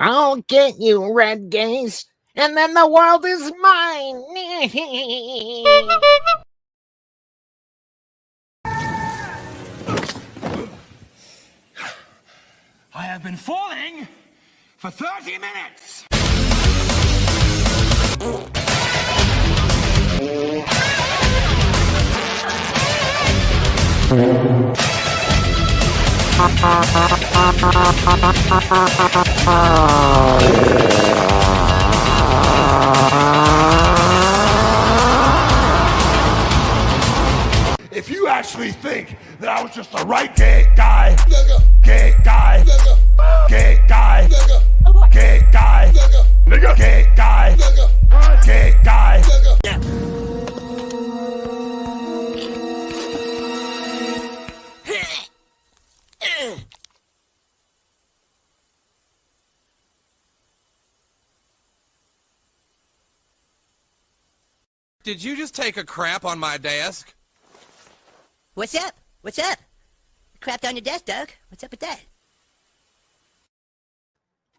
I'll get you, Red Gaze, and then the world is mine. I have been falling for 30 minutes. If you actually think that I was just the right gay guy, gay guy, gay guy, gay guy, nigga, gay guy, gay guy. Did you just take a crap on my desk? What's up? What's up? Crapped on your desk, Doug. What's up with that?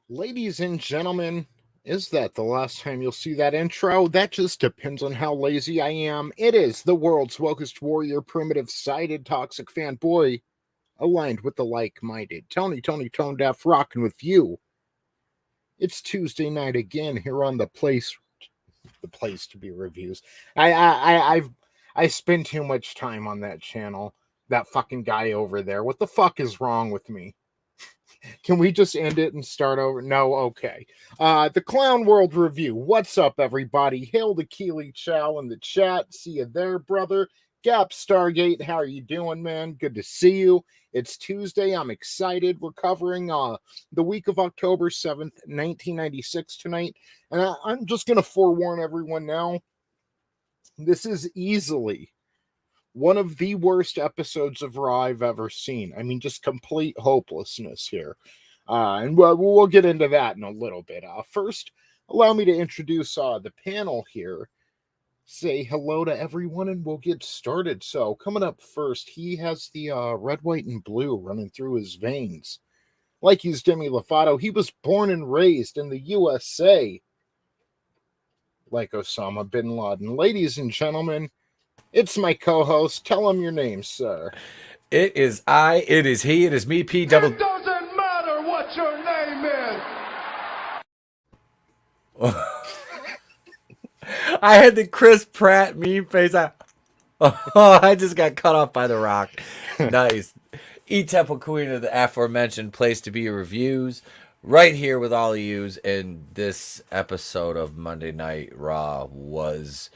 Ladies and gentlemen, is that the last time you'll see that intro? That just depends on how lazy I am. It is the world's wokest warrior, primitive-sided, toxic fanboy, aligned with the like-minded. Tony, Tone Deaf, rocking with you. It's Tuesday night again here on the place to be reviews. I spend too much time on that channel. That fucking guy over there. What the fuck is wrong with me? Can we just end it and start over? No, okay. The Clown World Review. What's up, everybody? Hail to Keely Chow in the chat. See you there, brother. Gap Stargate, how are you doing, man? Good to see you. It's Tuesday. I'm excited. We're covering the week of October 7th, 1996 tonight. And I'm just going to forewarn everyone now. This is easily one of the worst episodes of Raw I've ever seen. I mean, just complete hopelessness here. And we'll get into that in a little bit. First, allow me to introduce the panel here. Say hello to everyone and we'll get started. So, coming up first, he has the red, white, and blue running through his veins. Like he's Demi Lovato, he was born and raised in the USA. Like Osama bin Laden. Ladies and gentlemen, it's my co-host. Tell him your name, sir. It is I, it is he, it is me, P double. It doesn't matter what your name is. I had the Chris Pratt meme face. I just got cut off by the Rock. Nice. Etep, Wokuian of the aforementioned place to be reviews. Right here with all of yous, and this episode of Monday Night Raw was...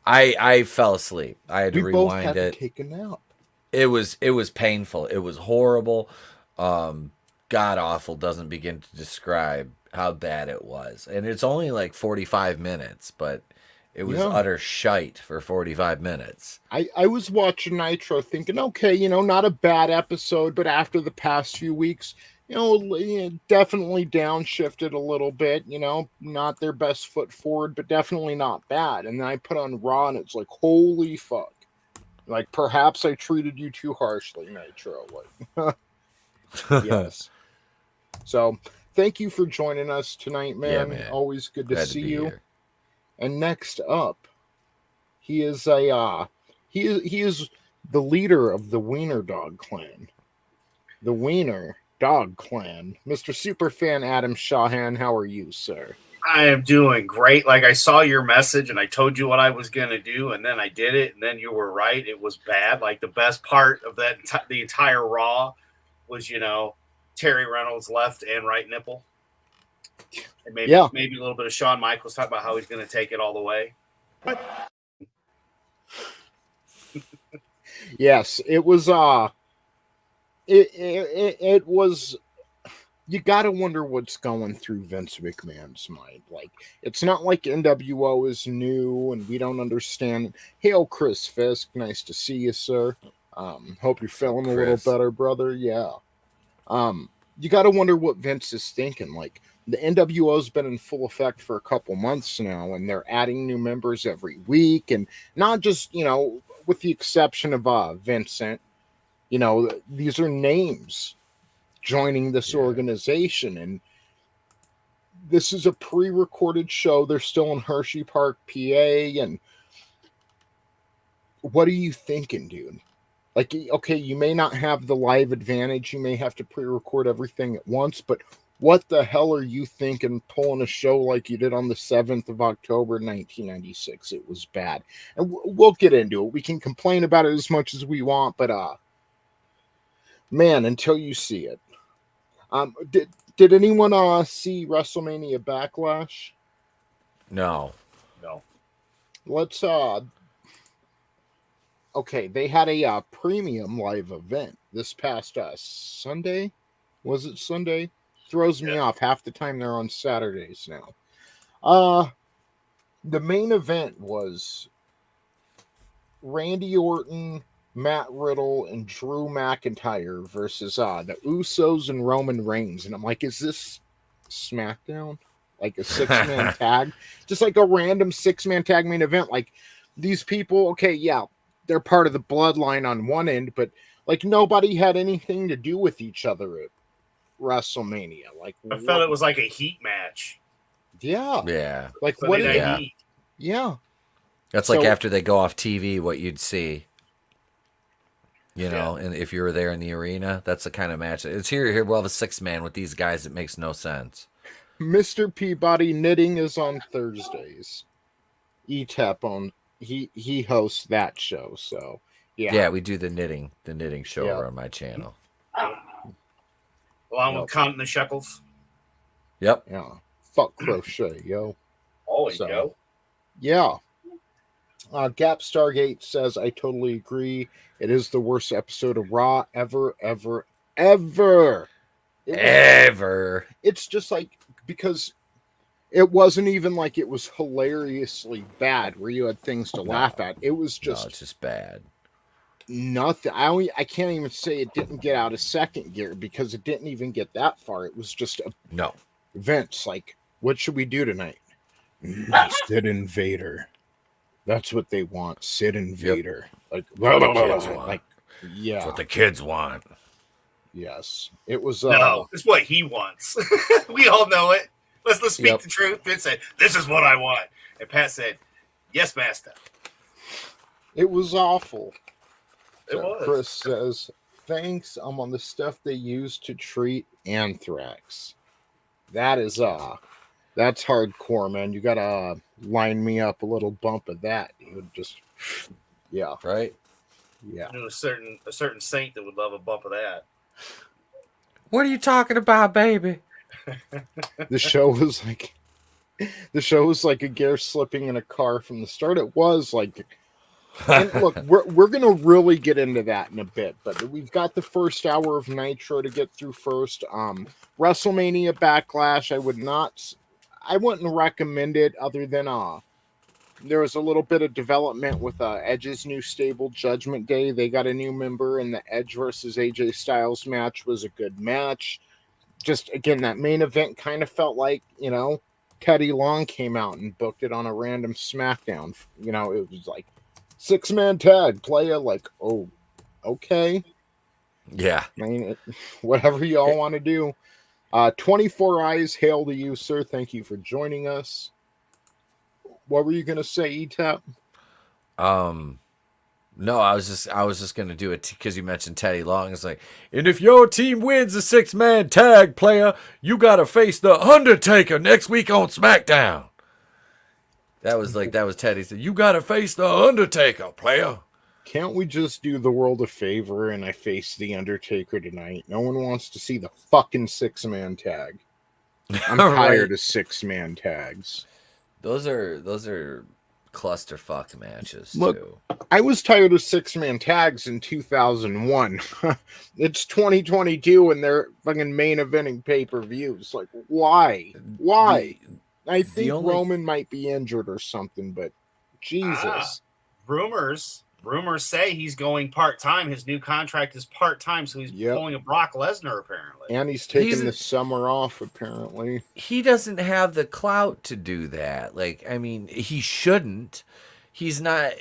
I fell asleep. I had to rewind both had it. To take a nap. It was painful. It was horrible. God awful doesn't begin to describe how bad it was. And it's only like 45 minutes, but it was utter shite for 45 minutes. I was watching Nitro thinking, okay, not a bad episode, but after the past few weeks, definitely downshifted a little bit, not their best foot forward, but definitely not bad. And then I put on Raw and it's like, holy fuck. Like, perhaps I treated you too harshly, Nitro. Like, yes. So, thank you for joining us tonight, man. Yeah, man. Always good to see you. Here. And next up, he is he is the leader of the Wiener Dog Clan. The Wiener Dog Clan. Mr. Superfan Adam Shahan, how are you, sir? I am doing great. Like, I saw your message and I told you what I was going to do, and then I did it, and then you were right. It was bad. Like, the best part of that, the entire Raw was, Terry Reynolds' left and right nipple. And maybe a little bit of Shawn Michaels talking about how he's going to take it all the way. What? Yes, it was it was, you gotta wonder what's going through Vince McMahon's mind. Like, it's not like NWO is new and we don't understand. Hail Chris Fisk, nice to see you, sir. Hope you're feeling a little better, brother. Yeah. You gotta wonder what Vince is thinking. Like, the NWO's been in full effect for a couple months now, and they're adding new members every week, and not just, with the exception of Vincent. These are names joining this organization. And this is a pre-recorded show. They're still in Hershey Park, PA. And what are you thinking, dude? Like, okay, you may not have the live advantage. You may have to pre-record everything at once, but what the hell are you thinking pulling a show like you did on the 7th of October, 1996? It was bad. And we'll get into it. We can complain about it as much as we want, but man, until you see it. Did anyone see WrestleMania Backlash? No. Let's okay, they had a premium live event this past Sunday. Was it Sunday? Throws me off. Half the time they're on Saturdays now. The main event was Randy Orton, Matt Riddle, and Drew McIntyre versus the Usos and Roman Reigns. And I'm like, is this SmackDown? Like a 6-man tag? Just like a random 6-man tag main event. Like, these people, okay, yeah, they're part of the bloodline on one end, but like nobody had anything to do with each other at WrestleMania. Like, I felt it was like a heat match. Yeah. Like, Sunday what? Night Heat. Yeah. That's like after they go off TV, what you'd see. You know, and if you were there in the arena, that's the kind of match. It's here we'll have a 6-man with these guys. It makes no sense. Mr. Peabody Knitting is on Thursdays. Etep on he hosts that show, so yeah, we do the knitting show over on my channel. Along with counting the shekels. Yep. Yeah. Fuck crochet, yo. Always, yo. Yeah. Gap Stargate says, I totally agree. It is the worst episode of Raw ever. It's just like, because it wasn't even like it was hilariously bad where you had things to laugh at. It was just... No, it's just bad. Nothing. I can't even say it didn't get out of second gear because it didn't even get that far. It was just Vince, like, what should we do tonight? Sid and Vader. That's what they want. Sid and Vader. Like, yeah. That's what the kids want. Yes. It was no, it's what he wants. We all know it. Let's speak the truth. Vince said, this is what I want. And Pat said, yes, master. It was awful. It was. Chris says, thanks. I'm on the stuff they use to treat anthrax. That is that's hardcore, man. You gotta line me up a little bump of that. You would just right. Yeah. You know, a certain saint that would love a bump of that. What are you talking about, baby? The show was like a gear slipping in a car from the start. It was like, and look, we're gonna really get into that in a bit, but we've got the first hour of Nitro to get through first. WrestleMania Backlash, I wouldn't recommend it other than there was a little bit of development with Edge's new stable, Judgment Day. They got a new member, and the Edge versus AJ Styles match was a good match. Just, again, that main event kind of felt like, you know, Teddy Long came out and booked it on a random SmackDown. You know, it was like 6-man tag, playa, like, oh, okay. Yeah. I mean, whatever you all want to do. 24 Eyes, hail to you, sir. Thank you for joining us. What were you going to say, Etep? No, I was just going to do it because you mentioned Teddy Long. It's like, and if your team wins the 6-man tag, player, you got to face the Undertaker next week on SmackDown. That was Teddy said, you got to face the Undertaker, player. Can't we just do the world a favor and I face the Undertaker tonight? No one wants to see the fucking 6-man tag. I'm tired of 6-man tags. Those are clusterfuck matches. Look, too. I was tired of 6-man tags in 2001. It's 2022 and they're fucking main eventing pay-per-views. Like, why? I think Roman might be injured or something, but Jesus. Rumors say he's going part-time. His new contract is part-time, so he's pulling a Brock Lesnar, apparently. And he's taking the summer off, apparently. He doesn't have the clout to do that. Like, I mean, he shouldn't. He's not...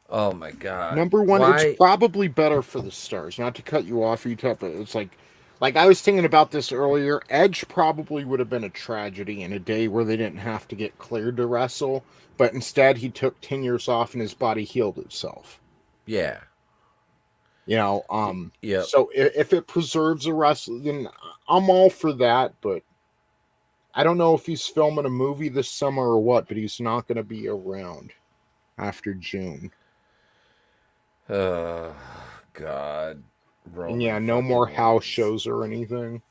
Oh, my God. Number one, it's probably better for the stars. Not to cut you off, but it's like, Like, I was thinking about this earlier. Edge probably would have been a tragedy in a day where they didn't have to get cleared to wrestle, but instead he took 10 years off and his body healed itself. Yeah. Yep. So if it preserves a wrestler, then I'm all for that, but I don't know if he's filming a movie this summer or what, but he's not going to be around after June. God. And yeah, no more house shows or anything.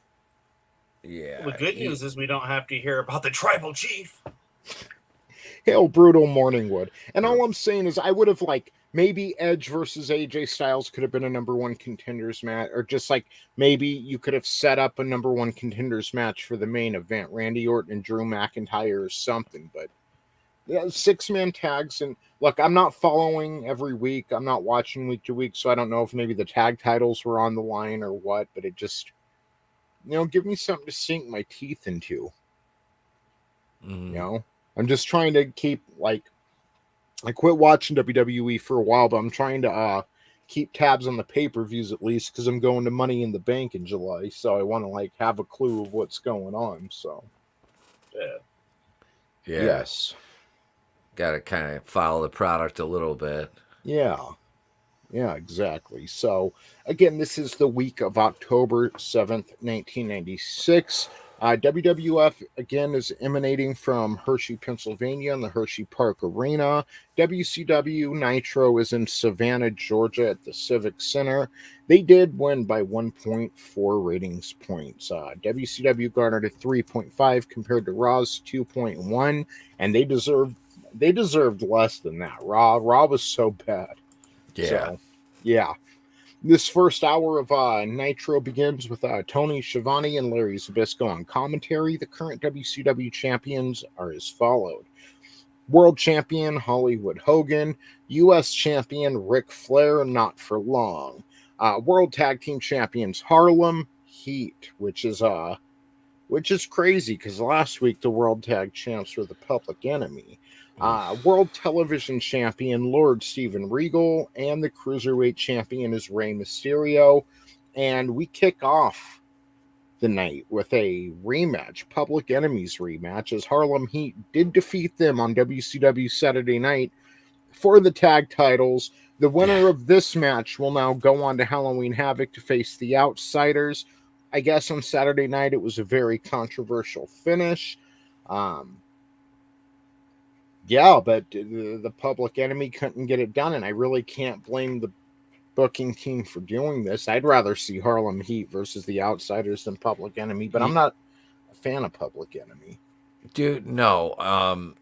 Yeah. Well, the good news is we don't have to hear about the tribal chief. Hail Brutal Morningwood. And all I'm saying is I would have, like, maybe Edge versus AJ Styles could have been a number one contenders match, or just like maybe you could have set up a number one contenders match for the main event, Randy Orton and Drew McIntyre or something. But yeah, 6-man tags. And look, I'm not following every week. I'm not watching week to week, so I don't know if maybe the tag titles were on the line or what, but it just, give me something to sink my teeth into. I'm just trying to keep, like, I quit watching WWE for a while, but I'm trying to keep tabs on the pay-per-views at least, because I'm going to Money in the Bank in July, so I want to, like, have a clue of what's going on. So, yeah. Yes, got to kind of follow the product a little bit. Yeah, exactly. So, again, this is the week of October 7th, 1996. WWF, again, is emanating from Hershey, Pennsylvania in the Hershey Park Arena. WCW Nitro is in Savannah, Georgia at the Civic Center. They did win by 1.4 ratings points. WCW garnered a 3.5 compared to Raw's 2.1, and they deserved less than that. Raw was so bad. Yeah. So, yeah. This first hour of Nitro begins with Tony Schiavone and Larry Zbyszko on commentary. The current WCW champions are as followed. World Champion Hollywood Hogan, U.S. Champion Ric Flair, not for long. World Tag Team Champions Harlem Heat, which is crazy because last week the World Tag Champs were the Public Enemy. World Television Champion Lord Steven Regal, and the Cruiserweight Champion is Rey Mysterio. And we kick off the night with a rematch, Public Enemies rematch, as Harlem Heat did defeat them on WCW Saturday Night for the tag titles. The winner of this match will now go on to Halloween Havoc to face the Outsiders. I guess on Saturday night it was a very controversial finish. Yeah, but the Public Enemy couldn't get it done, and I really can't blame the booking team for doing this. I'd rather see Harlem Heat versus the Outsiders than Public Enemy, but I'm not a fan of Public Enemy. Dude, no.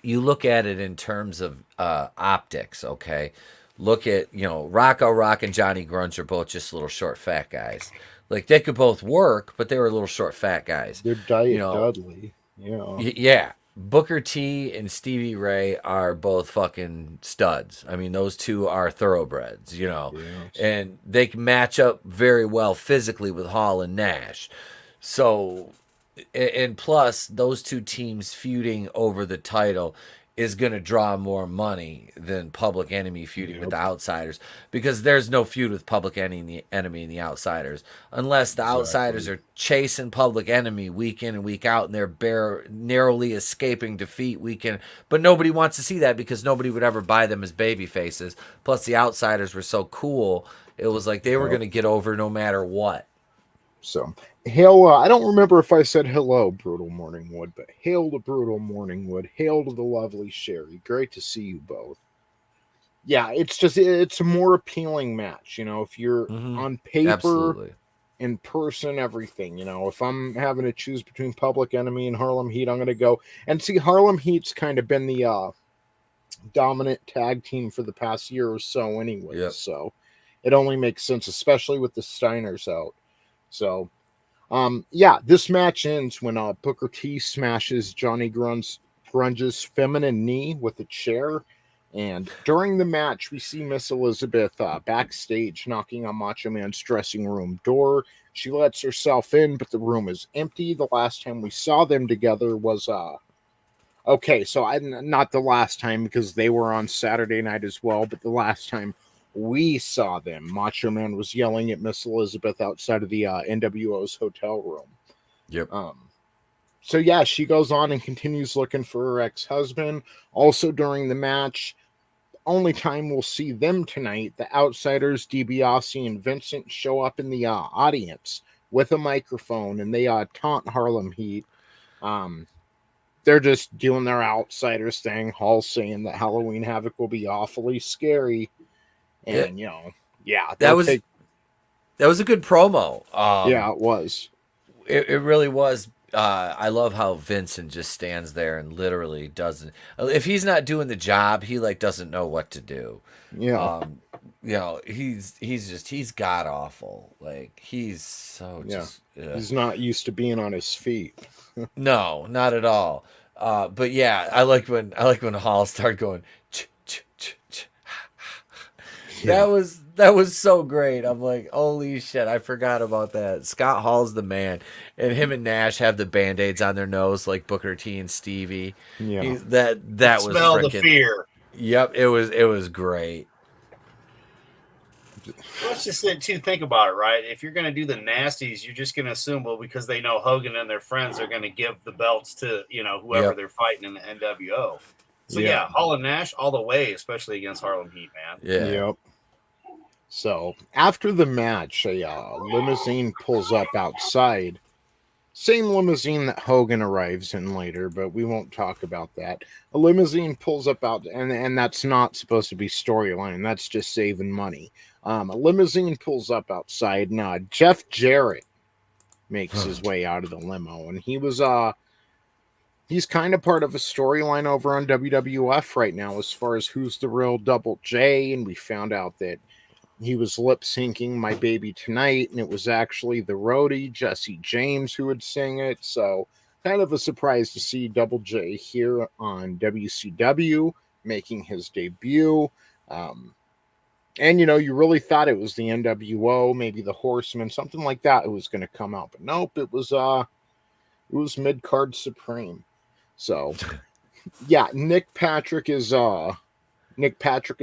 You look at it in terms of optics, okay? Look at, Rocco Rock and Johnny Grunge are both just little short, fat guys. Like, they could both work, but they were little short, fat guys. They're Diet Dudley. Yeah. Yeah. Booker T and Stevie Ray are both fucking studs. I mean, those two are thoroughbreds, Yes. and they can match up very well physically with Hall and Nash. So, and plus, those two teams feuding over the title is going to draw more money than Public Enemy feuding with the Outsiders, because there's no feud with Public Enemy and the Outsiders unless the Outsiders are chasing Public Enemy week in and week out, and they're narrowly escaping defeat week in. But nobody wants to see that because nobody would ever buy them as baby faces. Plus, the Outsiders were so cool, it was like they were going to get over no matter what. So, hail, I don't remember if I said hello, Brutal Morningwood, but hail to Brutal Morningwood. Hail to the lovely Sherry. Great to see you both. Yeah, it's a more appealing match, if you're on paper, Absolutely. in person, everything, if I'm having to choose between Public Enemy and Harlem Heat, I'm going to go. And see, Harlem Heat's kind of been the dominant tag team for the past year or so anyway, so it only makes sense, especially with the Steiners out. So, this match ends when Booker T smashes Johnny Grunge's feminine knee with a chair. And during the match, we see Miss Elizabeth backstage knocking on Macho Man's dressing room door. She lets herself in, but the room is empty. The last time we saw them together was not the last time, because they were on Saturday night as well, but the last time we saw them. Macho Man was yelling at Miss Elizabeth outside of the NWO's hotel room. Yep. So yeah, she goes on and continues looking for her ex-husband. Also during the match, only time we'll see them tonight, the Outsiders, DiBiase, and Vincent show up in the audience with a microphone, and they taunt Harlem Heat. They're just doing their Outsiders thing. Hall's saying that Halloween Havoc will be awfully scary, and that was a good promo. Yeah, it was. It really was. I love how Vincent just stands there and literally doesn't. If he's not doing the job, he doesn't know what to do. Yeah. He's god awful. He's so just. He's not used to being on his feet. No, not at all. But yeah, I like when Hall started going. Yeah. That was so great. I'm like, holy shit, I forgot about that. Scott Hall's the man. And him and Nash have the Band-Aids on their nose like Booker T and Stevie. Yeah. That was Smell freaking, the fear. Yep, it was great. Let's just think about it, right? If you're going to do the nasties, you're just going to assume, well, because they know Hogan and their friends are going to give the belts to, whoever they're fighting in the NWO. So yeah, Hall and Nash all the way, especially against Harlem Heat, man. Yeah. Yep. So after the match, a limousine pulls up outside. Same limousine that Hogan arrives in later, but we won't talk about that. A limousine pulls up out, and that's not supposed to be storyline. That's just saving money. A limousine pulls up outside, and Jeff Jarrett makes his way out of the limo, and he's kind of part of a storyline over on WWF right now as far as who's the real Double J, and we found out that he was lip syncing My Baby Tonight, and it was actually the roadie, Jesse James, who would sing it. So, kind of a surprise to see Double J here on WCW making his debut. And, you really thought it was the NWO, maybe the Horsemen, something like that, who was going to come out. But nope, it was Mid-Card Supreme. So, yeah, Nick Patrick is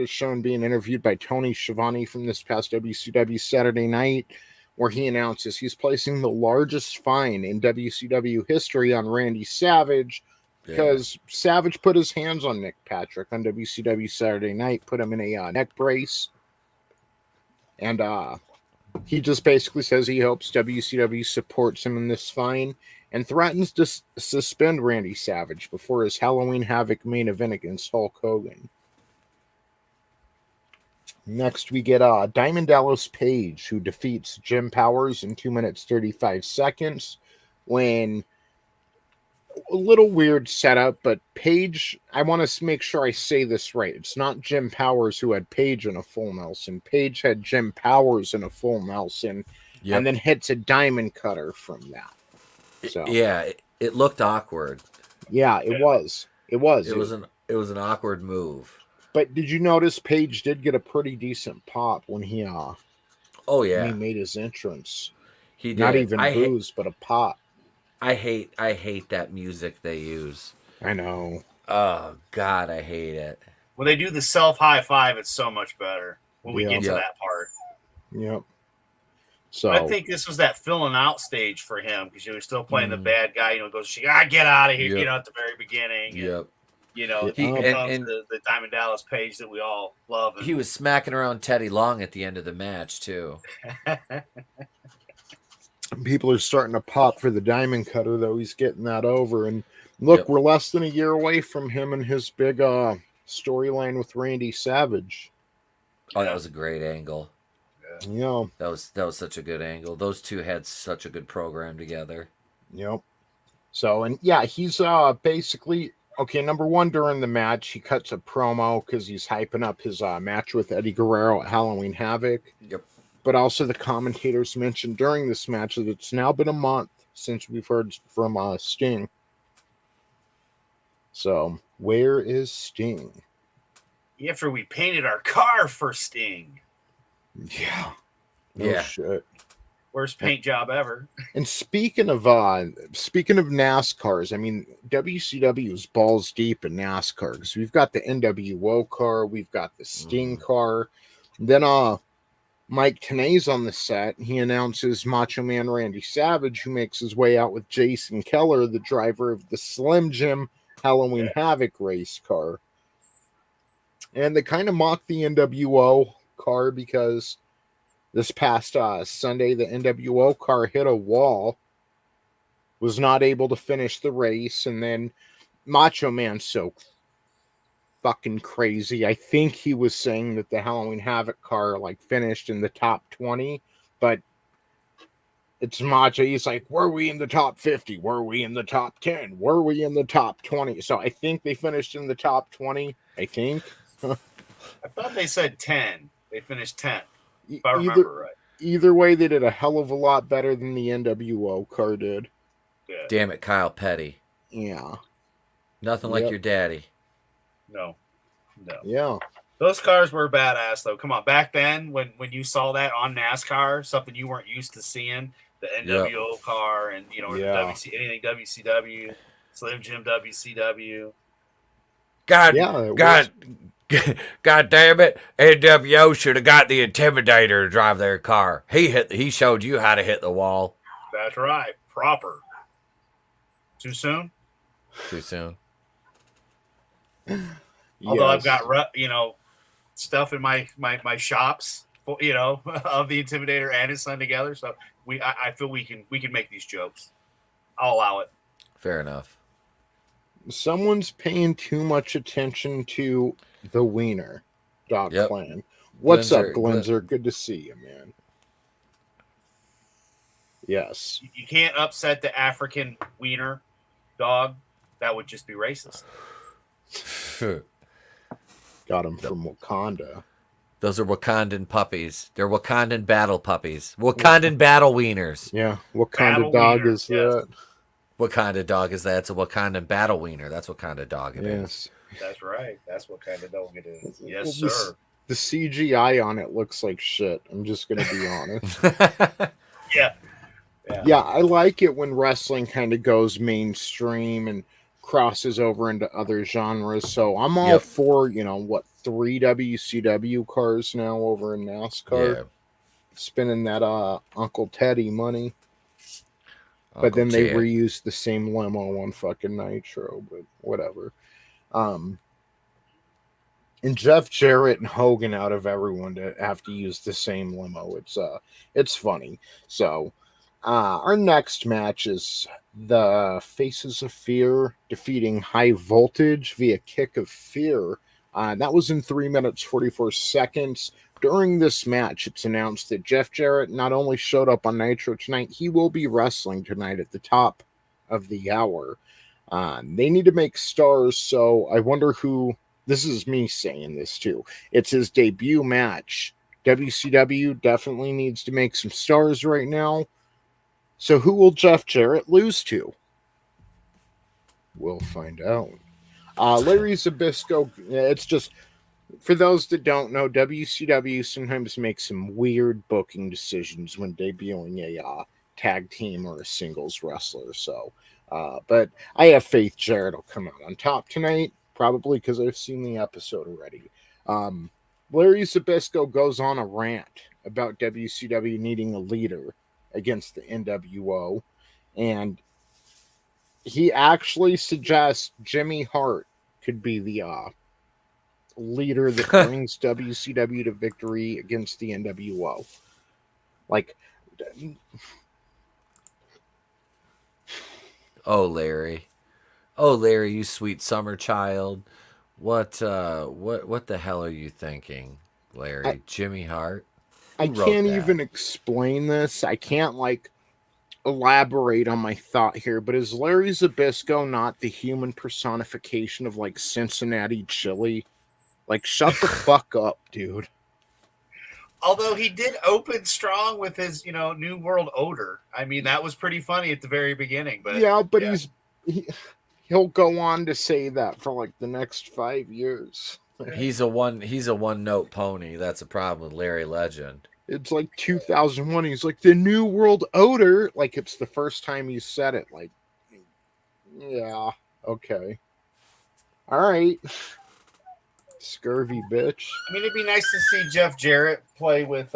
shown being interviewed by Tony Schiavone from this past WCW Saturday night, where he announces he's placing the largest fine in WCW history on Randy Savage because Savage put his hands on Nick Patrick on WCW Saturday night, put him in a neck brace, and he just basically says he hopes WCW supports him in this fine and threatens to suspend Randy Savage before his Halloween Havoc main event against Hulk Hogan. Next, we get Diamond Dallas Page, who defeats Jim Powers in 2 minutes 35 seconds. When a little weird setup, but Page, I want to make sure I say this right. It's not Jim Powers who had Page in a full Nelson. Page had Jim Powers in a full Nelson, and then hits a diamond cutter from that. So yeah, it looked awkward. Yeah, it was. It was an awkward move. But did you notice Page did get a pretty decent pop when he when he made his entrance? He did. Not even booze, but a pop. I hate that music they use. I know. Oh God, I hate it. When they do the self high five, it's so much better when we get to that part. Yep. So I think this was that filling out stage for him because he was still playing the bad guy. Goes, get out of here. At the very beginning. Yep. He comes the Diamond Dallas Page that we all love. He was smacking around Teddy Long at the end of the match, too. People are starting to pop for the Diamond Cutter, though. He's getting that over. And look, we're less than a year away from him and his big storyline with Randy Savage. Oh, that was a great angle. Yeah. That was such a good angle. Those two had such a good program together. Yep. So, and yeah, he's basically... Okay, number one, during the match, he cuts a promo because he's hyping up his match with Eddie Guerrero at Halloween Havoc. Yep. But also the commentators mentioned during this match that it's now been a month since we've heard from Sting. So, where is Sting? After we painted our car for Sting. Yeah. No shit. Worst paint job ever. And speaking of NASCARs, I mean, WCW is balls deep in NASCAR because we've got the NWO car, we've got the Sting car, Then Mike Tenay's on the set. He announces Macho Man Randy Savage, who makes his way out with Jason Keller, the driver of the Slim Jim Halloween Havoc race car. And they kind of mock the NWO car because this past Sunday, the NWO car hit a wall, was not able to finish the race, and then Macho Man so fucking crazy. I think he was saying that the Halloween Havoc car like finished in the top 20, but it's Macho. He's like, were we in the top 50? Were we in the top 10? Were we in the top 20? So I think they finished in the top 20. I think. I thought they said 10. They finished 10. If I remember right. Either way, they did a hell of a lot better than the NWO car did. Yeah. Damn it, Kyle Petty. Yeah. Nothing like your daddy. No. Yeah. Those cars were badass, though. Come on. Back then, when you saw that on NASCAR, something you weren't used to seeing, the NWO car and, anything WCW, Slim Jim WCW. God damn it. NWO should have got the Intimidator to drive their car. He showed you how to hit the wall. That's right. Proper. Too soon? Too soon. Although I've got, stuff in my shops, of the Intimidator and his son together. So I feel we can make these jokes. I'll allow it. Fair enough. Someone's paying too much attention to the Wiener Dog Clan. What's up, Glenzer? Good to see you, man. Yes. You can't upset the African Wiener dog. That would just be racist. Got him from Wakanda. Those are Wakandan puppies. They're Wakandan battle puppies. Wakandan battle wieners. Yeah. Wakanda Battle dog wiener, is that. What kind of dog is that? It's a Wakandan battle wiener. That's what kind of dog it is. That's right. That's what kind of dog it is. Yes, Well, sir. The CGI on it looks like shit. I'm just going to be honest. Yeah, I like it when wrestling kind of goes mainstream and crosses over into other genres. So I'm all for, 3 WCW cars now over in NASCAR. Yeah. Spending that Uncle Teddy money. But then they reused the same limo on fucking Nitro, but whatever. And Jeff Jarrett and Hogan, out of everyone, to have to use the same limo. It's funny. So our next match is the Faces of Fear defeating High Voltage via Kick of Fear. That was in 3 minutes 44 seconds. During this match, it's announced that Jeff Jarrett not only showed up on Nitro tonight, he will be wrestling tonight at the top of the hour. They need to make stars, so I wonder who... This is me saying this, too. It's his debut match. WCW definitely needs to make some stars right now. So who will Jeff Jarrett lose to? We'll find out. Larry Zbyszko, it's just... For those that don't know, WCW sometimes makes some weird booking decisions when debuting a tag team or a singles wrestler. So, but I have faith Jarrett will come out on top tonight, probably because I've seen the episode already. Larry Zbyszko goes on a rant about WCW needing a leader against the NWO, and he actually suggests Jimmy Hart could be the leader that brings WCW to victory against the NWO. Like, Larry, you sweet summer child. What the hell are you thinking, Larry? Jimmy Hart? I can't even explain this. I can't elaborate on my thought here, but is Larry Zbyszko not the human personification of Cincinnati chili? Shut the fuck up, dude. Although he did open strong with his, New World Odor. I mean, that was pretty funny at the very beginning. But he'll go on to say that for the next 5 years. He's a one note pony. That's a problem with Larry Legend. It's 2001. He's the New World Odor. It's the first time he said it. Yeah, okay. All right. Scurvy bitch. I mean, it'd be nice to see Jeff Jarrett play with,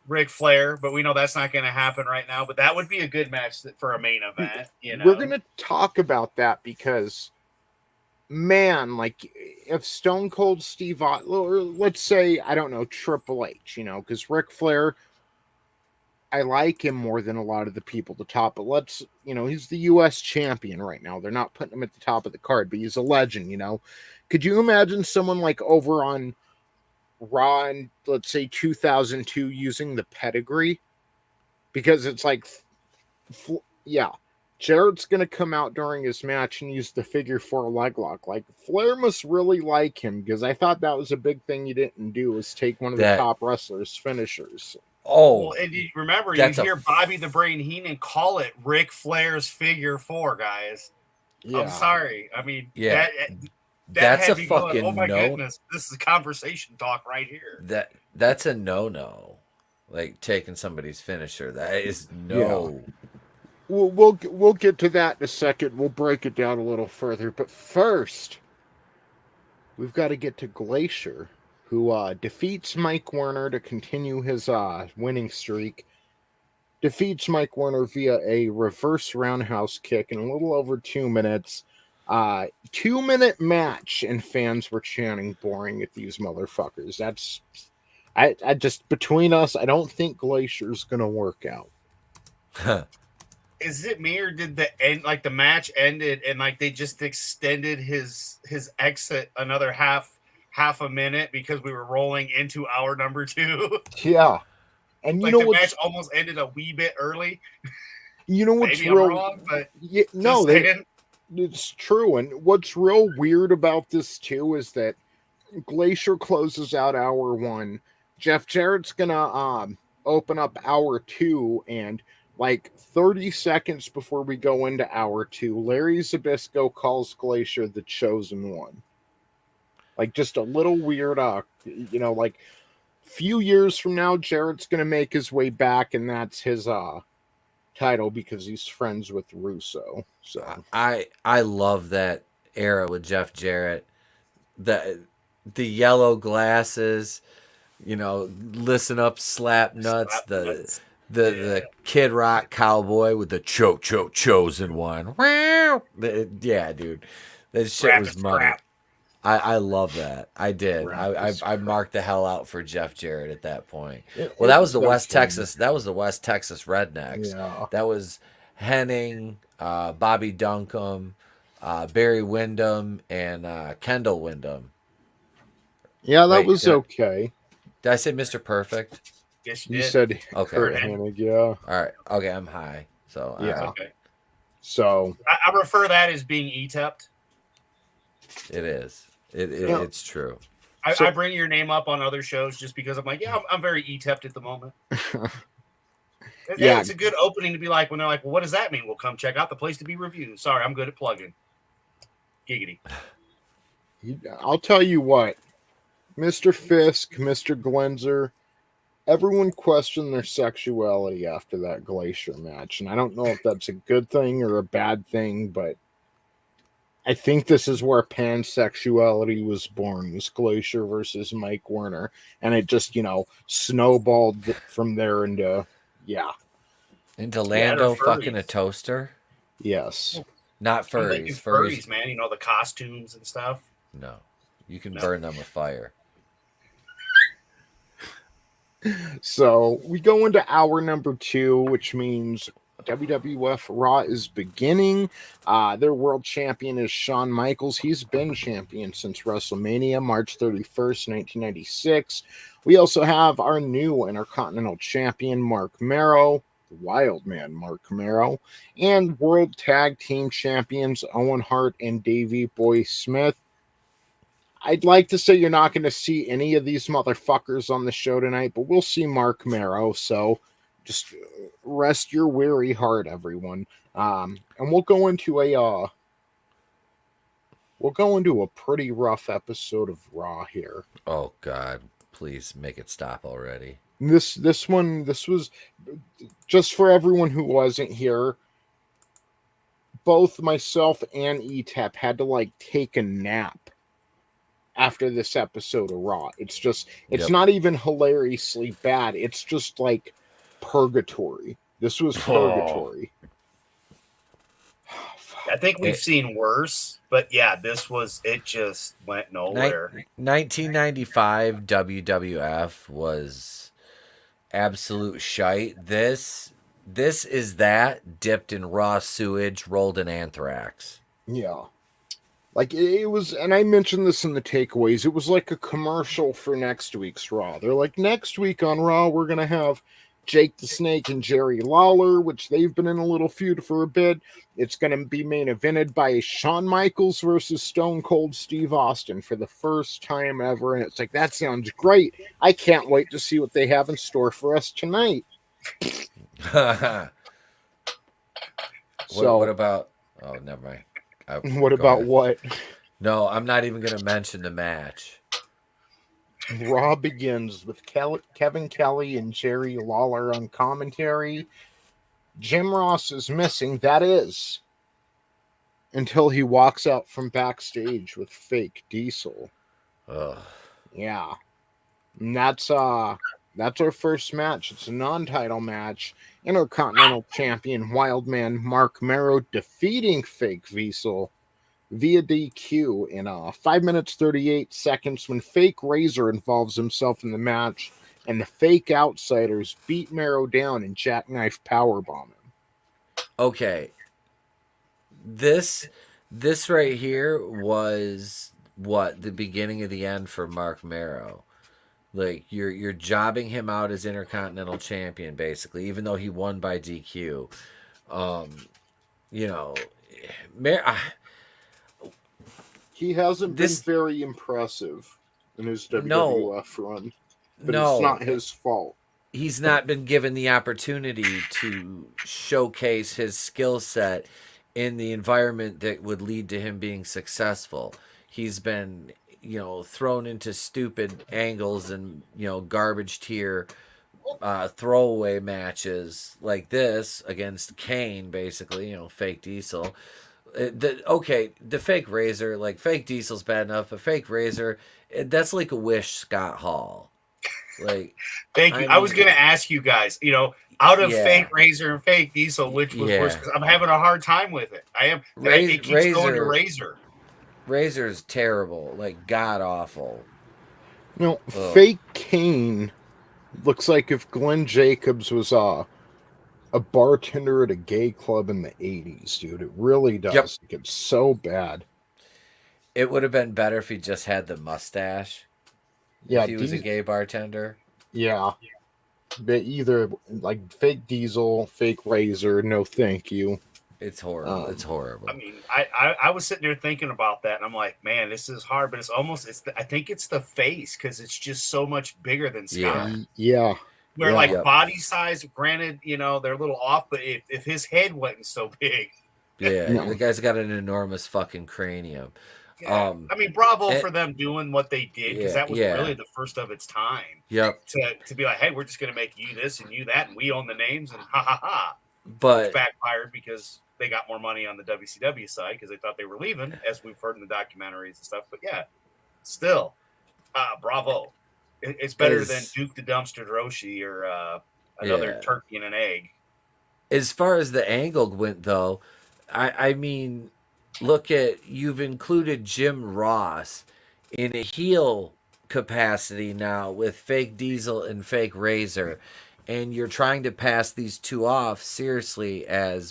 Ric Flair, but we know that's not going to happen right now. But that would be a good match for a main event. We're going to talk about that because, man, like if Stone Cold Steve Austin, or let's say, I don't know, Triple H, because Ric Flair, I like him more than a lot of the people at the top, but he's the U.S. champion right now. They're not putting him at the top of the card, but he's a legend, Could you imagine someone like over on Raw in, let's say, 2002 using the pedigree? Because it's like, Jarrett's going to come out during his match and use the figure 4 leg lock. Like, Flair must really like him, because I thought that was a big thing you didn't do, was take one of the top wrestlers' finishers. Oh, well, and you remember, you hear Bobby the Brain Heenan call it Ric Flair's figure 4, guys. Yeah. I'm sorry. I mean, that's a fucking oh my goodness, this is conversation talk right here. That's a no. Like taking somebody's finisher. That is no. Yeah. We'll get to that in a second. We'll break it down a little further. But first, we've got to get to Glacier, who defeats Mike Werner to continue his winning streak. Defeats Mike Werner via a reverse roundhouse kick in a little over 2 minutes. 2-minute match, and fans were chanting boring at these motherfuckers. That's I just, between us, I don't think Glacier's gonna work out. Is it me, or did the match ended and like they just extended his exit another half a minute because we were rolling into hour number 2? Yeah. And the match almost ended a wee bit early. You know what's Maybe real? I'm wrong, but it's true. And what's real weird about this too is that Glacier closes out hour 1. Jeff Jarrett's gonna open up hour 2, and like 30 seconds before we go into hour 2, Larry Zbyszko calls Glacier the chosen one. Like, just a little weird, like few years from now, Jarrett's gonna make his way back, and that's his title because he's friends with Russo. So I love that era with Jeff Jarrett. The yellow glasses, listen up, slap nuts, the Kid Rock cowboy with the chosen one. Yeah, dude. That shit was money. I love that. I did. I marked the hell out for Jeff Jarrett at that point. Well, that was the West Texas. That was the West Texas Rednecks. Yeah. That was Henning, Bobby Duncombe, Barry Windham, and Kendall Windham. Yeah, that was okay. Did I say Mr. Perfect? Yes, you said okay. Kurt Hennig, yeah. All right. Okay, I'm high. So yeah. Okay. So I refer that as being Etep. It is. It's true. I bring your name up on other shows just because I'm like, I'm very Etep at the moment. It's a good opening to be like when they're like, well, what does that mean? Well, come check out the place to be reviewed. Sorry, I'm good at plugging. Giggity. I'll tell you what, Mr. Fisk, Mr. Glenzer, everyone questioned their sexuality after that Glacier match. And I don't know if that's a good thing or a bad thing, but I think this is where pansexuality was born, was Glacier versus Mike Werner. And it just, snowballed from there into, into Lando fucking a toaster? Yes. Not furries. Furries, man. The costumes and stuff. No. You can burn them with fire. So we go into hour number 2, which means WWF Raw is beginning. Their world champion is Shawn Michaels. He's been champion since WrestleMania, March 31st, 1996. We also have our new Intercontinental Champion, Mark Merrow, the Wild Man Mark Merrow, and World Tag Team Champions, Owen Hart and Davey Boy Smith. I'd like to say you're not going to see any of these motherfuckers on the show tonight, but we'll see Mark Merrow, so just rest your weary heart, everyone. And we'll go into a pretty rough episode of Raw here. Oh God, please make it stop already. This was just for everyone who wasn't here. both myself and Etep had to like take a nap after this episode of Raw. It's Yep. not even hilariously bad. It's just like purgatory. This was purgatory. I think we've seen worse, but yeah, it just went nowhere. 1995 WWF was absolute shite. This is that dipped in raw sewage, rolled in anthrax. Yeah. Like it was, and I mentioned this in the takeaways, it was like a commercial for next week's Raw. They're like, next week on Raw, we're going to have Jake the Snake and Jerry Lawler, which they've been in a little feud for a bit. It's going to be main evented by Shawn Michaels versus Stone Cold Steve Austin for the first time ever. And it's like, that sounds great. I can't wait to see what they have in store for us tonight. What about, oh, never mind. What about what? No, I'm not even going to mention the match. Raw begins with Kevin Kelly and Jerry Lawler on commentary. Jim Ross is missing, that is, until he walks out from backstage with fake Diesel. Ugh. Yeah. And that's our first match. It's a non-title match. Intercontinental Champion Wildman Mark Merrow defeating fake Diesel via DQ in 5 minutes 38 seconds when fake Razor involves himself in the match and the fake Outsiders beat Merrow down and jackknife powerbomb him. Okay. This right here was what the beginning of the end for Mark Merrow. Like you're jobbing him out as Intercontinental Champion, basically, even though he won by DQ. He hasn't been very impressive in his WWF run, but it's not his fault. He's not been given the opportunity to showcase his skill set in the environment that would lead to him being successful. He's been thrown into stupid angles and, garbage tier throwaway matches like this against Kane, basically, fake Diesel. The fake Razor, like fake Diesel's bad enough, but fake Razor, that's like a Wish Scott Hall. Like, thank you. I was going to ask you guys, out of fake Razor and fake Diesel, which was worse? Because I'm having a hard time with it. I am. It keeps going to Razor. Razor's terrible, like god awful. Fake Kane looks like if Glenn Jacobs was a bartender at a gay club in the 80s, dude. It really does. Yep. Like, it's so bad. It would have been better if he just had the mustache. Yeah, if he was a gay bartender. Yeah. But either like fake Diesel, fake Razor, no thank you. It's horrible. It's horrible. I mean, I was sitting there thinking about that, and I'm like, man, this is hard, but it's almost I think it's the face because it's just so much bigger than Scott. Yeah. Where body size, granted, they're a little off, but if his head wasn't so big, the guy's got an enormous fucking cranium. Yeah. I mean, bravo for them doing what they did because that was really the first of its time. Yep. To be like, hey, we're just gonna make you this and you that, and we own the names, and ha ha ha. But it's backfired because they got more money on the WCW side because they thought they were leaving, as we've heard in the documentaries and stuff. But yeah, still, bravo. It's better than Duke the Dumpster Droshi or another turkey and an egg. As far as the angle went, though, I mean, look at, you've included Jim Ross in a heel capacity now with fake Diesel and fake Razor. And you're trying to pass these two off seriously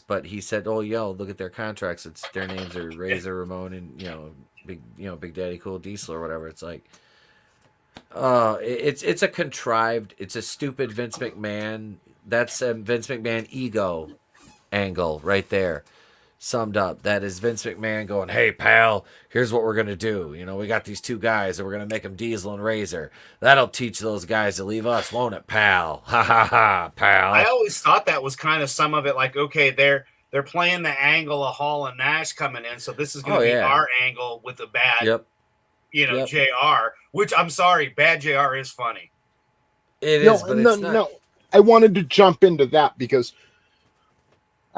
but he said, oh, look at their contracts. Their names are Razor Ramon and, Big Daddy Cool Diesel or whatever. It's like, it's a contrived, it's a stupid Vince McMahon. That's a Vince McMahon ego angle right there. Summed up. That is Vince McMahon going, hey, pal, here's what we're going to do. We got these two guys and we're going to make them Diesel and Razor. That'll teach those guys to leave us, won't it, pal? Ha, ha, ha, pal. I always thought that was kind of some of it. Like, okay, they're playing the angle of Hall and Nash coming in. So this is going to be our angle with the bad, JR, which I'm sorry, bad JR is funny. It is, but it's not. No. I wanted to jump into that because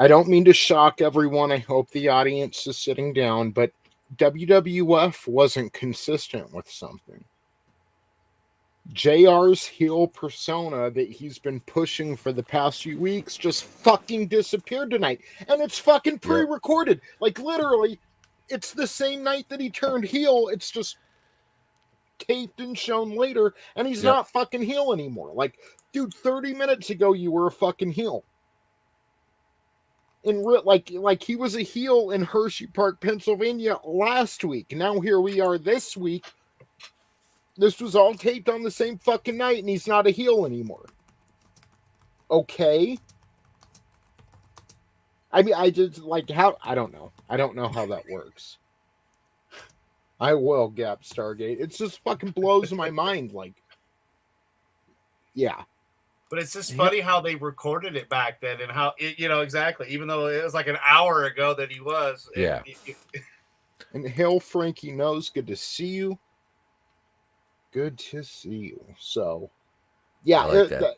I don't mean to shock everyone. I hope the audience is sitting down, but WWF wasn't consistent with something. JR's heel persona that he's been pushing for the past few weeks just fucking disappeared tonight. And it's fucking pre-recorded. Like, literally, it's the same night that he turned heel. It's just taped and shown later, and he's not fucking heel anymore. Like, dude, 30 minutes ago, you were a fucking heel. Like he was a heel in Hershey Park, Pennsylvania last week. Now here we are this week. This was all taped on the same fucking night, and he's not a heel anymore. Okay. I mean, I just, like, how, I don't know. I don't know how that works. I will, Gap Stargate. It just fucking blows my mind, like, yeah. But it's just funny how they recorded it back then and how, exactly, even though it was like an hour ago that he was. Yeah. And hail, Frankie Knows. Good to see you. Good to see you. So, yeah. I like that.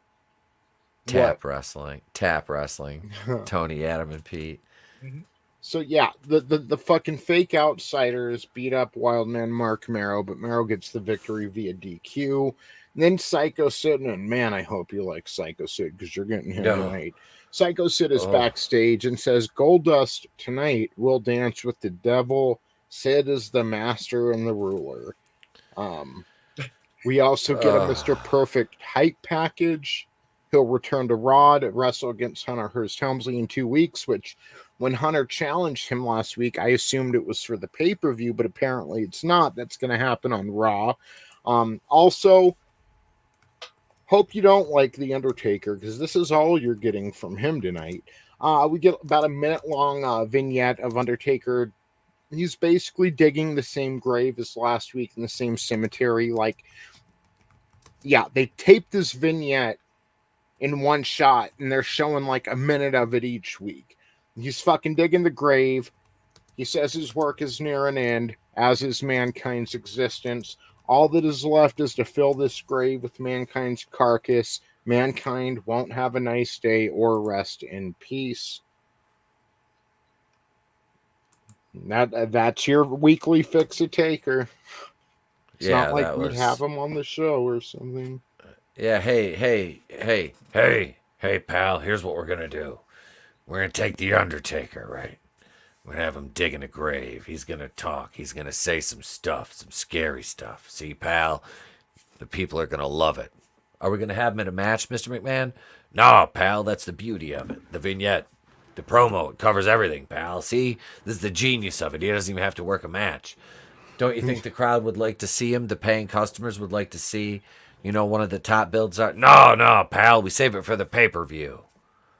Tap wrestling. Tony, Adam, and Pete. So, yeah, the fucking fake outsiders beat up Wildman Mark Marrow, but Marrow gets the victory via DQ. And then Psycho Sid, and man, I hope you like Psycho Sid because you're getting him tonight. Psycho Sid is backstage and says, Goldust tonight will dance with the devil. Sid is the master and the ruler. We also get a Mr. Perfect hype package. He'll return to Raw to wrestle against Hunter Hearst Helmsley in 2 weeks, which when Hunter challenged him last week, I assumed it was for the pay-per-view, but apparently it's not. That's going to happen on Raw. Also, hope you don't like The Undertaker, because this is all you're getting from him tonight. We get about a minute-long vignette of Undertaker. He's basically digging the same grave as last week in the same cemetery. Like, yeah, they taped this vignette in one shot, and they're showing like a minute of it each week. He's fucking digging the grave. He says his work is near an end, as is mankind's existence. All that is left is to fill this grave with mankind's carcass. Mankind won't have a nice day or rest in peace. That's your weekly Fix-A-Taker. It's not like we'd have him on the show or something. Yeah, hey, pal, here's what we're going to do. We're going to take The Undertaker, right? We're going to have him dig in a grave. He's going to talk. He's going to say some stuff, some scary stuff. See, pal, the people are going to love it. Are we going to have him in a match, Mr. McMahon? No, pal, that's the beauty of it. The vignette, the promo, it covers everything, pal. See, this is the genius of it. He doesn't even have to work a match. Don't you think the crowd would like to see him? The paying customers would like to see, one of the top builds. No, pal, we save it for the pay-per-view.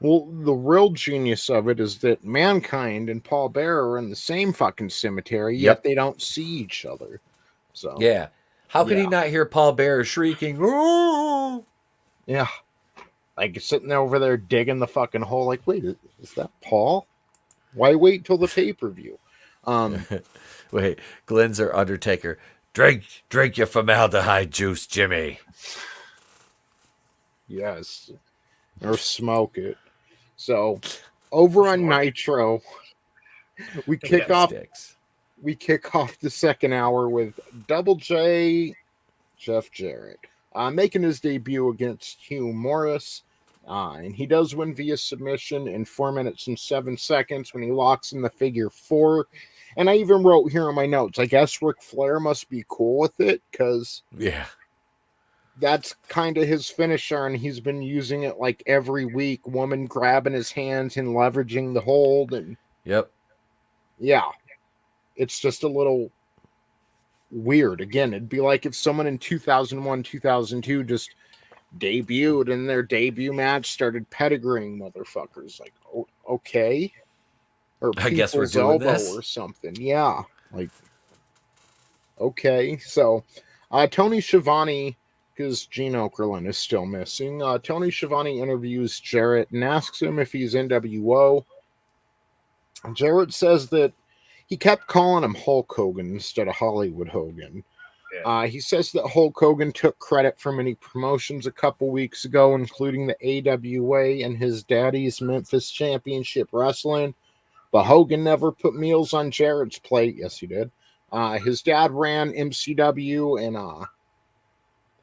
Well, the real genius of it is that Mankind and Paul Bearer are in the same fucking cemetery, yet they don't see each other. So yeah. How could he not hear Paul Bearer shrieking, "Ooh!" Yeah. Like sitting over there digging the fucking hole, like, wait, is that Paul? Why wait till the pay-per-view? Wait, Glenn's or Undertaker. Drink your formaldehyde juice, Jimmy. Yes. Or smoke it. So, over on Nitro, we kick off the second hour with Double J, Jeff Jarrett, making his debut against Hugh Morris. And he does win via submission in 4 minutes and 7 seconds when he locks in the figure 4. And I even wrote here in my notes, I guess Ric Flair must be cool with it, because that's kind of his finisher, and he's been using it like every week. Woman grabbing his hands and leveraging the hold, and yeah, it's just a little weird. Again, it'd be like if someone in 2001, 2002 just debuted and their debut match started pedigreeing motherfuckers. Like, okay, or I guess we're doing this or something. Yeah, like, okay. So, Tony Schiavone, because Gene Okerlund is still missing. Tony Schiavone interviews Jarrett and asks him if he's NWO. Jarrett says that he kept calling him Hulk Hogan instead of Hollywood Hogan. He says that Hulk Hogan took credit for many promotions a couple weeks ago, including the AWA and his daddy's Memphis Championship Wrestling. But Hogan never put meals on Jarrett's plate. Yes, he did. His dad ran MCW, and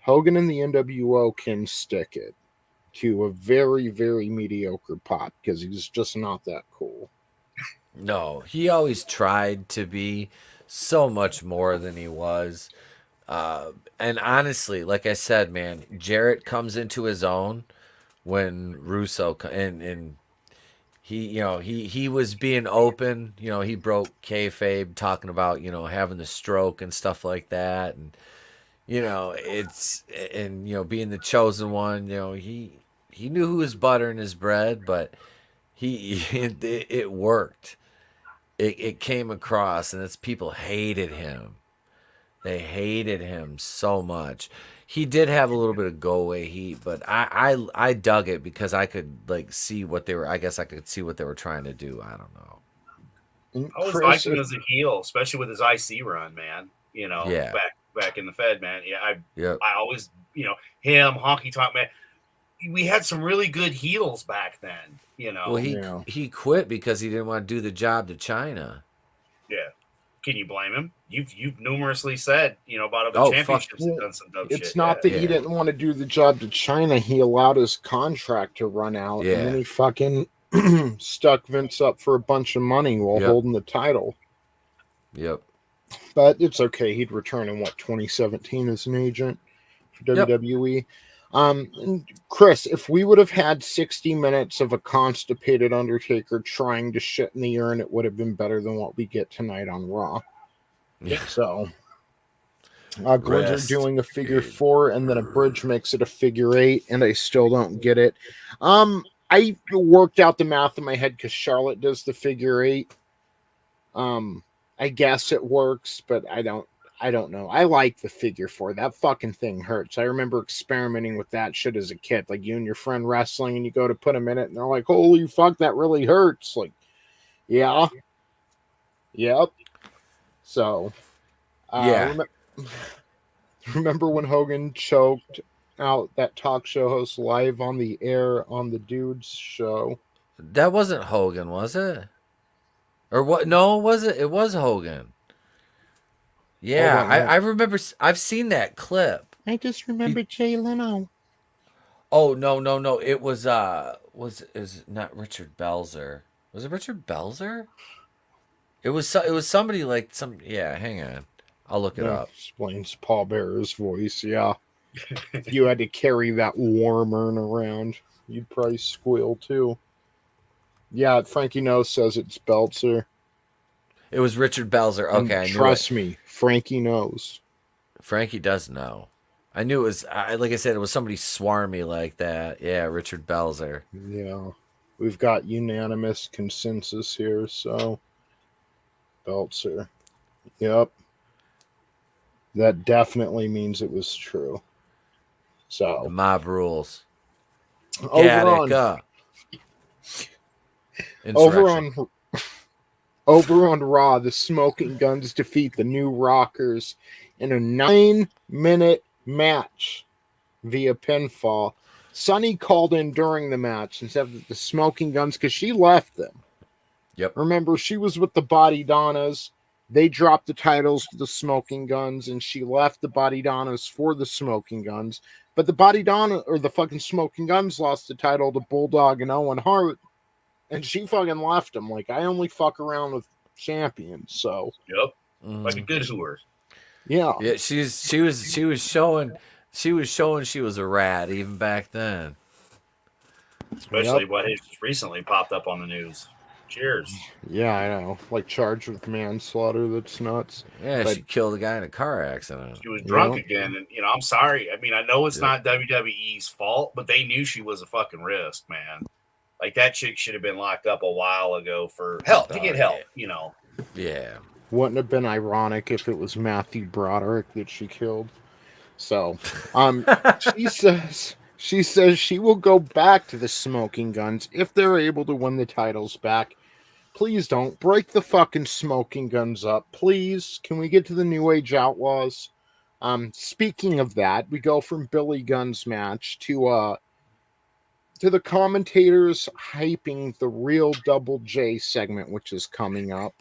Hogan and the NWO can stick it to a very, very mediocre pop because he's just not that cool. No, he always tried to be so much more than he was. And honestly, like I said, man, Jarrett comes into his own when Russo and he was being open. He broke kayfabe, talking about having the stroke and stuff like that, and being the chosen one. He knew who was buttering his bread, but it worked. It came across, and people hated him. They hated him so much. He did have a little bit of go away heat, but I dug it because I could see what they were. I guess I could see what they were trying to do. I don't know. I always liked him as a heel, especially with his IC run, man. Back in the Fed, man. Yeah, I always, him, Honky Tonk Man. We had some really good heels back then. Well, he quit because he didn't want to do the job to China. Yeah. Can you blame him? You've numerously said, about other championships and done some dumb shit. It's not that he didn't want to do the job to China. He allowed his contract to run out, and then he fucking stuck Vince up for a bunch of money while holding the title. Yep. But it's okay. He'd return in 2017 as an agent for WWE. And Chris, if we would have had 60 minutes of a constipated Undertaker trying to shit in the urine, it would have been better than what we get tonight on Raw. Yeah. So, Gridge are doing a figure 4, and then a bridge makes it a figure 8, and I still don't get it. I worked out the math in my head because Charlotte does the figure 8. I guess it works, but I don't know. I like the figure 4. That fucking thing hurts. I remember experimenting with that shit as a kid. Like you and your friend wrestling, and you go to put them in it, and they're like, "Holy fuck, that really hurts!" Like, yeah, yep. So, remember when Hogan choked out that talk show host live on the air on the Dude's show? That wasn't Hogan, was it? Or what? No, was it? It was Hogan. Yeah, I remember. I've seen that clip. I just remember Jay Leno. Oh no! It was is not Richard Belzer. Was it Richard Belzer? It was somebody like some. Yeah, hang on, I'll look it up. Explains Paul Bearer's voice. Yeah, if you had to carry that warm urn around, you'd probably squeal too. Yeah, Frankie Nose says it's Belzer. It was Richard Belzer. Okay, I knew trust me, Frankie knows. Frankie does know. I knew it was, like I said, it was somebody swarmy like that. Yeah, Richard Belzer. Yeah, we've got unanimous consensus here, so Belzer. Yep. That definitely means it was true. So the mob rules. Over on Raw, the Smoking Guns defeat the New Rockers in a 9-minute match via pinfall. Sunny called in during the match and said that the Smoking Guns, because she left them. Yep. Remember, she was with the Body Donnas. They dropped the titles to the Smoking Guns, and she left the Body Donnas for the Smoking Guns. But the Body Donna, or the fucking Smoking Guns, lost the title to Bulldog and Owen Hart. And she fucking left him. Like, I only fuck around with champions, so. Yep. Like a good whore. Yeah. Yeah, she was showing she was a rat even back then. Especially what has recently popped up on the news. Cheers. Yeah, I know. Like charged with manslaughter, that's nuts. Yeah, she killed a guy in a car accident. She was drunk again, and I'm sorry. I mean, I know it's not WWE's fault, but they knew she was a fucking risk, man. Like, that chick should have been locked up a while ago to get help, Yeah. Wouldn't have been ironic if it was Matthew Broderick that she killed. So, she says she will go back to the Smoking Guns if they're able to win the titles back. Please don't break the fucking Smoking Guns up. Please. Can we get to the New Age Outlaws? Speaking of that, we go from Billy Gunn's match to the commentators hyping the real Double J segment, which is coming up.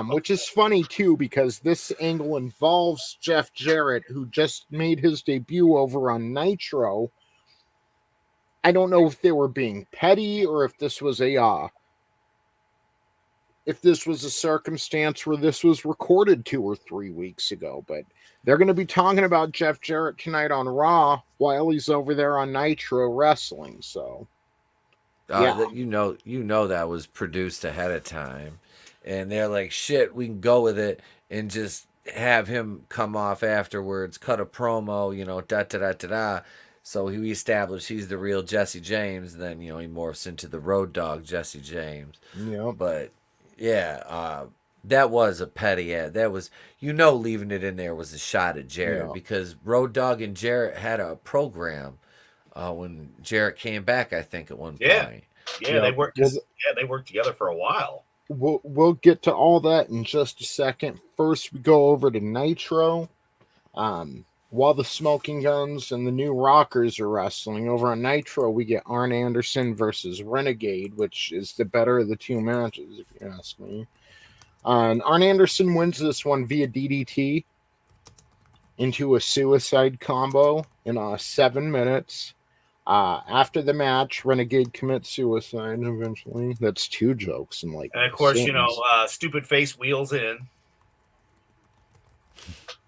Which is funny too, because this angle involves Jeff Jarrett, who just made his debut over on Nitro. I don't know if they were being petty or if this was a circumstance where this was recorded 2 or 3 weeks ago, but they're going to be talking about Jeff Jarrett tonight on Raw while he's over there on Nitro wrestling. So, yeah, you know that was produced ahead of time, and they're like, shit, we can go with it and just have him come off afterwards, cut a promo, da da da da da. So we established he's the real Jesse James. Then he morphs into the Road Dogg Jesse James. yeah, But yeah, that was a petty ad. That was leaving it in there was a shot at Jarrett because Road Dogg and Jarrett had a program when Jarrett came back. I think at one point. Yeah, they worked. They worked together for a while. We'll get to all that in just a second. First, we go over to Nitro. While the Smoking Guns and the New Rockers are wrestling over on Nitro, we get Arn Anderson versus Renegade, which is the better of the two matches, if you ask me. And Arn Anderson wins this one via DDT into a suicide combo in 7 minutes. After the match, Renegade commits suicide eventually. That's 2 jokes. And of course, Stupid Face wheels in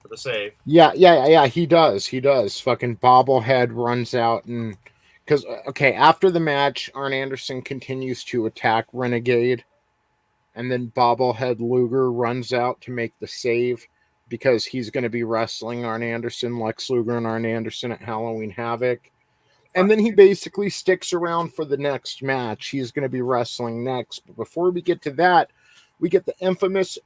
for the save. Yeah, he does. Fucking Bobblehead runs out and... Because, after the match, Arn Anderson continues to attack Renegade. And then Bobblehead Luger runs out to make the save because he's going to be wrestling Arn Anderson, Lex Luger and Arn Anderson at Halloween Havoc. And then he basically sticks around for the next match. He's going to be wrestling next. But before we get to that, we get the infamous,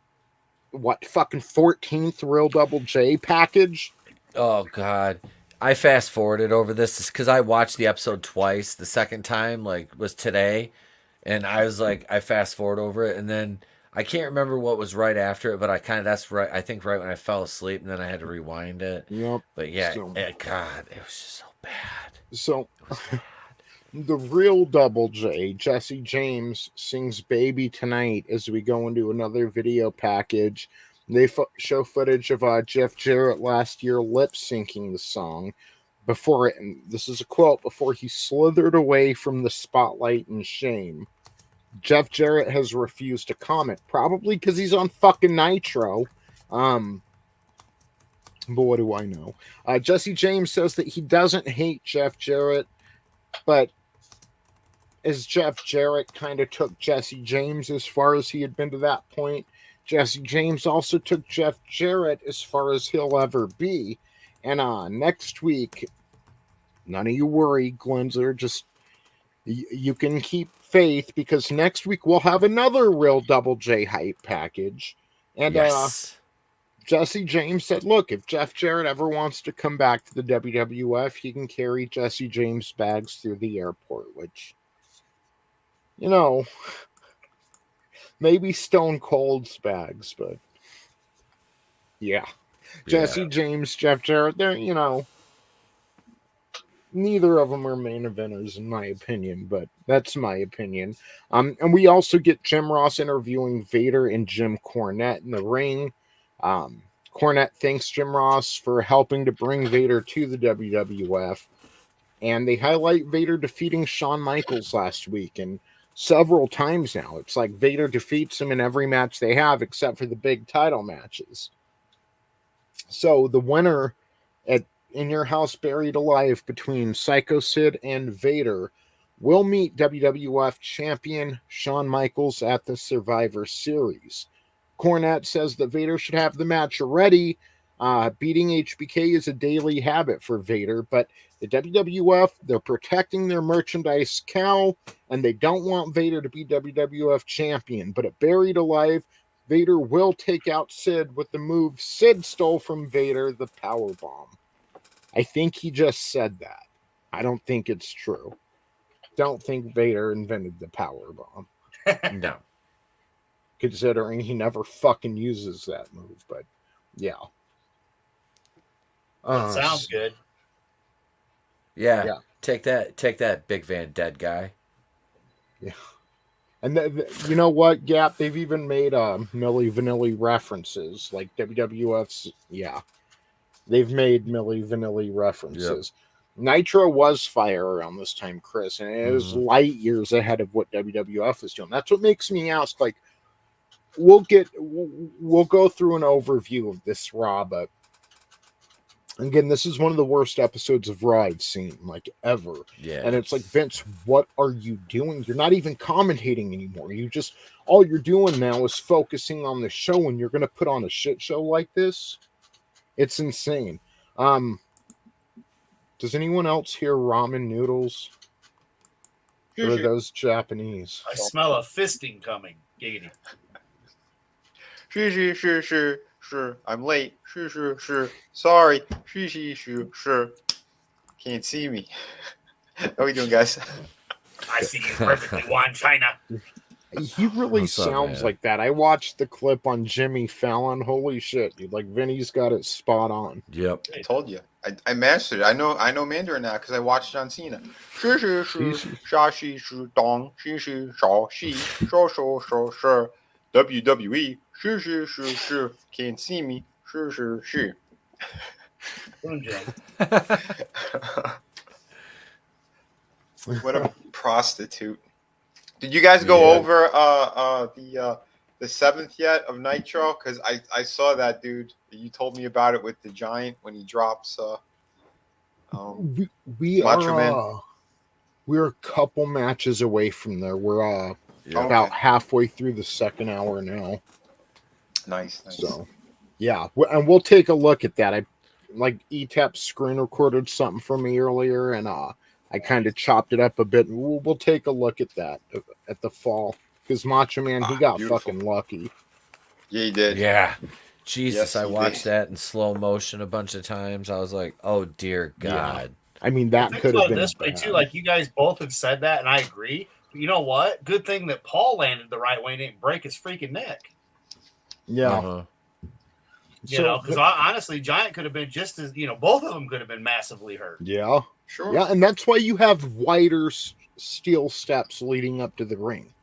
14th Real Double J package? Oh, God. I fast forwarded over this because I watched the episode twice. The second time, was today. And I was like, I fast forward over it. And then I can't remember what was right after it, but I think right when I fell asleep, and then I had to rewind it. Yep. But yeah, God, it was just so bad. So, the real Double J, Jesse James, sings Baby Tonight as we go into another video package. They show footage of Jeff Jarrett last year lip-syncing the song. And this is a quote, before he slithered away from the spotlight in shame. Jeff Jarrett has refused to comment, probably because he's on fucking Nitro. But what do I know? Jesse James says that he doesn't hate Jeff Jarrett, but as Jeff Jarrett kind of took Jesse James as far as he had been to that point, Jesse James also took Jeff Jarrett as far as he'll ever be. And next week, none of you worry, Glenzer, just you can keep faith because next week we'll have another real Double J hype package. And yes. Jesse James said, look, if Jeff Jarrett ever wants to come back to the WWF, he can carry Jesse James bags through the airport, which, maybe Stone Cold's bags, but yeah. Jesse James, Jeff Jarrett, they're, neither of them are main eventers in my opinion, but that's my opinion. And we also get Jim Ross interviewing Vader and Jim Cornette in the ring. Cornette thanks Jim Ross for helping to bring Vader to the WWF. And they highlight Vader defeating Shawn Michaels last week and several times now. It's like Vader defeats him in every match they have except for the big title matches. So the winner at In Your House Buried Alive between Psycho Sid and Vader will meet WWF champion Shawn Michaels at the Survivor Series. Cornette says that Vader should have the match ready. Beating HBK is a daily habit for Vader, but the WWF, they're protecting their merchandise cow, and they don't want Vader to be WWF champion. But at Buried Alive, Vader will take out Sid with the move Sid stole from Vader, the Powerbomb. I think he just said that. I don't think it's true. Don't think Vader invented the Powerbomb. No. Considering he never fucking uses that move, but yeah. That sounds good. Yeah. Yeah. Take that, Big Van Dead guy. Yeah. And you know what, Gap? They've even made Milli Vanilli references, like WWF's. Yeah, they've made Milli Vanilli references. Nitro was fire around this time, Chris, and it was light years ahead of what WWF is doing. That's what makes me ask. Like, we'll go through an overview of this Raw, but again, this is one of the worst episodes of Raw I've seen, like, ever. Yeah. And it's like, Vince, what are you doing? You're not even commentating anymore. All you're doing now is focusing on the show, and you're going to put on a shit show like this? It's insane. Does anyone else hear ramen noodles? Or are those Japanese? I smell a fisting coming, Guinea. Sure. I'm late. Sure. Sorry. Sure. Can't see me. How we doing, guys? I see you perfectly, Juan China. He really What's up, sounds man? like that. I watched the clip on Jimmy Fallon. Holy shit, dude. Like, Vinny's got it spot on. Yep. I told you. I mastered it. I know Mandarin now because I watched John Cena. Sure. Sha shi shu dong shi shao shi sure. WWE. Sure. Can't see me. Sure. Boom, Jim. What a prostitute. Did you guys go over the 7th yet of Nitro? Because I saw that, dude. You told me about it with the Giant when he drops. Macho Man. We're a couple matches away from there. We're about halfway through the second hour now. Nice. So, yeah, and we'll take a look at that. Etep screen recorded something for me earlier, and I kind of chopped it up a bit. We'll take a look at that at the fall, because Macho Man, he got beautiful. fucking lucky. Yeah, he did. Yeah. Jesus, Yes, I he watched did. that in slow motion a bunch of times. I was like, oh, dear God. I mean, that Think could have about it been this way bad. too. Like, you guys both have said that, and I agree. But you know what? Good thing that Paul landed the right way and didn't break his freaking neck. Yeah. Uh-huh. Because honestly, Giant could have been just as, both of them could have been massively hurt. Yeah. Sure. Yeah, and that's why you have wider steel steps leading up to the ring.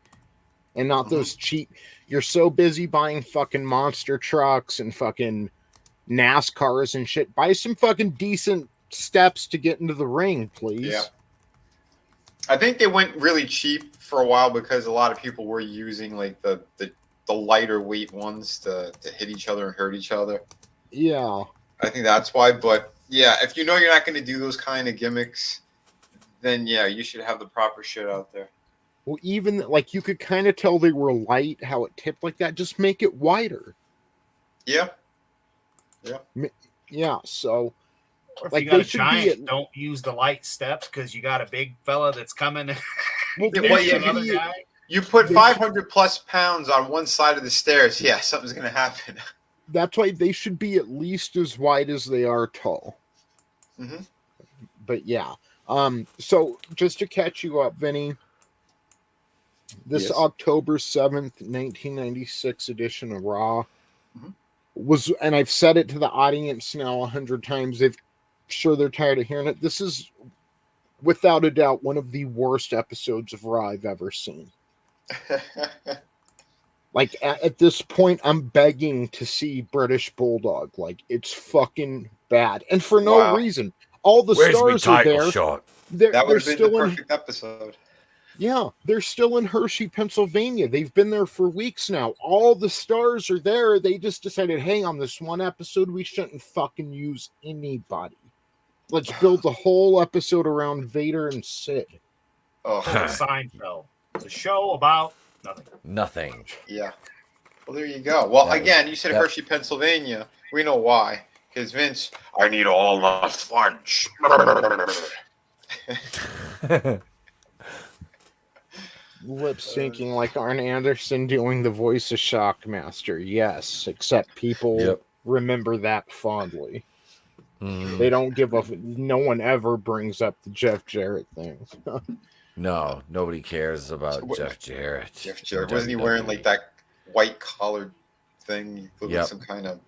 And not those cheap. You're so busy buying fucking monster trucks and fucking NASCARs and shit. Buy some fucking decent steps to get into the ring, please. Yeah. I think they went really cheap for a while because a lot of people were using like the lighter weight ones to hit each other and hurt each other. Yeah. I think that's why. But yeah, if you know you're not going to do those kind of gimmicks, then yeah, you should have the proper shit out there. Well, even like you could kind of tell they were light, how it tipped like that. Just make it wider. Yeah. Yeah. So, Or if like, you got they a should Giant, don't use the light steps because you got a big fella that's coming. well, Yeah, they well, should another be- guy. You put 500 plus pounds on one side of the stairs. Yeah, something's going to happen. that's why they should be at least as wide as they are tall. Mm-hmm. But yeah. So just to catch you up, Vinny, this Yes. October 7th, 1996 edition of Raw was, and I've said it to the audience now 100 times. They're tired of hearing it. This is without a doubt one of the worst episodes of Raw I've ever seen. Like at this point, I'm begging to see British Bulldog. Like, it's fucking bad, and for no Wow. reason. All the stars are there. shot? They're That would have been the still in. perfect episode. Yeah, they're still in Hershey, Pennsylvania. They've been there for weeks now. All the stars are there. They just decided, hey, on this one episode, we shouldn't fucking use anybody. Let's build the whole episode around Vader and Sid. Oh, Seinfeld. It's a show about nothing. Nothing. yeah. Well, there you go. Well, That again, you said that- Hershey, Pennsylvania. We know why. Because Vince, I need all the fudge. Lip syncing like Arn Anderson doing the voice of Shockmaster. Yes, except people Yep. remember that fondly. Mhm. They don't give a. No one ever brings up the Jeff Jarrett thing. No, nobody cares about What- Jeff Jarrett. Jeff Jarrett. from Wasn't he wearing WWE. like that white collared thing? He looked Yep. like some kind of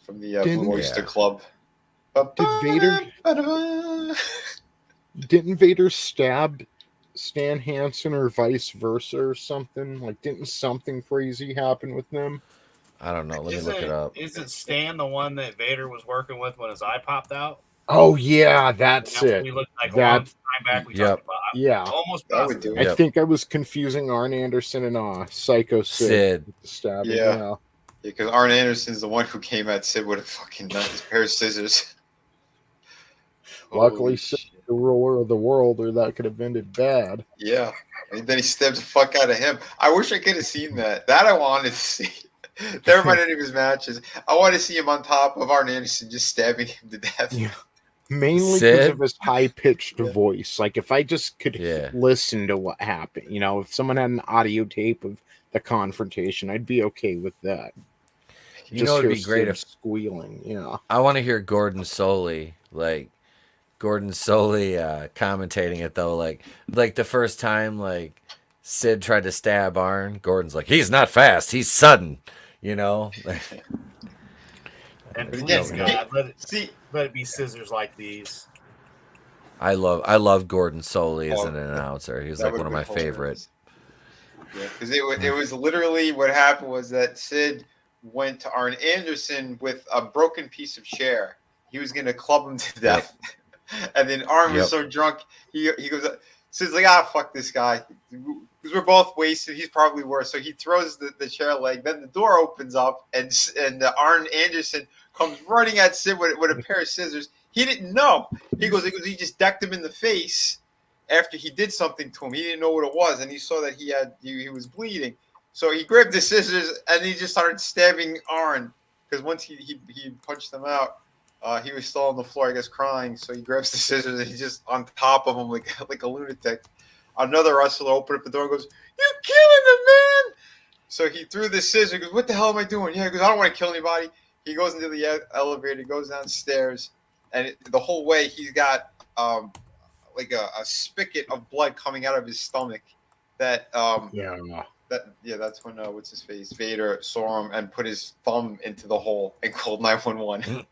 from the Didn't- Blue Oyster Yeah. Club. Didn't Vader stab Stan Hansen or vice versa or something? Like, didn't something crazy happen with them? I don't know. Let me look it up. Isn't Stan the one that Vader was working with when his eye popped out? Oh yeah, that's it. We looked like a long That time back. We Yep. talked about. yeah. Almost That would do it. I Yep. think I was confusing Arn Anderson and Psycho Sid. with the stabbing. Yeah. Because Arn Anderson's the one who came at Sid with a fucking pair of scissors. Luckily, Holy Sid shit. was the ruler of the world, or that could have ended bad. Yeah. And then he stabbed the fuck out of him. I wish I could have seen that. That I wanted to see. Never mind any of his matches. I want to see him on top of Arn Anderson just stabbing him to death. Yeah. Mainly because Sid? of his high-pitched Yeah. voice. Like, if I just could listen to what happened, if someone had an audio tape of the confrontation, I'd be okay with that. You know, it'd be great Sid if squealing. Yeah. I want to hear Gordon Soley, commentating it though, like the first time like Sid tried to stab Arn, Gordon's like, he's not fast, he's sudden, And But please, again, God, see, let it be scissors like these. I love Gordon Soley as Oh, an announcer. He was that like one of my would've been favorites. hilarious. Yeah, because it was literally what happened was that Sid went to Arn Anderson with a broken piece of chair. He was going to club him to death. And then Arn was so drunk, he goes, Sid's like, fuck this guy. Because we're both wasted. He's probably worse. So he throws the chair leg. Then the door opens up, and Arn Anderson comes running at Sid with a pair of scissors. He didn't know. He he just decked him in the face after he did something to him. He didn't know what it was, and he saw that he was bleeding. So he grabbed the scissors, and he just started stabbing Arn. Because once he punched him out, he was still on the floor, I guess, crying. So he grabs the scissors, and he's just on top of him like a lunatic. Another wrestler opened up the door and goes, "You're killing him, man!" So he threw the scissors. He goes, "What the hell am I doing?" Yeah, he goes, "I don't want to kill anybody." He goes into the elevator, goes downstairs, and the whole way he's got like a spigot of blood coming out of his stomach. That's when what's his face, Vader saw him and put his thumb into the hole and called 911.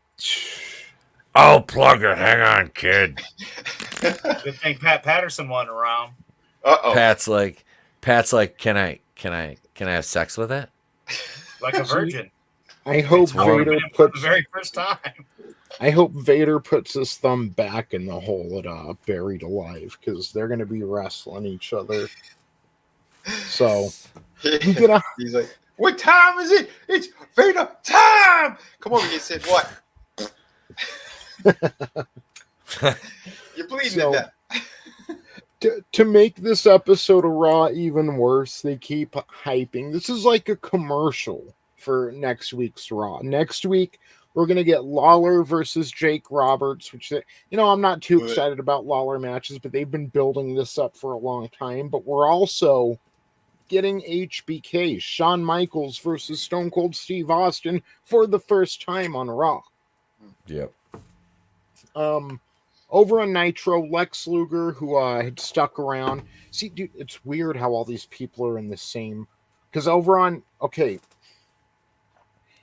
I'll plug it. Hang on, kid. Good thing Pat Patterson wasn't around. Pat's like, can I have sex with it? Like a virgin. I hope Vader for the very first time. I hope Vader puts his thumb back in the hole at Buried Alive, because they're going to be wrestling each other. So he's like, "What time is it? It's Vader time! Come over here, Sid. What? You're bleeding to death." To make this episode of Raw even worse, they keep hyping. This is like a commercial for next week's Raw. Next week, we're going to get Lawler versus Jake Roberts, which, I'm not too excited about Lawler matches, but they've been building this up for a long time. But we're also getting HBK, Shawn Michaels versus Stone Cold Steve Austin for the first time on Raw. Yep. Over on Nitro, Lex Luger, who had stuck around. See, dude, it's weird how all these people are in the same. Because over on,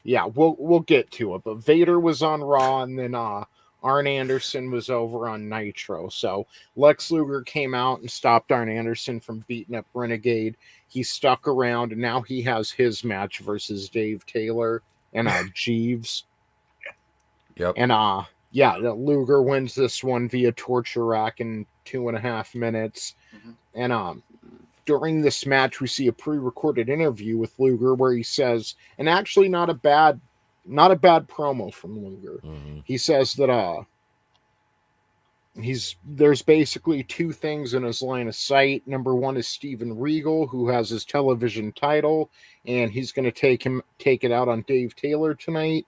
we'll get to it. But Vader was on Raw, and then Arn Anderson was over on Nitro. So Lex Luger came out and stopped Arn Anderson from beating up Renegade. He stuck around, and now he has his match versus Dave Taylor and Jeeves. Yep. And Luger wins this one via torture rack in 2.5 minutes. Mm-hmm. And during this match, we see a pre-recorded interview with Luger where he says, and actually not a bad promo from Luger. Mm-hmm. He says that there's basically two things in his line of sight. Number one is Steven Regal, who has his television title, and he's going to take it out on Dave Taylor tonight.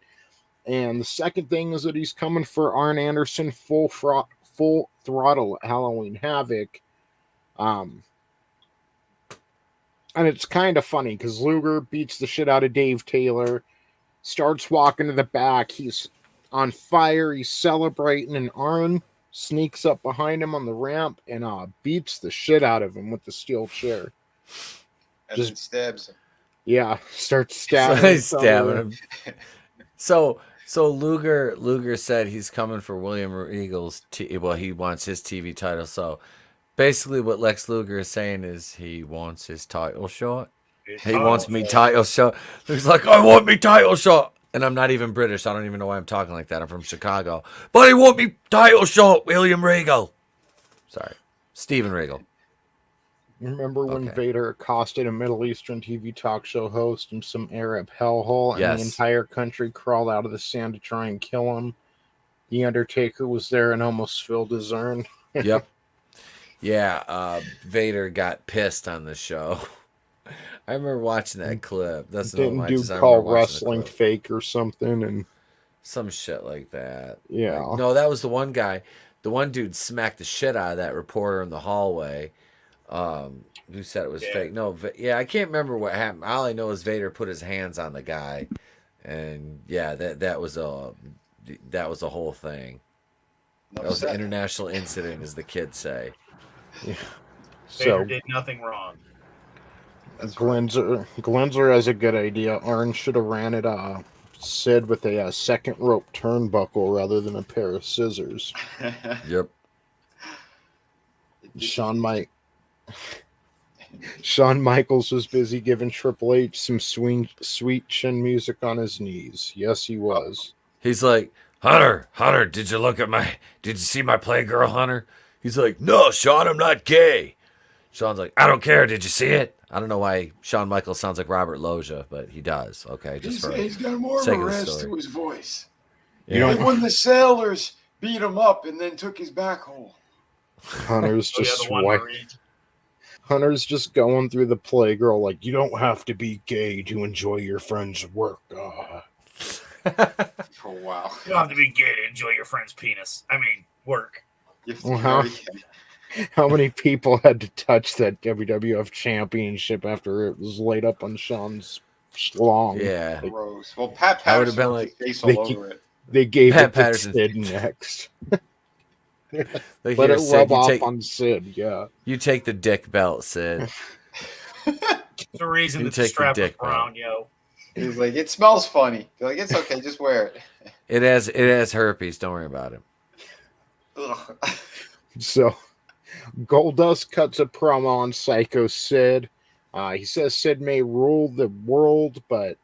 And the second thing is that he's coming for Arn Anderson full throttle at Halloween Havoc. And it's kind of funny because Luger beats the shit out of Dave Taylor, starts walking to the back. He's on fire. He's celebrating, and Arn sneaks up behind him on the ramp and beats the shit out of him with the steel chair. And then stabs him. Yeah, starts stabbing him. So So Luger said he's coming for William Regal's. Well, he wants his TV title. So basically, what Lex Luger is saying is he wants his title shot. He wants me title shot. He's like, I want me title shot. And I'm not even British. So I don't even know why I'm talking like that. I'm from Chicago. But he want me title shot, William Regal. Sorry, Steven Regal. Remember when Vader accosted a Middle Eastern TV talk show host in some Arab hellhole, and the entire country crawled out of the sand to try and kill him? The Undertaker was there and almost filled his urn. Yep. Yeah, Vader got pissed on the show. I remember watching that clip. That's didn't do call wrestling fake or something, and some shit like that. Yeah. Like, no, that was the one guy. The one dude smacked the shit out of that reporter in the hallway. Who said it was fake? No, I can't remember what happened. All I know is Vader put his hands on the guy, and that was a whole thing. That was an international incident, as the kids say. Yeah. Vader did nothing wrong. Glenzer has a good idea. Arn should have ran it Sid with a second rope turnbuckle rather than a pair of scissors. Yep. Shawn Michaels was busy giving Triple H some sweet chin music on his knees. Yes, he was. He's like, Hunter, did you see my Playgirl, Hunter? He's like, no, Shawn, I'm not gay. Shawn's like, I don't care. Did you see it? I don't know why Shawn Michaels sounds like Robert Loggia, but he does. Okay, he's got more of a rest to his voice. Yeah. Like when the sailors beat him up and then took his back hole. Hunter's Hunter's just going through the Playgirl like, you don't have to be gay to enjoy your friend's work. Oh, wow. You don't have to be gay to enjoy your friend's penis. I mean, work. How many people had to touch that WWF championship after it was laid up on Shawn's schlong? Yeah. Gross. Well, Pat Patterson would have been like face all over it. They gave Pat Patterson to Sid next. Let it rub off on Sid, yeah. You take the dick belt, Sid. It's the reason that the strap is brown, yo. He's like, it smells funny. You're like, it's okay, just wear it. It has herpes. Don't worry about it. So, Goldust cuts a promo on Psycho Sid. He says Sid may rule the world, but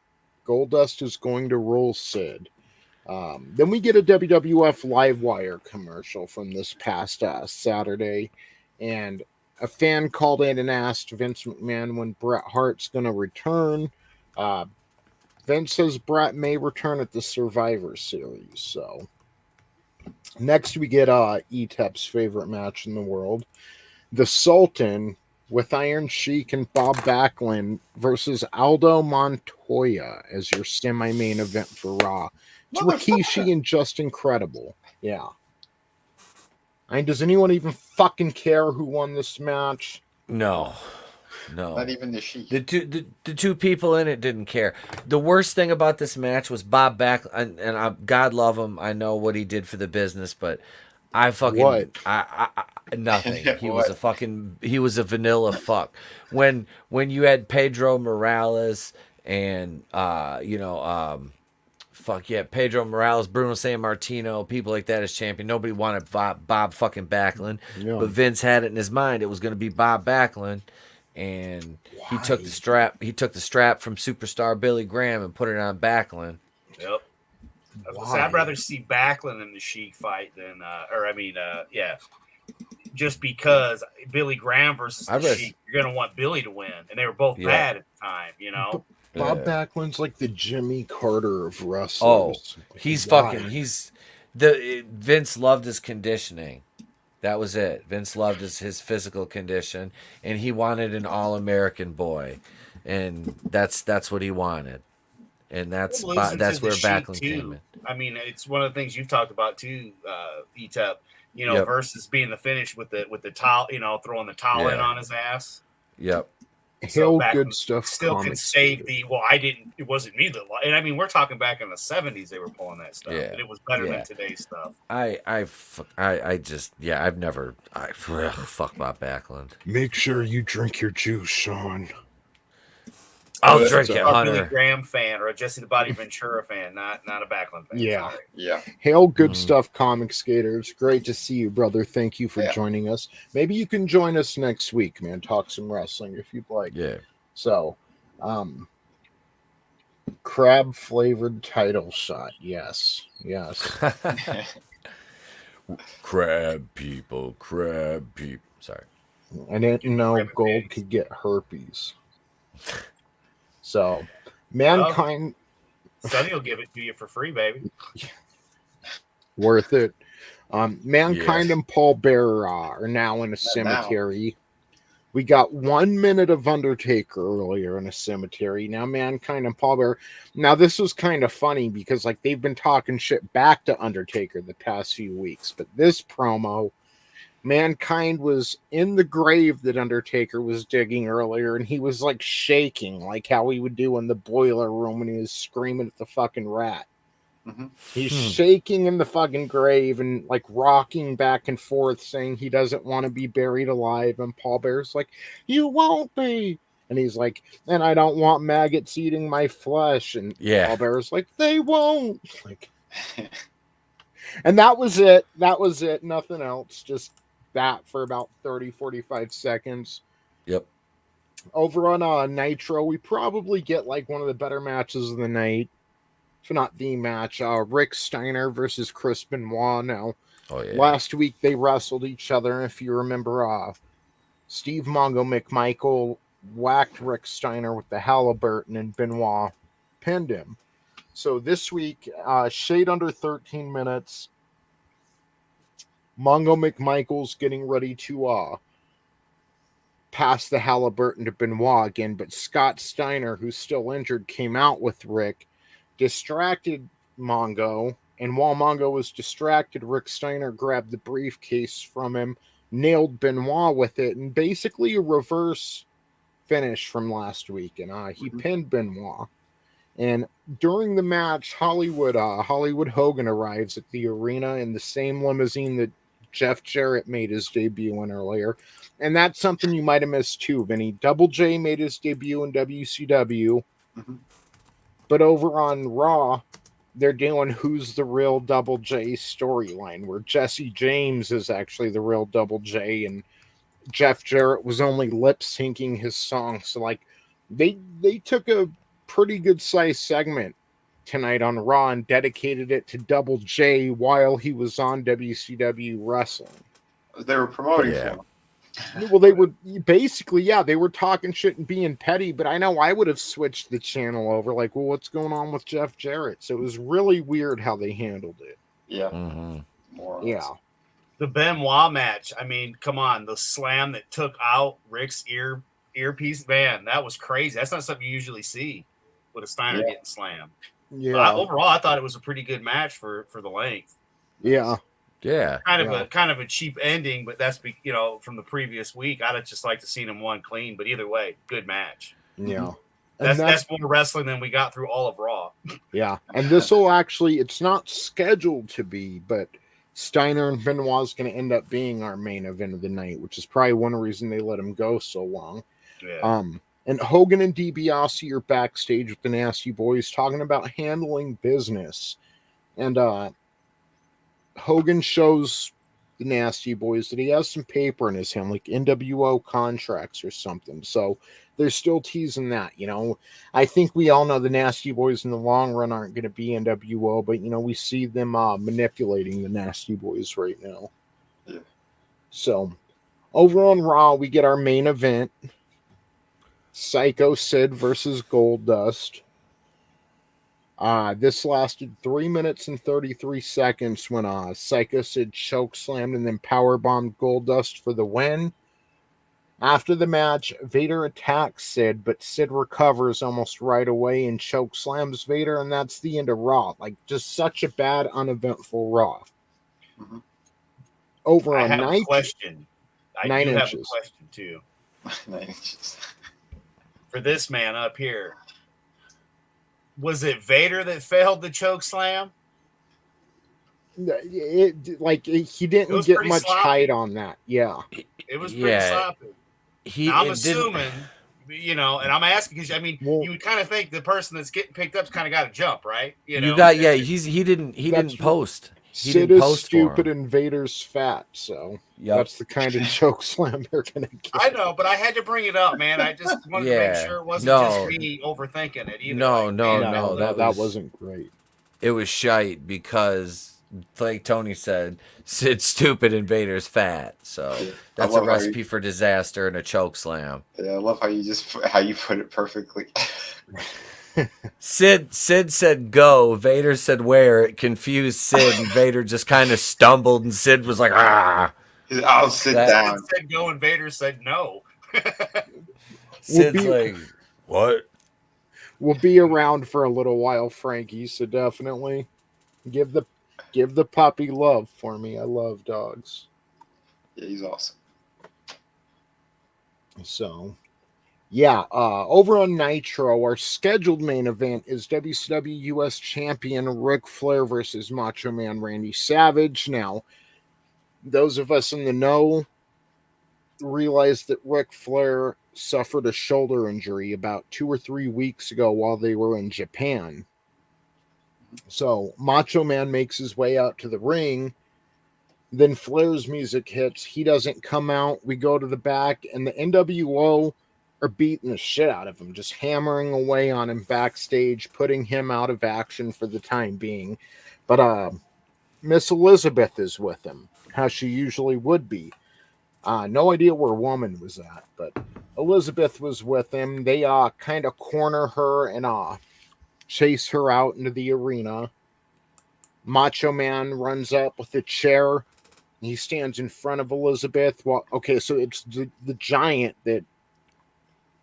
Goldust is going to rule Sid. Then we get a WWF Livewire commercial from this past Saturday, and a fan called in and asked Vince McMahon when Bret Hart's going to return. Vince says Bret may return at the Survivor Series. So next we get Etep's favorite match in the world, the Sultan with Iron Sheik and Bob Backlund versus Aldo Montoya as your semi-main event for Raw. It's Rikishi and Just Incredible. Yeah. I mean, does anyone even fucking care who won this match? No. Not even the Sheik. The two people in it didn't care. The worst thing about this match was Bob Backlund, and God love him. I know what he did for the business, but I fucking nothing. He was a vanilla fuck. When you had Pedro Morales and Pedro Morales, Bruno Sammartino, people like that as champion. Nobody wanted Bob fucking Backlund, but Vince had it in his mind it was going to be Bob Backlund, and he took the strap. He took the strap from superstar Billy Graham and put it on Backlund. Yep. I'd rather see Backlund in the Sheik fight than, just because Billy Graham versus the Sheik, you're going to want Billy to win, and they were both bad at the time, you know. Bob Backlund's like the Jimmy Carter of wrestlers. Oh, Vince loved his conditioning. That was it. Vince loved his physical condition, and he wanted an all-American boy, and that's what he wanted, and that's where Backlund came in. I mean, it's one of the things you've talked about too, Etep. Versus being the finish with the towel, throwing the towel in on his ass. Yep. Good stuff. Still can save the. Well, I didn't. It wasn't me that. And I mean, we're talking back in the '70s. They were pulling that stuff, and it was better than today's stuff. I've never. Fuck Bob Backlund. Make sure you drink your juice, Sean. I'll Good drink stuff. it, a Billy Hunter. Graham fan or a Jesse the Body Ventura fan, not a Backlund fan. Yeah. Sorry. Yeah. Hail, good stuff, Comic Skaters. Great to see you, brother. Thank you for Yeah. joining us. Maybe you can join us next week, man. Talk some wrestling if you'd like. Yeah. So, crab flavored title shot. Yes. Crab people. Sorry. I didn't know Gold could get herpes. So, Mankind, Sonny will give it to you for free, baby. worth it. Mankind Yes. and Paul Bearer are now in a cemetery. We got 1 minute of Undertaker earlier in a cemetery. Now Mankind and Paul Bearer. Now this was kind of funny because like they've been talking shit back to Undertaker the past few weeks, but this promo, Mankind was in the grave that Undertaker was digging earlier, and he was like shaking, like how he would do in the boiler room when he was screaming at the fucking rat. He's shaking in the fucking grave and like rocking back and forth, saying he doesn't want to be buried alive. And Paul Bear's like, "You won't be." And he's like, "And I don't want maggots eating my flesh." And Paul Bear's like, "They won't." Like, and that was it. Nothing else. Just that for about 30-45 seconds. Yep. Over on Nitro, we probably get like one of the better matches of the night. If not the match, Rick Steiner versus Chris Benoit. Now, last week they wrestled each other. If you remember, Steve Mongo McMichael whacked Rick Steiner with the Halliburton and Benoit pinned him. So this week, shade under 13 minutes, Mongo McMichael's getting ready to pass the Halliburton to Benoit again, but Scott Steiner, who's still injured, came out with Rick, distracted Mongo, and while Mongo was distracted, Rick Steiner grabbed the briefcase from him, nailed Benoit with it, and basically a reverse finish from last week, and he pinned Benoit. And during the match, Hollywood Hogan arrives at the arena in the same limousine that Jeff Jarrett made his debut in earlier, and that's something you might have missed too, Vinny. Double J made his debut in WCW. But over on Raw, they're doing Who's the Real Double J storyline, where Jesse James is actually the real Double J, and Jeff Jarrett was only lip syncing his song. So, like, they took a pretty good sized segment tonight on Raw and dedicated it to Double J while he was on WCW wrestling. They were promoting for him. Well, they were basically, they were talking shit and being petty, but I know I would have switched the channel over, like, well, what's going on with Jeff Jarrett? So it was really weird how they handled it. Yeah. Yeah. The Benoit match, I mean, come on, the slam that took out Rick's earpiece, man, that was crazy. That's not something you usually see with a Steiner getting slammed. Yeah. But overall, I thought it was a pretty good match for the length. Yeah. Yeah. Kind of a cheap ending, but that's from the previous week. I'd have just liked to seen him one clean, but either way, good match. Yeah. That's more wrestling than we got through all of Raw. Yeah. And this will actually, it's not scheduled to be, but Steiner and Benoit is going to end up being our main event of the night, which is probably one reason they let him go so long. Yeah. And Hogan and DiBiase are backstage with the Nasty Boys talking about handling business. And Hogan shows the Nasty Boys that he has some paper in his hand, like NWO contracts or something. So they're still teasing that, I think we all know the Nasty Boys in the long run aren't going to be NWO, but, we see them manipulating the Nasty Boys right now. Yeah. So over on Raw, we get our main event. Psycho Sid versus Goldust. This lasted 3 minutes and 33 seconds when Psycho Sid chokeslammed and then powerbombed Goldust for the win. After the match, Vader attacks Sid, but Sid recovers almost right away and chokeslams Vader, and that's the end of Raw. Like, just such a bad, uneventful Raw. Over on have Night. A question. I 9 do inches. have a question too. 9 inches. For this man up here, was it Vader that failed the choke slam? He didn't get much sloppy. height on that. Yeah. It was pretty sloppy. I'm assuming you know, and I'm asking because I mean, Well, you would kind of think the person that's getting picked up's kind of got to jump, right? You know, he didn't post. He Sid didn't is post for stupid him. and Vader's fat, so Yep. that's the kind of choke slam they're gonna get. I know, but I had to bring it up, man. I just wanted to make sure it wasn't just me overthinking it either. No, that wasn't great. It was shite because, like Tony said, Sid's stupid and Vader's fat. So that's a recipe for disaster and a choke slam. Yeah, I love how you put it perfectly. Sid said go. Vader said where. It confused Sid, and Vader just kind of stumbled, and Sid was like, ah. I'll sit down. Sid said go, and Vader said no. Sid's like, what? We'll be around for a little while, Frankie. So definitely give the puppy love for me. I love dogs. Yeah, he's awesome. So, yeah, over on Nitro, our scheduled main event is WCW US Champion Ric Flair versus Macho Man Randy Savage. Now, those of us in the know realize that Ric Flair suffered a shoulder injury about 2 or 3 weeks ago while they were in Japan. So Macho Man makes his way out to the ring. Then Flair's music hits. He doesn't come out. We go to the back, and the NWO are beating the shit out of him, just hammering away on him backstage, putting him out of action for the time being. But Miss Elizabeth is with him, how she usually would be. No idea where Woman was at, but Elizabeth was with him. They kind of corner her and chase her out into the arena. Macho Man runs up with a chair. He stands in front of Elizabeth. Well, okay, so it's the giant that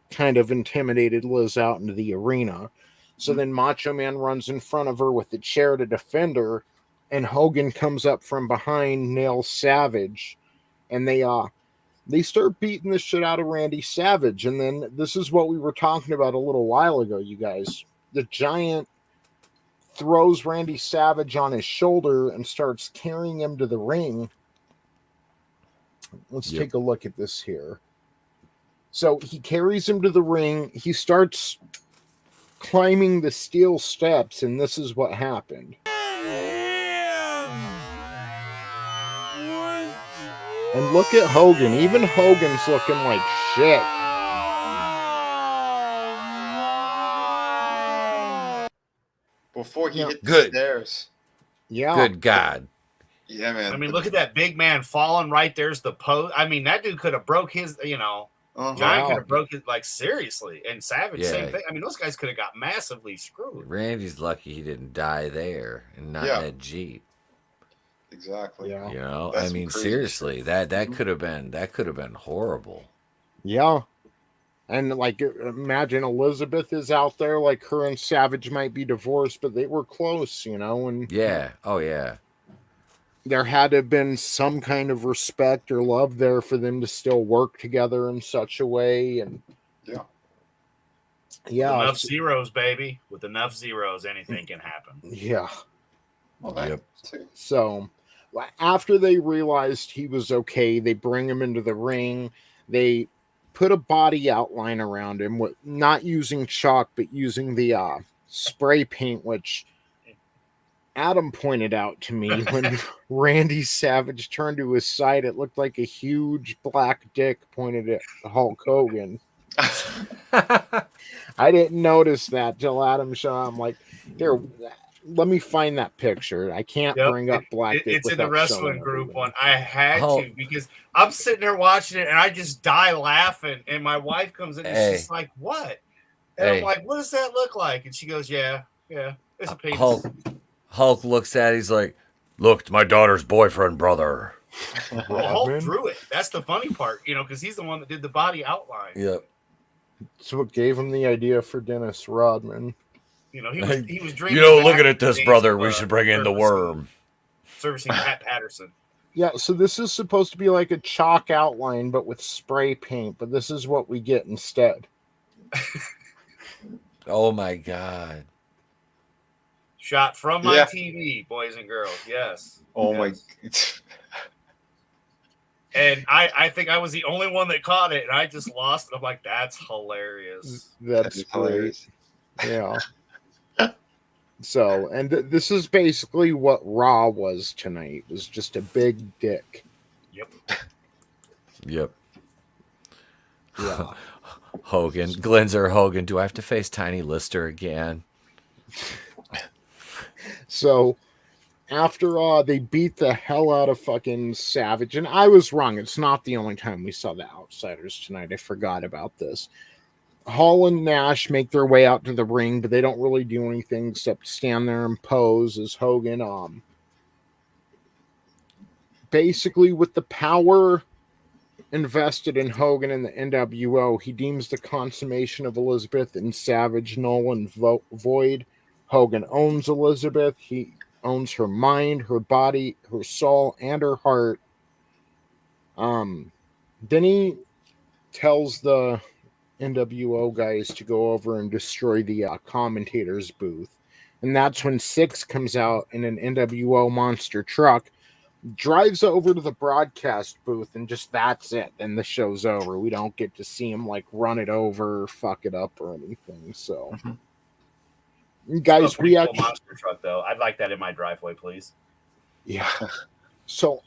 kind of intimidated Liz out into the arena. So then Macho Man runs in front of her with the chair to defend her, and Hogan comes up from behind, nails Savage, and they start beating the shit out of Randy Savage. And then this is what we were talking about a little while ago, you guys. The giant throws Randy Savage on his shoulder and starts carrying him to the ring. Let's take a look at this here. So he carries him to the ring. He starts climbing the steel steps, and this is what happened. And look at Hogan. Even Hogan's looking like shit. Before he hit the Good. stairs. Yeah. Good God. Yeah, man. I mean, look at that big man falling right there's the post. I mean, that dude could have broke his, you know, Giant could have broke it, like, seriously. And Savage, same thing. I mean, those guys could have got massively screwed. Randy's lucky he didn't die there and not in that Jeep. Exactly. Yeah. You know, That's I mean, crazy. seriously, that could have been horrible. Yeah. And, like, imagine Elizabeth is out there, like, her and Savage might be divorced, but they were close, you know, and Yeah. Oh, yeah. there had to have been some kind of respect or love there for them to still work together in such a way. And yeah. With enough zeros, baby. With enough zeros, anything can happen. Yeah. Well, So after they realized he was okay, they bring him into the ring. They put a body outline around him, with not using chalk, but using the spray paint, which Adam pointed out to me when Randy Savage turned to his side. It looked like a huge black dick pointed at Hulk Hogan. I didn't notice that till Adam showed. I'm like, here, let me find that picture. I can't bring up black dick. It's in the wrestling group one. I had Oh. to, because I'm sitting there watching it and I just die laughing. And my wife comes in and she's like, "What?" And I'm like, "What does that look like?" And she goes, "Yeah, it's a penis." Hulk looks at it, he's like, "Look, it's my daughter's boyfriend, brother." Well, Hulk drew it. That's the funny part, you know, because he's the one that did the body outline. Yep. So what gave him the idea for Dennis Rodman. You know, he was dreaming. You know, looking at this, brother, we should bring in the worm. Servicing Pat Patterson. Yeah, so this is supposed to be like a chalk outline, but with spray paint. But this is what we get instead. Oh, my God. Shot from my TV, boys and girls. Yes. Oh, my. And I think I was the only one that caught it, and I just lost it. I'm like, that's hilarious. That's great. hilarious. Yeah. So, and this is basically what Raw was tonight. It was just a big dick. Yep. Yep. Yeah. Hogan, Glenzer Hogan. Do I have to face Tiny Lister again? So, after they beat the hell out of fucking Savage, and I was wrong. It's not the only time we saw the Outsiders tonight. I forgot about this. Hall and Nash make their way out to the ring, but they don't really do anything except stand there and pose as Hogan. Basically, with the power invested in Hogan and the NWO, he deems the consummation of Elizabeth and Savage null and void. Hogan owns Elizabeth. He owns her mind, her body, her soul, and her heart. Then he tells the NWO guys to go over and destroy the commentator's booth. And that's when Six comes out in an NWO monster truck, drives over to the broadcast booth, and just that's it. And the show's over. We don't get to see him like run it over or fuck it up or anything. So, guys, Still a pretty cool monster truck, though. I'd like that in my driveway, please. Yeah. So,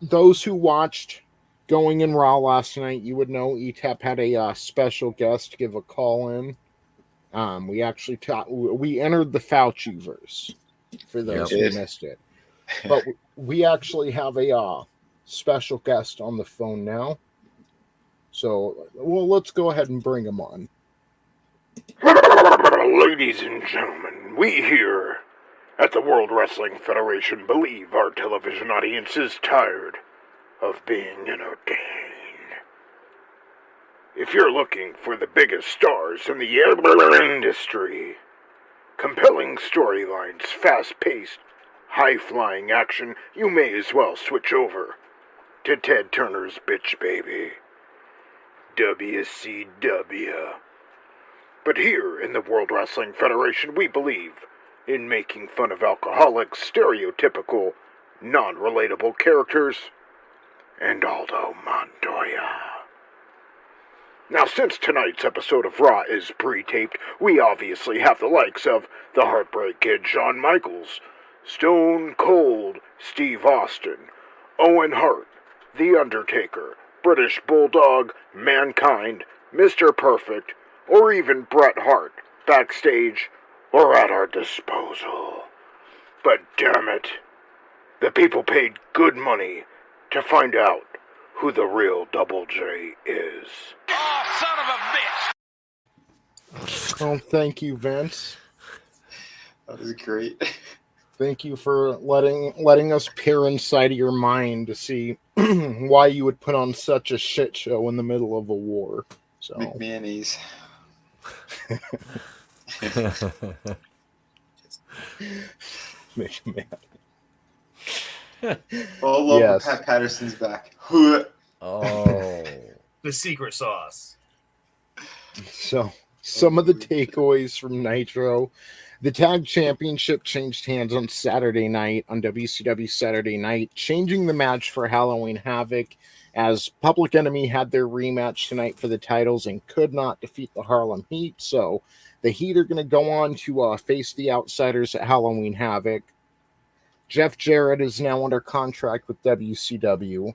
those who watched Going in Raw last night, you would know Etep had a special guest give a call in. We actually we entered the Fauci verse for those who missed it. But we actually have a special guest on the phone now. So, well, let's go ahead and bring him on. Ladies and gentlemen, we here at the World Wrestling Federation believe our television audience is tired of being entertained. If you're looking for the biggest stars in the industry, compelling storylines, fast-paced, high-flying action, you may as well switch over to Ted Turner's Bitch Baby, WCW. But here in the World Wrestling Federation, we believe in making fun of alcoholics, stereotypical, non-relatable characters, and Aldo Montoya. Now, since tonight's episode of Raw is pre-taped, we obviously have the likes of the Heartbreak Kid Shawn Michaels, Stone Cold Steve Austin, Owen Hart, The Undertaker, British Bulldog, Mankind, Mr. Perfect, or even Bret Hart, backstage or at our disposal. But damn it, the people paid good money to find out who the real Double J is. Oh, son of a bitch! Oh, thank you, Vince. That was great. Thank you for letting us peer inside of your mind to see why you would put on such a shit show in the middle of a war. So, McManny's. McMahon. Oh, love Yes. Pat Patterson's back. Oh. The secret sauce. So, some of the takeaways from Nitro. The tag championship changed hands on Saturday night, on WCW Saturday night, changing the match for Halloween Havoc, as Public Enemy had their rematch tonight for the titles and could not defeat the Harlem Heat. So the Heat are going to go on to face the Outsiders at Halloween Havoc. Jeff Jarrett is now under contract with WCW.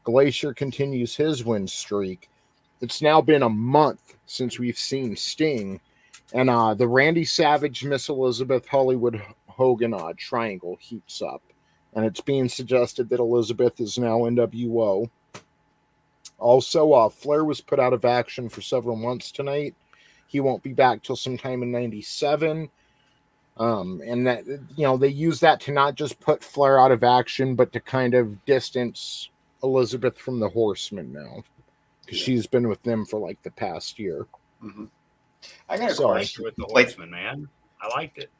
Glacier continues his win streak. It's now been a month since we've seen Sting. And the Randy Savage, Miss Elizabeth, Hollywood Hogan triangle heats up. And it's being suggested that Elizabeth is now NWO. Also, Flair was put out of action for several months tonight. He won't be back till sometime in 97. And that, they use that to not just put Flair out of action, but to kind of distance Elizabeth from the Horsemen now. Because she's been with them for like the past year. Mm-hmm. I got a I question. liked it with the Horseman, man. I liked it.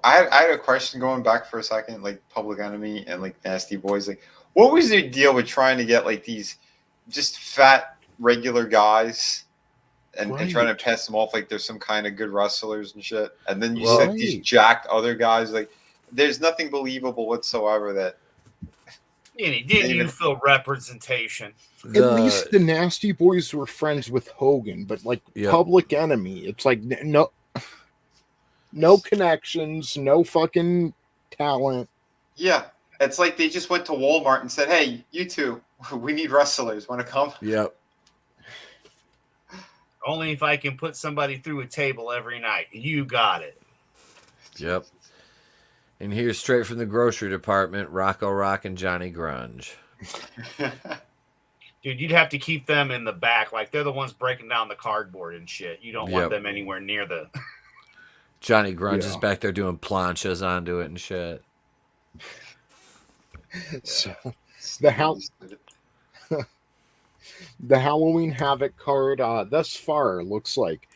I had a question going back for a second, like Public Enemy and like Nasty Boys. Like, what was their deal with trying to get like these just fat regular guys and trying to pass them off like they're some kind of good wrestlers and shit? And then you said these jacked other guys. Like, there's nothing believable whatsoever that Didn't you feel representation? At least the Nasty Boys were friends with Hogan, but like Public Enemy, it's like no connections, no fucking talent. Yeah, it's like they just went to Walmart and said, "Hey, you two, we need wrestlers. Want to come?" Yep. Only if I can put somebody through a table every night. You got it. Yep. And here's straight from the grocery department, Rocco Rock and Johnny Grunge. Dude, you'd have to keep them in the back. Like, they're the ones breaking down the cardboard and shit. You don't want them anywhere near the... Johnny Grunge is back there doing planchas onto it and shit. So, the Halloween Havoc card thus far looks like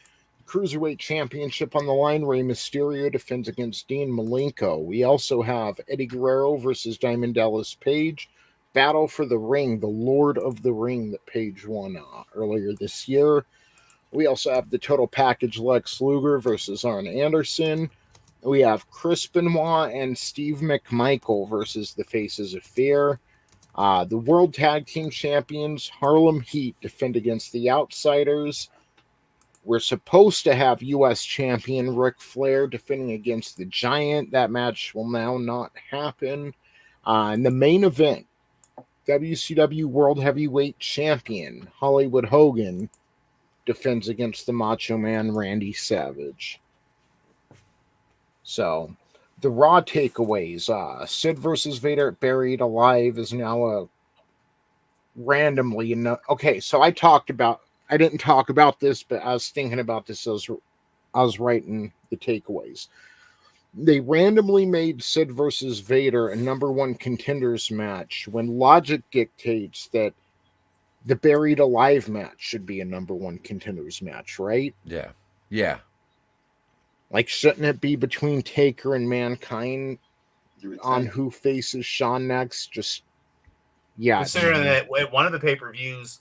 Cruiserweight Championship on the line. Rey Mysterio defends against Dean Malenko. We also have Eddie Guerrero versus Diamond Dallas Page. Battle for the Ring, the Lord of the Ring that Page won earlier this year. We also have the Total Package Lex Luger versus Arn Anderson. We have Chris Benoit and Steve McMichael versus the Faces of Fear. The World Tag Team Champions, Harlem Heat, defend against the Outsiders. We're supposed to have U.S. Champion Ric Flair defending against the Giant. That match will now not happen. In the main event, WCW World Heavyweight Champion Hollywood Hogan defends against the Macho Man Randy Savage. So, the Raw takeaways. Sid versus Vader Buried Alive is now randomly... Okay, so I didn't talk about this, but I was thinking about this as I was writing the takeaways. They randomly made Sid versus Vader a number one contenders match when logic dictates that the Buried Alive match should be a number one contenders match, right? Yeah. Yeah. Like, shouldn't it be between Taker and Mankind on who faces Shawn next? Just, yeah. Considering that at one of the pay-per-views,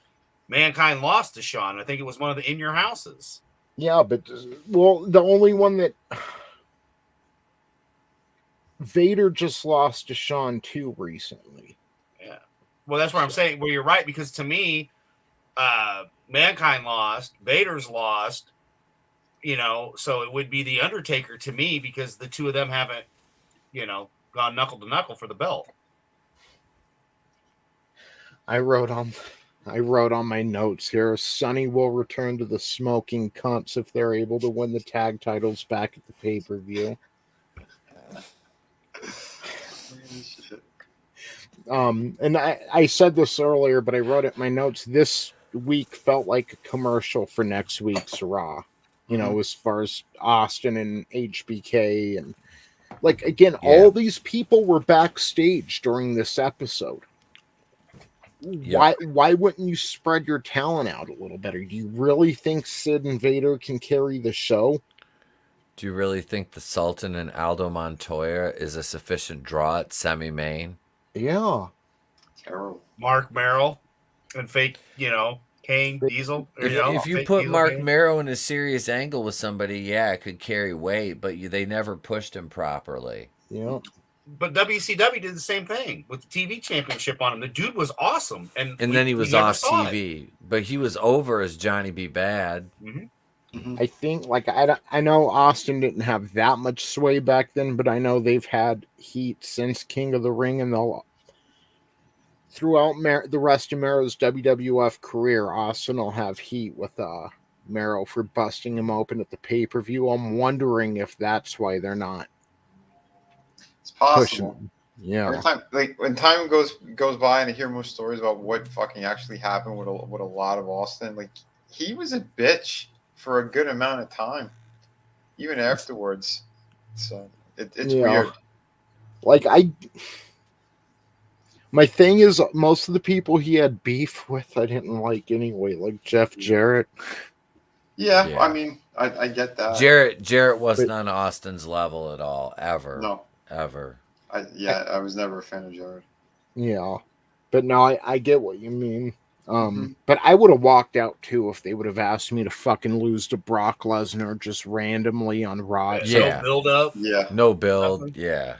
Mankind lost to Shawn. I think it was one of the In Your Houses. Yeah, but, well, the only one that... Vader just lost to Shawn too recently. Yeah. Well, that's what I'm saying. Well, you're right, because to me, Mankind lost, Vader's lost, so it would be The Undertaker to me, because the two of them haven't, gone knuckle to knuckle for the belt. I wrote on my notes here, Sonny will return to the Smoking Cunts if they're able to win the tag titles back at the pay-per-view. And I said this earlier, but I wrote it in my notes. This week felt like a commercial for next week's Raw. As far as Austin and HBK and all these people were backstage during this episode. Yep. Why wouldn't you spread your talent out a little better? Do you really think Sid and Vader can carry the show? Do you really think the Sultan and Aldo Montoya is a sufficient draw at semi-main? Yeah. Terrible. Mark Merrill and fake, Kane, Diesel. If you put Mark Merrill in a serious angle with somebody, it could carry weight, but they never pushed him properly. Yeah. But WCW did the same thing with the TV championship on him. The dude was awesome. And then he was off TV. But he was over as Johnny B. Bad. Mm-hmm. Mm-hmm. I think, I know Austin didn't have that much sway back then, but I know they've had heat since King of the Ring, and throughout the rest of Merrill's WWF career, Austin will have heat with Merrill for busting him open at the pay-per-view. I'm wondering if that's why they're not. It's possible. Pushing. Yeah. Every time, when time goes by and I hear more stories about what fucking actually happened with a lot of Austin, he was a bitch for a good amount of time, even afterwards. So it's weird. My thing is, most of the people he had beef with, I didn't like anyway, like Jeff Jarrett. Yeah. I mean, I get that. Jarrett wasn't on Austin's level at all, ever. No. Ever. I was never a fan of Jarrett. Yeah. But no, I get what you mean. But I would have walked out too if they would have asked me to fucking lose to Brock Lesnar just randomly on Raw. No build up. Yeah. No build. Yeah.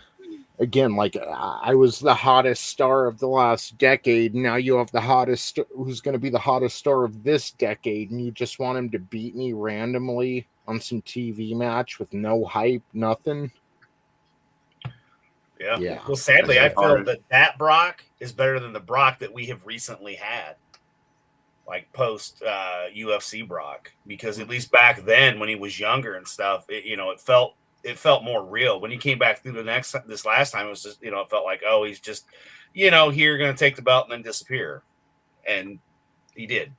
again, like I was the hottest star of the last decade. Now you have the hottest, who's going to be the hottest star of this decade, and you just want him to beat me randomly on some TV match with no hype, nothing. Yeah. Well, sadly, I That's feel hard. that Brock is better than the Brock that we have recently had, like post UFC Brock, because at least back then when he was younger and stuff, it felt more real. When he came back through this last time, it was just, it felt like, oh, he's just, here going to take the belt and then disappear, and he did.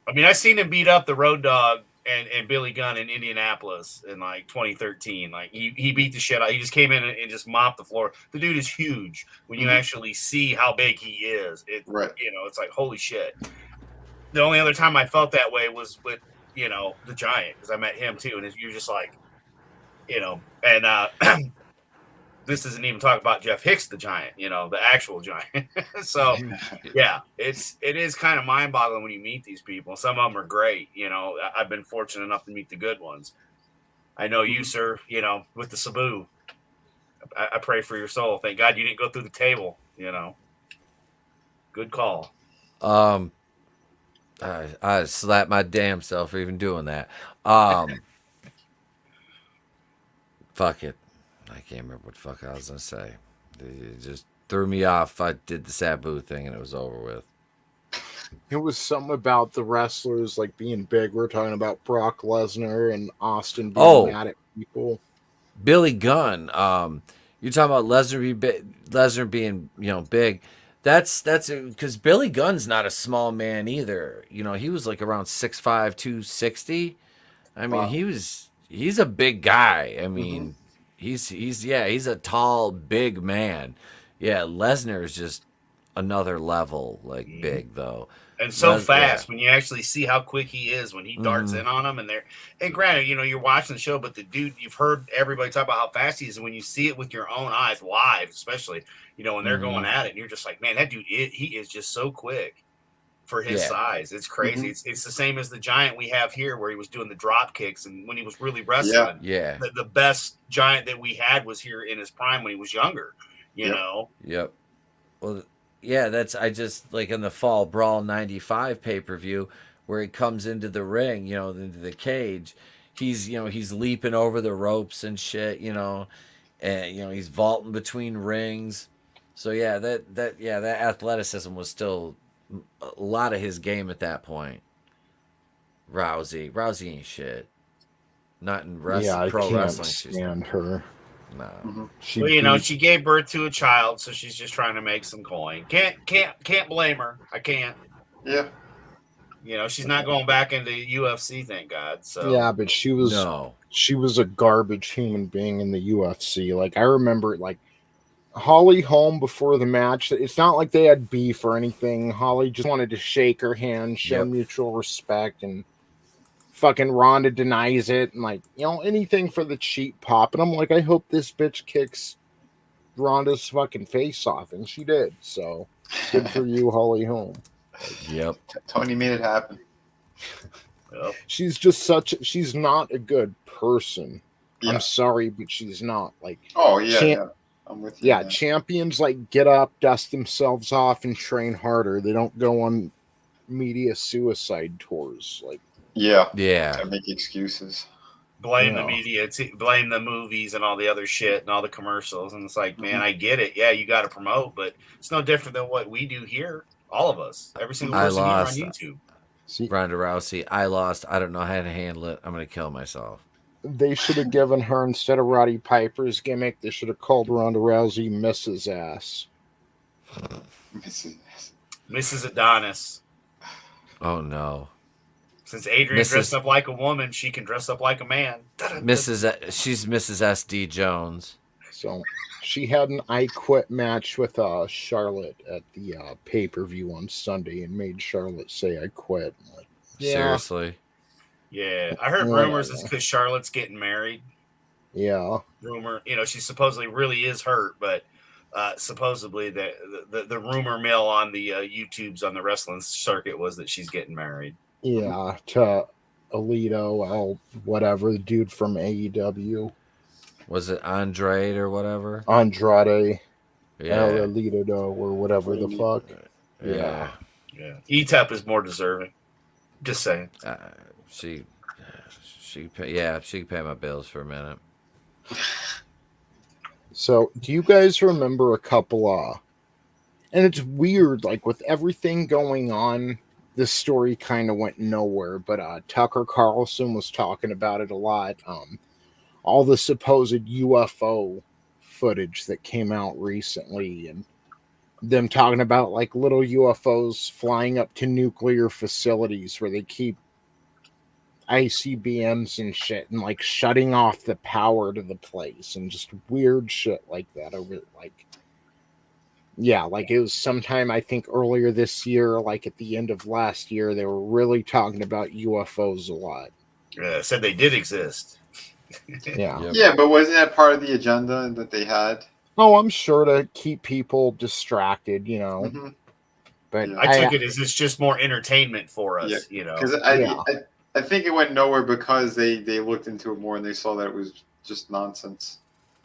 I mean, I seen him beat up the Road Dogg and Billy Gunn in Indianapolis in like 2013. Like he beat the shit out. He just came in and just mopped the floor. The dude is huge when you actually see how big he is. Right. It's like, holy shit. The only other time I felt that way was with, the Giant, because I met him too. And you're just like, and this doesn't even talk about Jeff Hicks, the Giant, the actual Giant. So, yeah, it is kind of mind-boggling when you meet these people. Some of them are great. I've been fortunate enough to meet the good ones. I know you, sir, with the Sabu. I pray for your soul. Thank God you didn't go through the table, Good call. I slapped my damn self for even doing that. Fuck it. I can't remember what the fuck I was going to say. It just threw me off. I did the Sabu thing and it was over with. It was something about the wrestlers like being big. We're talking about Brock Lesnar and Austin being mad at people. Billy Gunn. You're talking about Lesnar being big. That's because Billy Gunn's not a small man either. He was like around 6'5", 260. I mean, Wow. he's a big guy. I mean, he's a tall, big man. Yeah, Lesnar is just another level, like big though. And so fast when you actually see how quick he is when he darts in on them. And granted, you're watching the show, but the dude, you've heard everybody talk about how fast he is. And when you see it with your own eyes live, especially, when they're going at it, and you're just like, man, that dude, he is just so quick for his size. It's crazy. It's the same as the Giant we have here where he was doing the drop kicks. And when he was really wrestling, the best Giant that we had was here in his prime when he was younger, you know? Yep. Well, yeah, I just like in the Fall Brawl 95 pay-per-view where he comes into the ring, into the cage. He's leaping over the ropes and shit, and he's vaulting between rings. So yeah, that athleticism was still a lot of his game at that point. Rousey ain't shit. Not in wrestling. Pro wrestling. She's stand her. No. She gave birth to a child, so she's just trying to make some coin. Can't blame her. I can't. Yeah. She's not going back into UFC, thank God. So yeah, but she was a garbage human being in the UFC. Like I remember, like Holly Holm before the match. It's not like they had beef or anything. Holly just wanted to shake her hand, show mutual respect, and fucking Ronda denies it, and like anything for the cheap pop. And I'm like, I hope this bitch kicks Ronda's fucking face off, and she did. So good for you, Holly Holm. Yep. Tony made it happen. Yep. She's she's not a good person. Yeah. I'm sorry, but she's not. Like, oh yeah, I'm with you. Yeah, champions like get up, dust themselves off, and train harder. They don't go on media suicide tours. Like, yeah, I make excuses. Blame the media, blame the movies and all the other shit and all the commercials. And it's like, man, I get it. Yeah, you got to promote, but it's no different than what we do here. All of us, every single person here on YouTube. Ronda Rousey, I lost. I don't know how to handle it. I'm going to kill myself. They should have given her, instead of Roddy Piper's gimmick, they should have called Ronda Rousey Mrs. Ass. Mrs. Adonis. Oh, no. Since Adrian dressed up like a woman, she can dress up like a man. She's Mrs. SD Jones. So she had an I Quit match with Charlotte at the pay-per-view on Sunday and made Charlotte say I quit. Like, seriously? Yeah. I heard rumors it's because Charlotte's getting married. Yeah. Rumor, she supposedly really is hurt, but supposedly the rumor mill on the YouTubes on the wrestling circuit was that she's getting married. Yeah, to Alito, whatever, the dude from AEW. Was it Andrade or whatever? Andrade, El Yeah. Elito, or whatever the fuck. Yeah. Yeah. Etep is more deserving. Just saying. She can pay my bills for a minute. So, do you guys remember a couple and it's weird, like with everything going on, this story kind of went nowhere, but Tucker Carlson was talking about it a lot. All the supposed UFO footage that came out recently, and them talking about like little UFOs flying up to nuclear facilities where they keep ICBMs and shit, and like shutting off the power to the place, and just weird shit like that over like. Yeah, like it was sometime, I think, earlier this year, like at the end of last year, they were really talking about UFOs a lot. Said they did exist. Yeah. Yep. Yeah, but wasn't that part of the agenda that they had? Oh, I'm sure to keep people distracted, you know. Mhm. But Yeah. I took it as it's just more entertainment for us, Yeah, you know. Because I think it went nowhere because they looked into it more and they saw that it was just nonsense.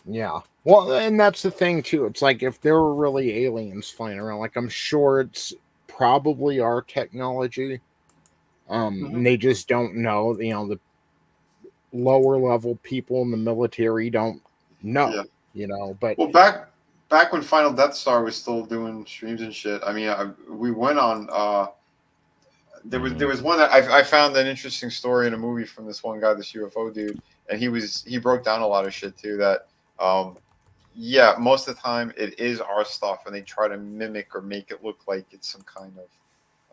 Yeah. Well, and that's the thing, too. It's like if there were really aliens flying around, like I'm sure it's probably our technology. And they just don't know, you know, the lower level people in the military don't know, you know, but Well, back when Final Death Star was still doing streams and shit, I mean, we went on. There was one that I found an interesting story in a movie from this one guy, this UFO dude, and he broke down a lot of shit too. That yeah, most of the time it is our stuff, and they try to mimic or make it look like it's some kind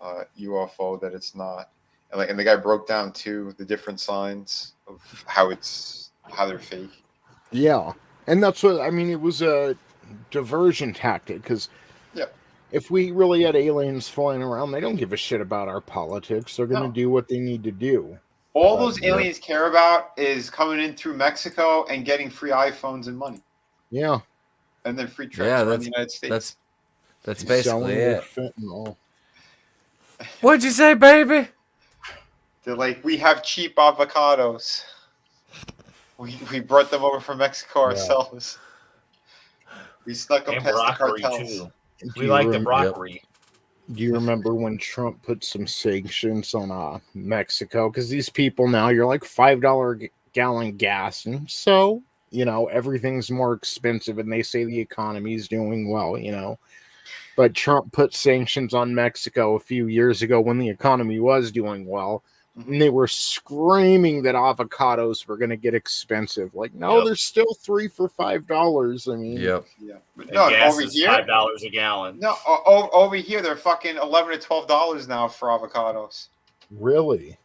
of UFO that it's not. And the guy broke down too the different signs of how they're fake. yeah. And that's what I mean. It was a diversion tactic because if we really had aliens flying around, they don't give a shit about our politics. They're going to do what they need to do. All those aliens care about is coming in through Mexico and getting free iPhones and money. Yeah. And then free trips around the United States. That's basically it. Fentanyl. What'd you say, baby? They're like, we have cheap avocados. We brought them over from Mexico ourselves. We snuck them past the cartels. Too. We like the broccoli. Do you remember when Trump put some sanctions on Mexico? Because these people now, you're like $5 gallon gas, and so you know everything's more expensive, and they say the economy's doing well, you know. But Trump put sanctions on Mexico a few years ago when the economy was doing well. And they were screaming that avocados were going to get expensive. Like, no, they're still 3 for $5. I mean, Yeah. But no, gas over is here, $5 a gallon. No, over here they're fucking $11 to $12 now for avocados. Really?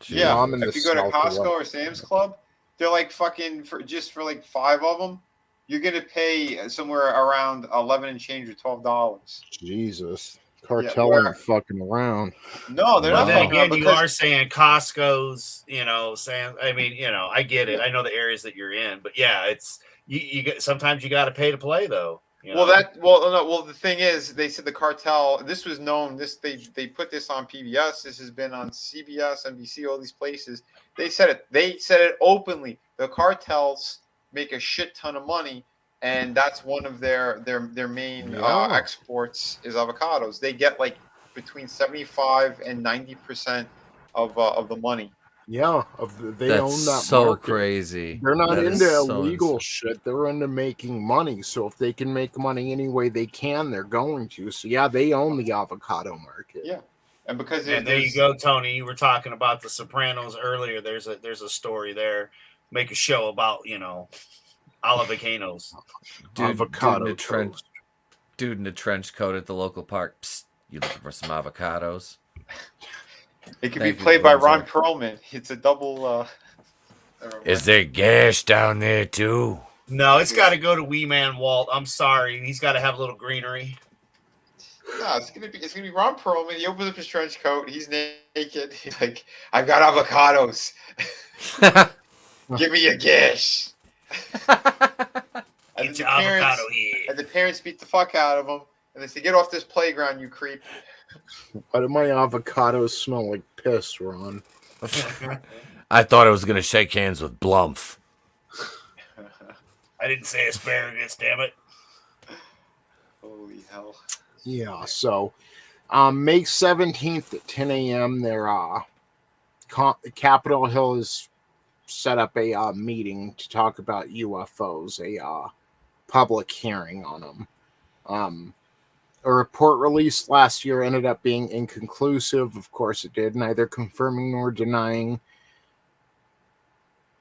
Yeah. If you go to Costco or Sam's Club, they're like fucking for like 5 of them, you're gonna pay somewhere around 11 and change or $12. Jesus. Cartel ain't fucking around. No, they're not fucking around. You are saying Costco's, you know, I mean, you know, I get it. I know the areas that you're in, but yeah, it's you sometimes you got to pay to play though. You know? Well, the thing is, they said the cartel. This was known. They put this on PBS. This has been on CBS, NBC, all these places. They said it. They said it openly. The cartels make a shit ton of money. And that's one of their main exports is avocados. They get like between 75 and 90% of the money. Yeah, they That's own that. So market. crazy. They're not That into is illegal shit. They're into making money. So if they can make money any way they can, they're going to. So yeah, they own the avocado market. Yeah, and because there you go, Tony. You were talking about the Sopranos earlier. There's a story there. Make a show about avocados. Dude in a trench coat at the local park. Psst, you looking for some avocados? It could be played by Ron Perlman. It's a double. Is there gas down there too? No, it's got to go to Wee Man Walt. I'm sorry, he's got to have a little greenery. No, it's gonna be Ron Perlman. He opens up his trench coat. He's naked. He's like, "I've got avocados. Give me a gash." And the parents beat the fuck out of him, and they say, "Get off this playground, you creep." Why do my avocados smell like piss, Ron? I thought I was gonna shake hands with Blumph. I didn't say asparagus, damn it. Holy hell. Yeah, so May 17th at 10 a.m., their Capitol Hill has set up a meeting to talk about UFOs, a public hearing on them. A report released last year ended up being inconclusive. Of course it did, neither confirming nor denying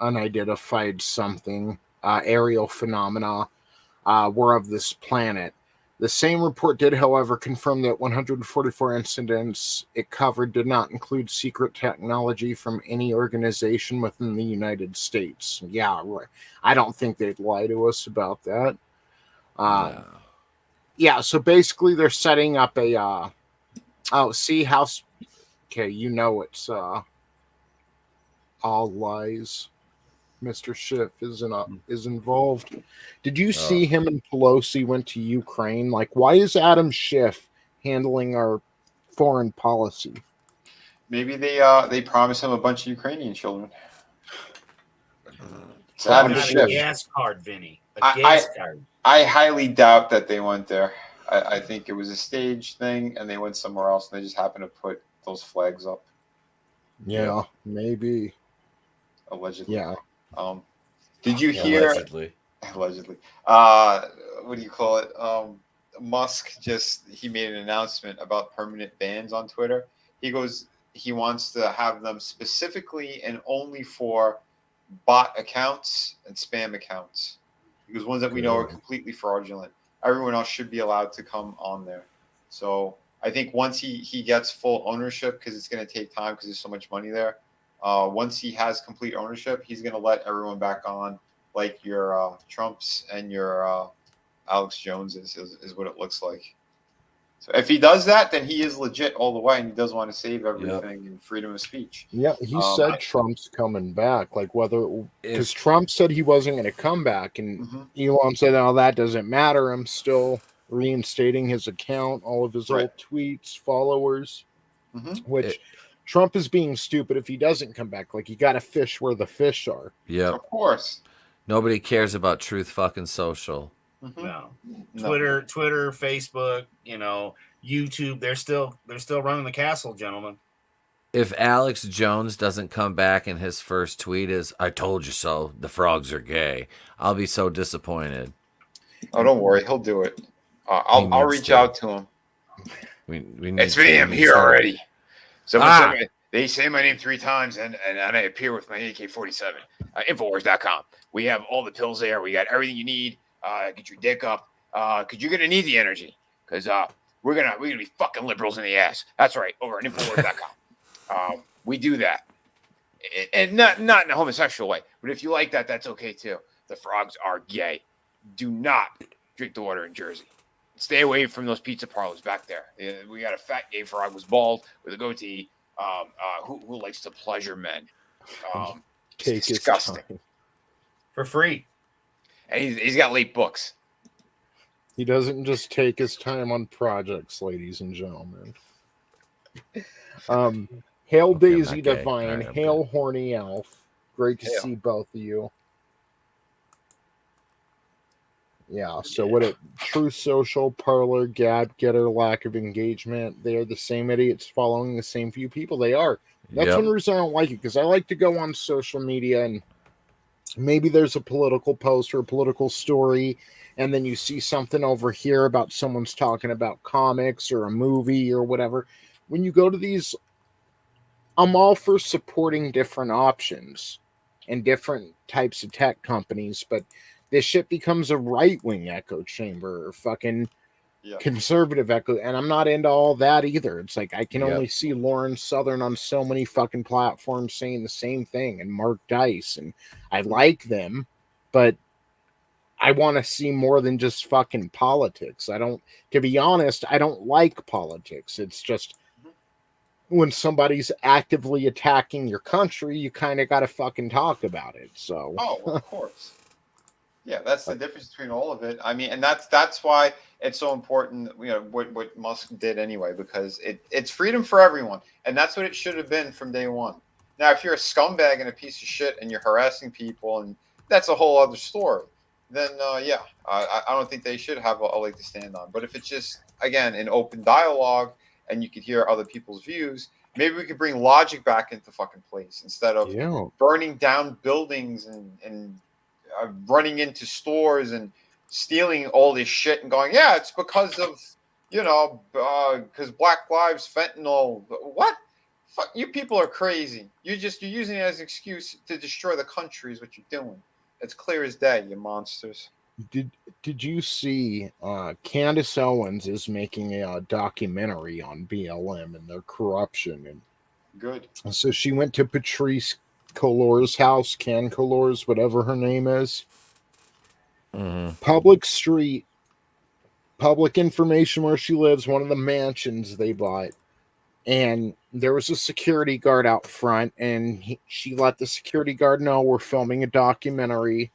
unidentified something, aerial phenomena were of this planet. The same report did, however, confirm that 144 incidents it covered did not include secret technology from any organization within the United States. Yeah, I don't think they'd lie to us about that. No. Yeah, so basically they're setting up a okay, you know it's all lies. Mr. Schiff is involved. Did you see him and Pelosi went to Ukraine? Like, why is Adam Schiff handling our foreign policy? Maybe they promised him a bunch of Ukrainian children. It's Adam A Schiff. gas card, Vinny. Gas card. I highly doubt that they went there. I think it was a stage thing, and they went somewhere else, and they just happened to put those flags up. Yeah, maybe. Allegedly. Yeah. Did you hear? Allegedly. What do you call it? Musk he made an announcement about permanent bans on Twitter. He wants to have them specifically and only for bot accounts and spam accounts. Because ones that we know are completely fraudulent. Everyone else should be allowed to come on there. So I think once he gets full ownership, because it's going to take time because there's so much money there. Once he has complete ownership, he's going to let everyone back on, like your Trumps and your Alex Joneses is what it looks like. So if he does that, then he is legit all the way, and he does want to save everything and freedom of speech. Yeah, he said Trump's coming back. Like because Trump said he wasn't going to come back, and Elon said, "Oh, that doesn't matter. I'm still reinstating his account, all of his old tweets, followers." Which Trump is being stupid if he doesn't come back. Like, you got to fish where the fish are. Yeah, of course. Nobody cares about Truth fucking Social. No. Twitter, Facebook, YouTube, they're still running the castle, gentlemen. If Alex Jones doesn't come back and his first tweet is, "I told you so, the frogs are gay," I'll be so disappointed. Oh, don't worry, he'll do it. I'll reach out to him. It's me, I'm here already. Someone said they say my name 3 times and I appear with my AK-47. Infowars.com. We have all the pills there. We got everything you need. Get your dick up. Because you're gonna need the energy. Because we're gonna be fucking liberals in the ass. That's right. Over at Infowars.com. We do that, and not in a homosexual way. But if you like that, that's okay too. The frogs are gay. Do not drink the water in Jersey. Stay away from those pizza parlors back there. We got a fat gay frog who's bald with a goatee. Who likes to pleasure men. It's disgusting. For free. And he's got late books. He doesn't just take his time on projects, ladies and gentlemen. Hail Daisy Divine. Hail Horny Elf. Great to see both of you. Yeah, so True Social, Parlor, Gab, Getter, lack of engagement. They are the same idiots following the same few people. They are. That's one reason I don't like it, because I like to go on social media and maybe there's a political post or a political story, and then you see something over here about someone's talking about comics or a movie or whatever. When you go to these, I'm all for supporting different options and different types of tech companies, but this shit becomes a right-wing echo chamber or fucking conservative echo, and I'm not into all that either. It's like I can only see Lauren Southern on so many fucking platforms saying the same thing, and Mark Dice, and I like them, but I want to see more than just fucking politics. To be honest, I don't like politics. It's just when somebody's actively attacking your country, you kind of got to fucking talk about it. So, of course. Yeah, that's the difference between all of it. I mean, and that's why it's so important, what Musk did anyway, because it's freedom for everyone. And that's what it should have been from day one. Now, if you're a scumbag and a piece of shit and you're harassing people, and that's a whole other story. then yeah, I don't think they should have a leg to stand on. But if it's just, again, an open dialogue and you could hear other people's views, maybe we could bring logic back into fucking place instead of burning down buildings and running into stores and stealing all this shit and going, yeah, it's because of, because Black Lives, fentanyl. What? Fuck, you people are crazy. You're using it as an excuse to destroy the country is what you're doing. It's clear as day, you monsters. Did you see Candace Owens is making a documentary on BLM and their corruption? And good. So she went to Patrice Color's house, Can Color's, whatever her name is. Public street, public information where she lives, one of the mansions they bought. And there was a security guard out front, and she let the security guard know we're filming a documentary.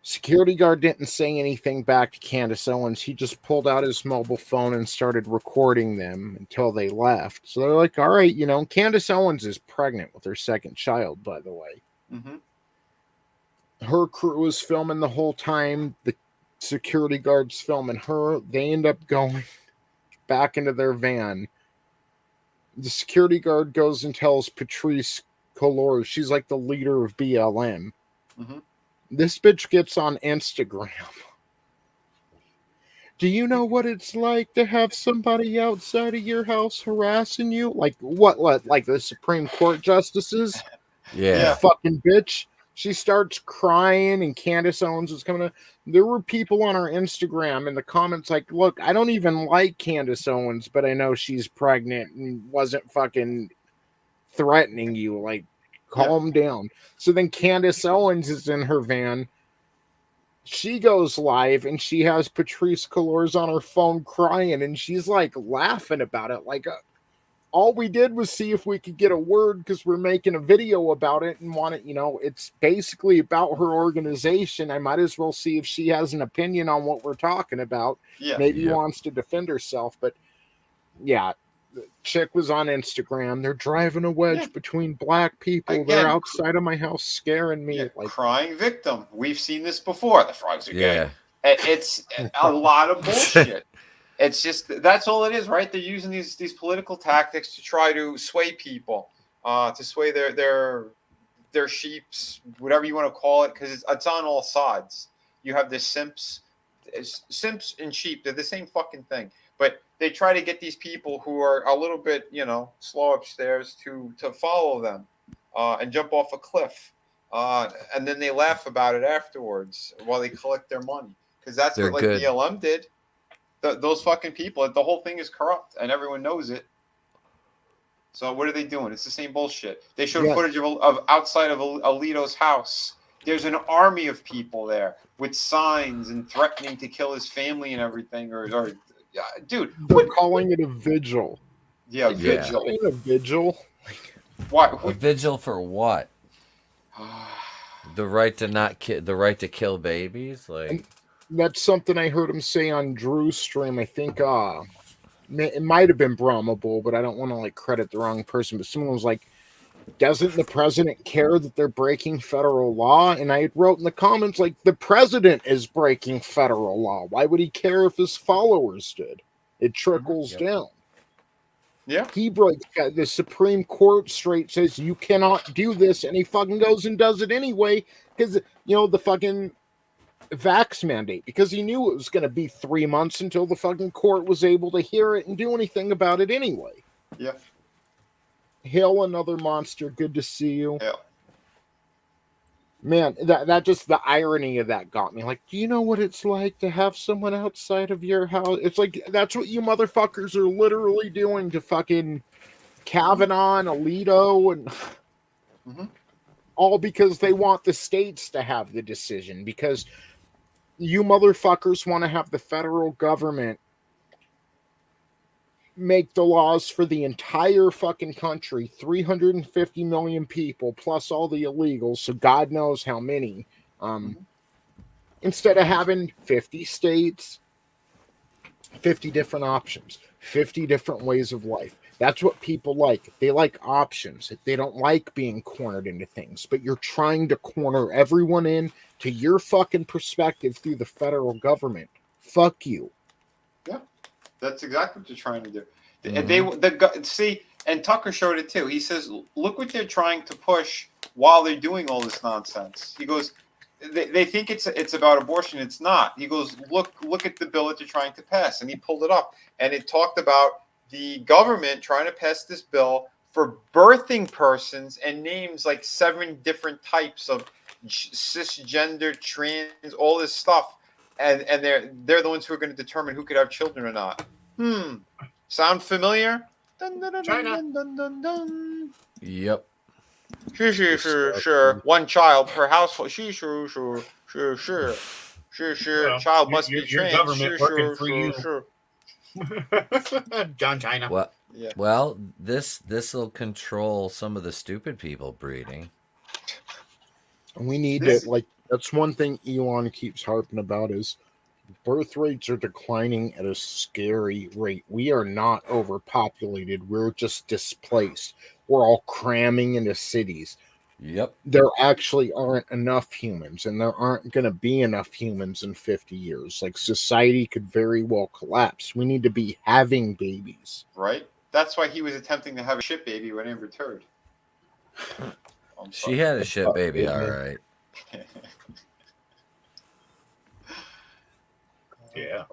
Security guard didn't say anything back to Candace Owens. He just pulled out his mobile phone and started recording them until they left. So they're like, all right, Candace Owens is pregnant with her second child, by the way. Her crew was filming the whole time. The security guard's filming her. They end up going back into their van. The security guard goes and tells Patrice Color, she's like the leader of BLM. This bitch gets on Instagram. Do you know what it's like to have somebody outside of your house harassing you? Like what? Like the Supreme Court justices? Yeah. Fucking bitch. She starts crying, and Candace Owens is coming up. There were people on our Instagram in the comments like, look, I don't even like Candace Owens, but I know she's pregnant and wasn't fucking threatening you. Like, calm down. So then Candace Owens is in her van. She goes live, and she has Patrice Colors on her phone crying, and she's like laughing about it. Like, all we did was see if we could get a word because we're making a video about it and want it, it's basically about her organization. I might as well see if she has an opinion on what we're talking about. Maybe wants to defend herself. But yeah, the chick was on Instagram. They're driving a wedge between black people. Again, they're outside of my house scaring me. Like crying victim. We've seen this before. The frogs are gay. It's a lot of bullshit. It's just, that's all it is, right? They're using these political tactics to try to sway people, to sway their sheeps, whatever you want to call it, because it's on all sides. You have the simps and sheep, they're the same fucking thing. But they try to get these people who are a little bit, slow upstairs to follow them and jump off a cliff. And then they laugh about it afterwards while they collect their money. Because that's what BLM did. Those fucking people, the whole thing is corrupt, and everyone knows it. So what are they doing? It's the same bullshit. They showed footage of outside of Alito's house. There's an army of people there with signs and threatening to kill his family and everything. Dude, they're calling it a vigil. Yeah, vigil. A vigil. What? A vigil for what? The right to the right to kill babies, like. That's something I heard him say on Drew's stream. I think it might have been Brahma Bull, but I don't want to credit the wrong person. But someone was like, doesn't the president care that they're breaking federal law? And I wrote in the comments, the president is breaking federal law. Why would he care if his followers did? It trickles down. Yeah. He breaks the Supreme Court straight says you cannot do this, and he fucking goes and does it anyway because, the fucking vax mandate, because he knew it was going to be 3 months until the fucking court was able to hear it and do anything about it anyway. Yeah. Hail, another monster. Good to see you. Yeah. Man, that just the irony of that got me. Like, do you know what it's like to have someone outside of your house? It's like that's what you motherfuckers are literally doing to fucking Kavanaugh and Alito and all because they want the states to have the decision, because you motherfuckers want to have the federal government make the laws for the entire fucking country, 350 million people, plus all the illegals, so God knows how many, instead of having 50 states, 50 different options, 50 different ways of life, That's what people like. They like options. They don't like being cornered into things. But you're trying to corner everyone in to your fucking perspective through the federal government. Fuck you. Yeah, that's exactly what they're trying to do. Mm-hmm. See, and Tucker showed it too. He says, "Look what they're trying to push while they're doing all this nonsense." He goes, "They think it's about abortion. It's not." He goes, "Look at the bill that they're trying to pass," and he pulled it up, and it talked about the government trying to pass this bill for birthing persons and names like 7 different types of cisgender, trans, all this stuff, and they're the ones who are going to determine who could have children or not. Sound familiar? Dun, dun, dun, China. dun, dun, dun, dun. Yep. Sure. 1 child per household. Sure. Child must be your trans. government working for you. Sure. John China. Well, Yeah. well, this will control some of the stupid people breeding. We need to, like, that's one thing Elon keeps harping about is birth rates are declining at a scary rate. We are not overpopulated. We're just displaced. We're all cramming into cities. Yep. There actually aren't enough humans, and there aren't going to be enough humans in 50 years. Like, society could very well collapse. We need to be having babies. Right? That's why he was attempting to have a shit baby when Amber Turd. She had a shit baby, all right. Yeah.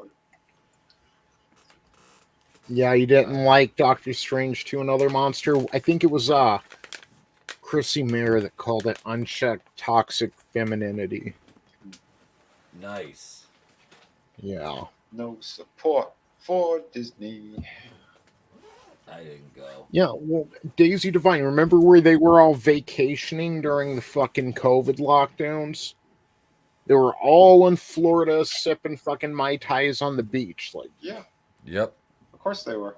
Yeah, you didn't like Doctor Strange 2 Another Monster? I think it was Chrissy Mayer that called it unchecked toxic femininity. Nice. Yeah. No support for Disney. I didn't go. Yeah, well, Daisy Divine, remember where they were all vacationing during the fucking COVID lockdowns? They were all in Florida sipping fucking Mai Tais on the beach. Like, Yeah. Yep. Of course they were.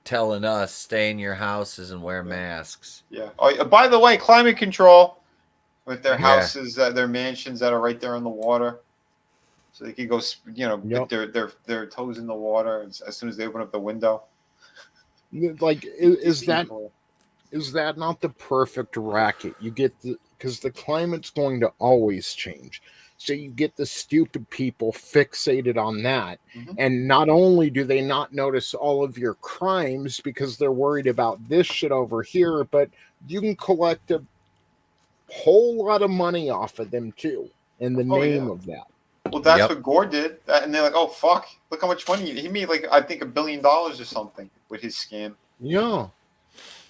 Telling us stay in your houses and wear masks. Yeah. Oh, by the way, climate control with their houses, their mansions that are right there on the water, so they can go, dip their toes in the water as soon as they open up the window. like, is that not the perfect racket? You get because the climate's going to always change. So you get the stupid people fixated on that. Mm-hmm. And not only do they not notice all of your crimes because they're worried about this shit over here, but you can collect a whole lot of money off of them too in the name of that. Well, that's what Gore did. And they're like, oh, fuck. Look how much money he made. Like, I think $1 billion or something with his scam. Yeah.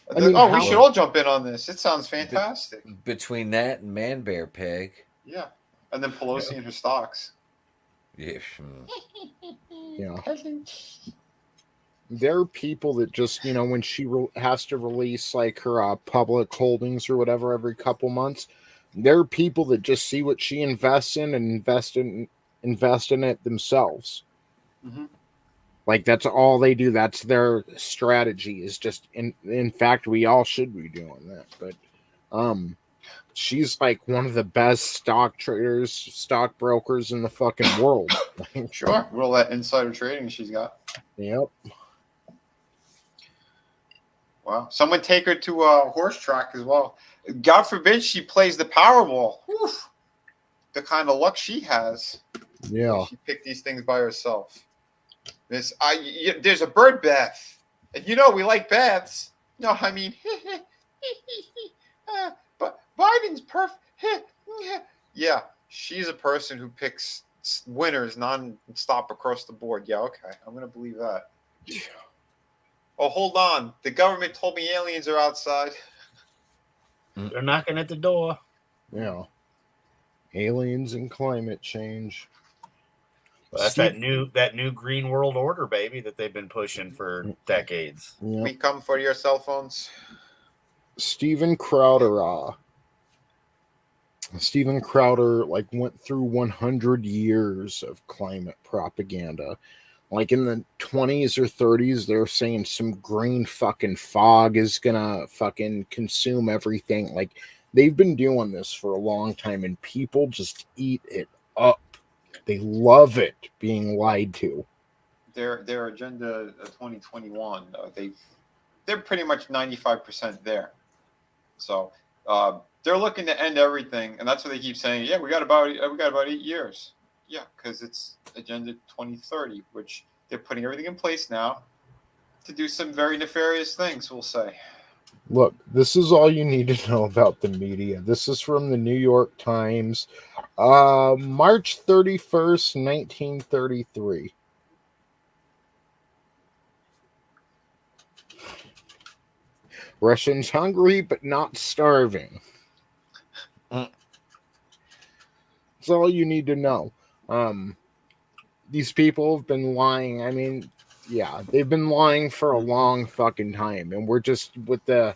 I mean, we should all jump in on this. It sounds fantastic. Between that and Man Bear Pig. Yeah. And then Pelosi and her stocks. Yeah. Yeah. There are people that just, when she has to release like her public holdings or whatever every couple months, there are people that just see what she invests in and invest in it themselves. Mm-hmm. Like, that's all they do. That's their strategy, is just in fact, we all should be doing that. But she's like one of the best stockbrokers in the fucking world. Sure. With all that insider trading she's got. Yep. Wow. Someone take her to a horse track as well. God forbid she plays the Powerball. Oof. The kind of luck she has. Yeah. She picked these things by herself. There's a bird bath. And we like baths. No, I mean, but Biden's perfect. Yeah, she's a person who picks winners non-stop across the board. Yeah, okay. I'm going to believe that. Oh, hold on. The government told me aliens are outside. They're knocking at the door. Yeah. Aliens and climate change. Well, that's that new green world order, baby, that they've been pushing for decades. Yep. We come for your cell phones. Steven Crowder went through 100 years of climate propaganda. Like in the 20s or 30s, they're saying some green fucking fog is gonna fucking consume everything. Like, they've been doing this for a long time, and people just eat it up. They love it being lied to. Their agenda 2021. they're pretty much 95% there. So they're looking to end everything, and that's what they keep saying. Yeah, we got about 8 years. Yeah, because it's Agenda 2030, which they're putting everything in place now to do some very nefarious things, we'll say. Look, this is all you need to know about the media. This is from the New York Times, March 31st, 1933. Russians hungry but not starving. That's all you need to know. These people have been lying. I mean, yeah, they've been lying for a long fucking time, and we're just with the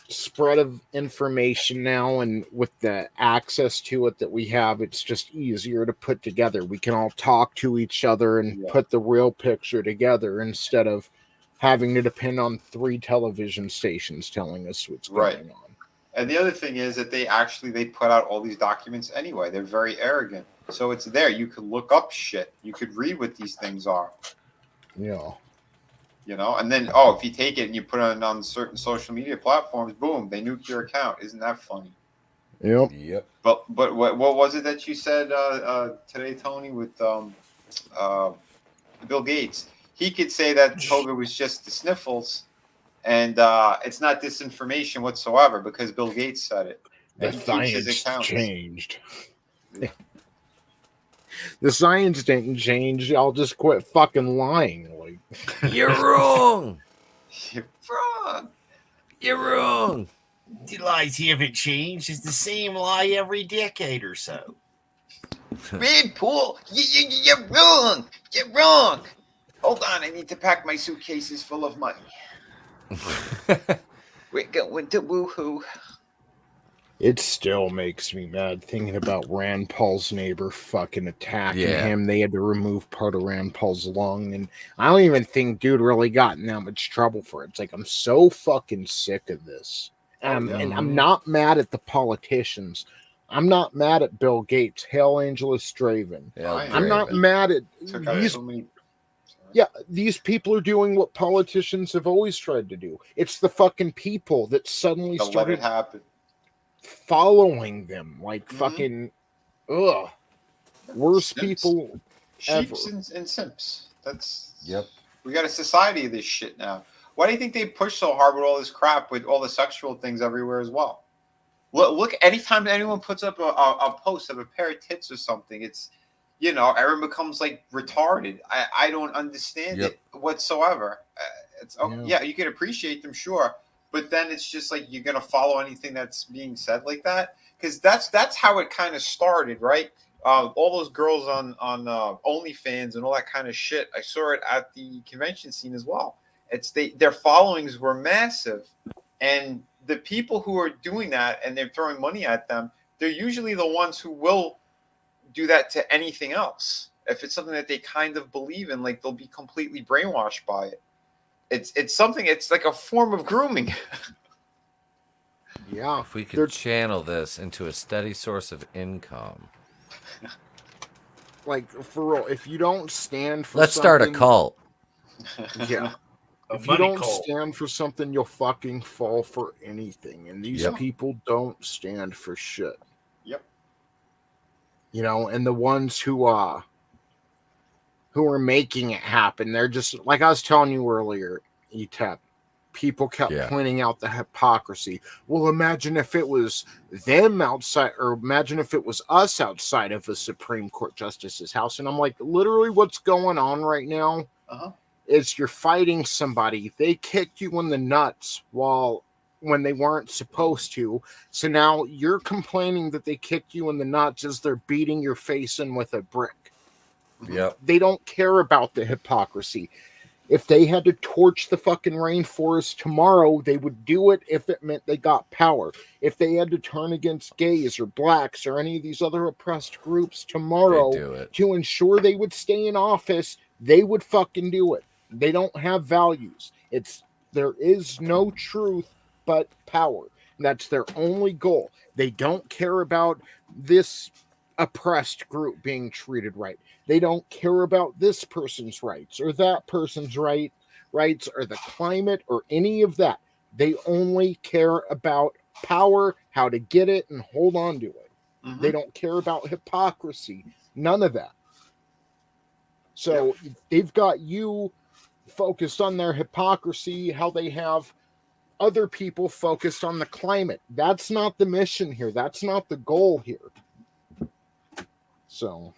spread of information now and with the access to it that we have, it's just easier to put together. We can all talk to each other and put the real picture together instead of having to depend on 3 television stations telling us what's going on. And the other thing is that they put out all these documents anyway. They're very arrogant. So it's there. You could look up shit. You could read what these things are. Yeah. You know, and then, oh, if you take it and you put it on certain social media platforms, boom, they nuke your account. Isn't that funny? Yep. But what was it that you said today, Tony, with Bill Gates? He could say that COVID was just the sniffles, and it's not disinformation whatsoever because Bill Gates said it. The science changed. The science didn't change. Y'all just quit fucking lying. Like, you're wrong. You're wrong. You're wrong. The lies haven't changed. It's the same lie every decade or so. Red Pool, you're wrong. You're wrong. Hold on, I need to pack my suitcases full of money. We're going to woohoo. It still makes me mad thinking about Rand Paul's neighbor fucking attacking him. They had to remove part of Rand Paul's lung, and I don't even think dude really got in that much trouble for it. It's like, I'm so fucking sick of this. And I'm not mad at the politicians. I'm not mad at Bill Gates. Hail Angelous Draven. I'm not mad at these. These people are doing what politicians have always tried to do. It's the fucking people that suddenly started following them like fucking worst simps. People sheeps and simps. That's we got a society of this shit now. Why do you think they push so hard with all this crap with all the sexual things everywhere as well? Look anytime anyone puts up a post of a pair of tits or something, it's, you know, everyone becomes like retarded. I don't understand it whatsoever. It's you can appreciate them, sure, but then it's just like you're gonna follow anything that's being said like that, because that's how it kind of started, right? All those girls on OnlyFans and all that kind of shit. I saw it at the convention scene as well. Their followings were massive, and the people who are doing that and they're throwing money at them, they're usually the ones who will do that to anything else. If it's something that they kind of believe in, like they'll be completely brainwashed by it. It's something. It's like a form of grooming. Yeah. If we could channel this into a steady source of income. Like, for real, if you don't stand for Let's start a cult. Yeah. If you don't stand for something, you'll fucking fall for anything. And these people don't stand for shit. Yep. You know, and the ones who are making it happen, they're just, like I was telling you earlier, Etep, people kept pointing out the hypocrisy. Well, imagine if it was them outside, or imagine if it was us outside of a Supreme Court justice's house. And I'm like, literally what's going on right now is you're fighting somebody. They kicked you in the nuts when they weren't supposed to. So now you're complaining that they kicked you in the nuts as they're beating your face in with a brick. Yep. They don't care about the hypocrisy. If they had to torch the fucking rainforest tomorrow, they would do it if it meant they got power. If they had to turn against gays or blacks or any of these other oppressed groups tomorrow to ensure they would stay in office, they would fucking do it. They don't have values. There is no truth but power. That's their only goal. They don't care about this oppressed group being treated right. They don't care about this person's rights or that person's right rights or the climate or any of that. They only care about power, how to get it, and hold on to it. Mhm. They don't care about hypocrisy. None of that. So they've got you focused on their hypocrisy, how they have other people focused on the climate. That's not the mission here. That's not the goal here. So,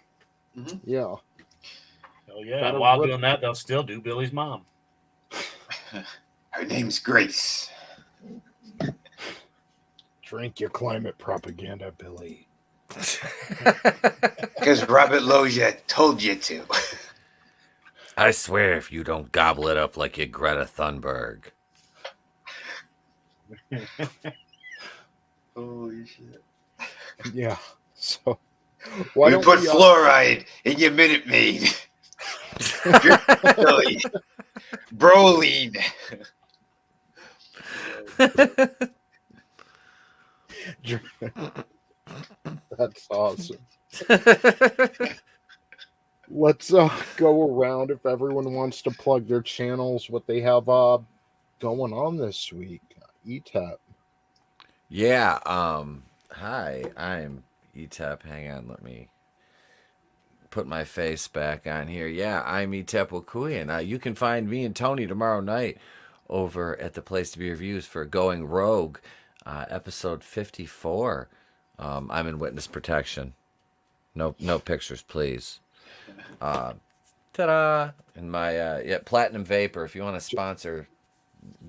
yeah. Oh yeah. Gotta While rip- doing that, they'll still do Billy's mom. Her name's Grace. Drink your climate propaganda, Billy. Because Robert Loggia told you to. I swear if you don't gobble it up like you Greta Thunberg. Holy shit. Yeah. So, why We don't put we, fluoride in your Minute Maid. Billy. Broline. That's awesome. Let's go around if everyone wants to plug their channels, what they have going on this week. Etep. Yeah, hi, I'm Etep. Hang on, let me put my face back on here. Yeah, I'm Etep Wokuian. You can find me and Tony tomorrow night over at the Place to Be Reviews for Going Rogue, episode 54. I'm in witness protection. No pictures, please. Ta-da! And my Platinum Vapor, if you want to sponsor,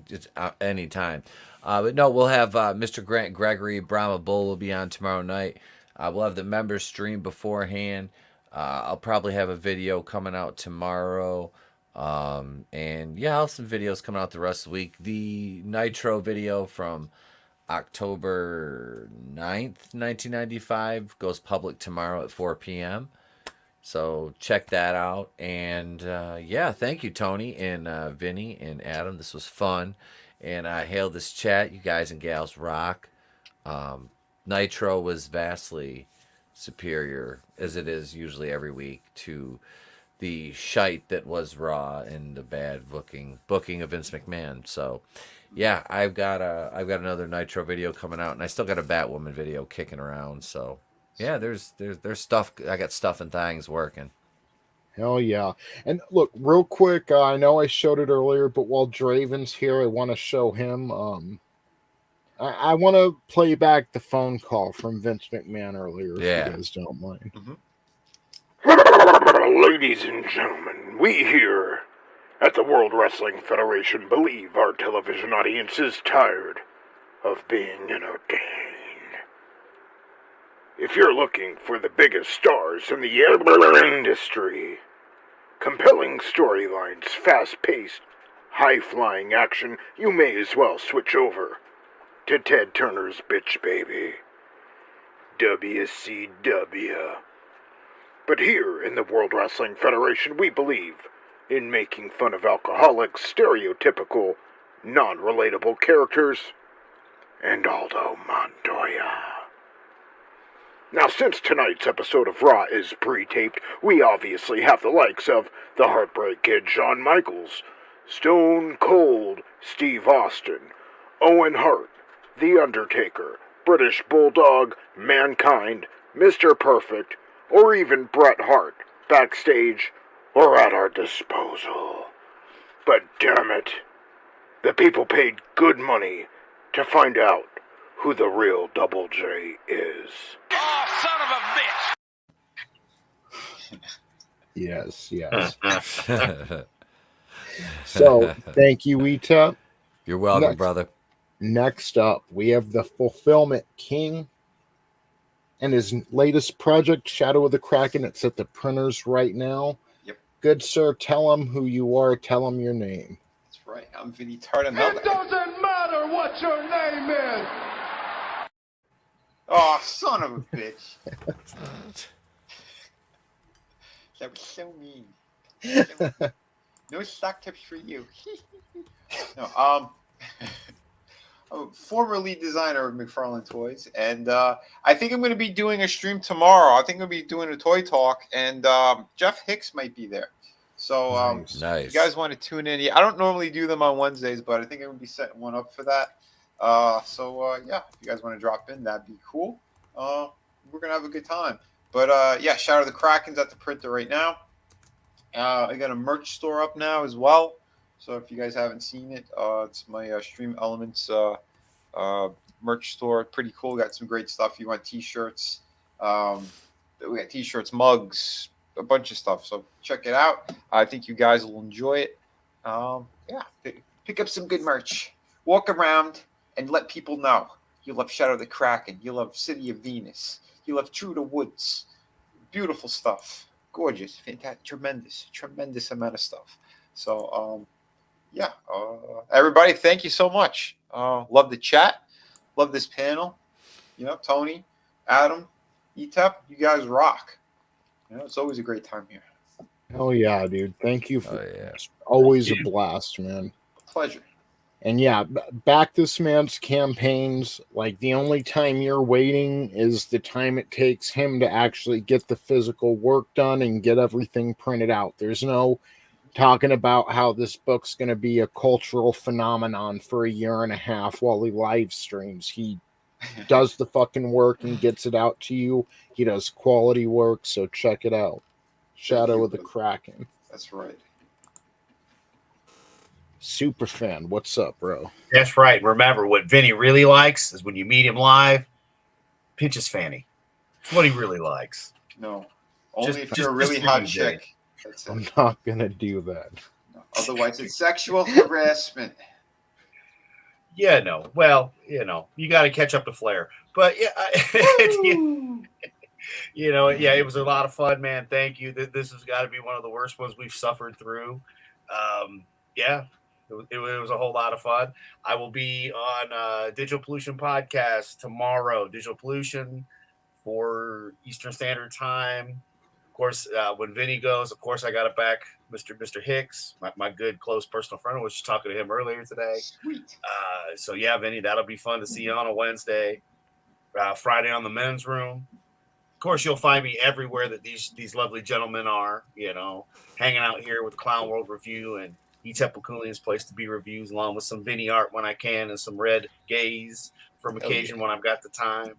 it's anytime. But no, we'll have Mr. Grant Gregory, Brahma Bull will be on tomorrow night. We'll have the members stream beforehand. I'll probably have a video coming out tomorrow. And yeah, I'll have some videos coming out the rest of the week. The Nitro video from October 9th, 1995 goes public tomorrow at 4 p.m. So check that out. And yeah, thank you, Tony and Vinny and Adam. This was fun. And I hail this chat. You guys and gals rock. Nitro was vastly superior, as it is usually every week, to the shite that was Raw and the bad booking of Vince McMahon. So yeah, I've got another Nitro video coming out, and I still got a Batwoman video kicking around. So yeah, there's stuff. I got stuff and things working. Hell yeah. And look, real quick, I know I showed it earlier, but while Draven's here, I want to show him. I want to play back the phone call from Vince McMahon earlier, if you guys don't mind. Ladies and gentlemen, we here at the World Wrestling Federation believe our television audience is tired of being entertained. If you're looking for the biggest stars in the industry, compelling storylines, fast-paced, high-flying action, you may as well switch over to Ted Turner's Bitch Baby, WCW. But here in the World Wrestling Federation, we believe in making fun of alcoholic, stereotypical, non-relatable characters, and Aldo Montoya. Now, since tonight's episode of Raw is pre-taped, we obviously have the likes of the Heartbreak Kid Shawn Michaels, Stone Cold Steve Austin, Owen Hart, The Undertaker, British Bulldog, Mankind, Mr. Perfect, or even Bret Hart, backstage or at our disposal. But damn it, the people paid good money to find out who the real Double J is. Oh, son of a bitch! Yes. So, thank you, Etep. You're welcome, brother. Next up, we have the Fulfillment King and his latest project, Shadow of the Kraken. It's at the printers right now. Yep. Good sir, tell him who you are. Tell him your name. That's right. I'm VinnieArt. It doesn't matter what your name is! Oh, son of a bitch. That was so mean. No stock tips for you. No, I'm former lead designer of McFarlane Toys, and I think I'm going to be doing a stream tomorrow. I think I'm going to be doing a toy talk, and Jeff Hicks might be there. So Nice. if you guys want to tune in, I don't normally do them on Wednesdays, but I think I'm gonna be setting one up for that. Yeah, if you guys want to drop in, that'd be cool. We're gonna have a good time. But yeah, shout out to the Kraken's at the printer right now. I got a merch store up now as well. So if you guys haven't seen it, it's my Stream Elements merch store. Pretty cool. Got some great stuff. You want t-shirts? We got t-shirts, mugs, a bunch of stuff. So check it out. I think you guys will enjoy it. Yeah, pick up some good merch. Walk around and let people know you love Shadow the Kraken. You love City of Venus. You love True to Woods. Beautiful stuff. Gorgeous. Fantastic. Tremendous amount of stuff. So, yeah. Everybody, thank you so much. Love the chat. Love this panel. Tony, Adam, Etep, you guys rock. It's always a great time here. Oh yeah, dude. Thank you. It's always a blast, man. Pleasure. And yeah, back this man's campaigns. Like, the only time you're waiting is the time it takes him to actually get the physical work done and get everything printed out. There's no talking about how this book's going to be a cultural phenomenon for a year and a half while he live streams. He does the fucking work and gets it out to you. He does quality work, so check it out. Shadow of the Kraken. That's right. Super fan, what's up, bro? That's right. Remember, what Vinny really likes is when you meet him live, pinch his fanny. That's what he really likes. No, only if you're a really hot chick. That's it. I'm not gonna do that. No. Otherwise, it's sexual harassment. Yeah, no. Well, you got to catch up to Flair. But yeah, yeah, it was a lot of fun, man. Thank you. This has got to be one of the worst ones we've suffered through. Yeah. It was a whole lot of fun. I will be on Digital Pollution Podcast tomorrow. Digital Pollution for Eastern Standard Time. Of course, when Vinny goes, of course, I got it back. Mr. Hicks, my good, close personal friend. I was just talking to him earlier today. Sweet. So, yeah, Vinny, that'll be fun to see you on a Wednesday. Friday on the men's room. Of course, you'll find me everywhere that these lovely gentlemen are, hanging out here with Clown World Review and Etep Wokuian's place to be reviews, along with some VinnieArt when I can and some red gaze from occasion when I've got the time.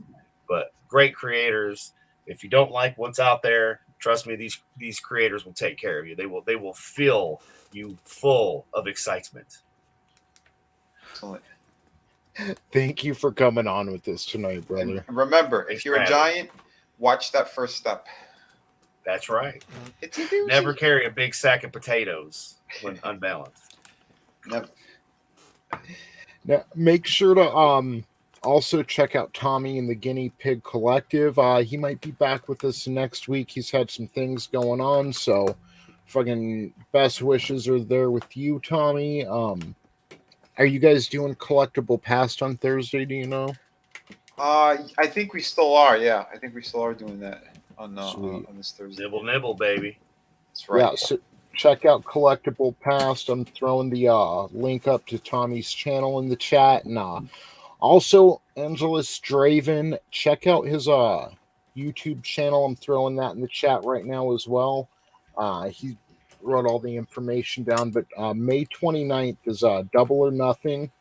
But great creators. If you don't like what's out there, trust me, these creators will take care of you. They will fill you full of excitement. Excellent. Thank you for coming on with this tonight, brother. And remember, if you're a giant, watch that first step. That's right. It's a doozy. Never carry a big sack of potatoes when unbalanced. Never. Now, make sure to also check out Tommy and the Guinea Pig Collective. He might be back with us next week. He's had some things going on, so fucking best wishes are there with you, Tommy. Are you guys doing Collectible Past on Thursday? Do you know? I think we still are. Yeah, I think we still are doing that on this Thursday. Nibble, baby. That's right. Yeah, so check out Collectible Past. I'm throwing the link up to Tommy's channel in the chat. And also, Angelous Draven, check out his YouTube channel. I'm throwing that in the chat right now as well. He wrote all the information down, but May 29th is Double or Nothing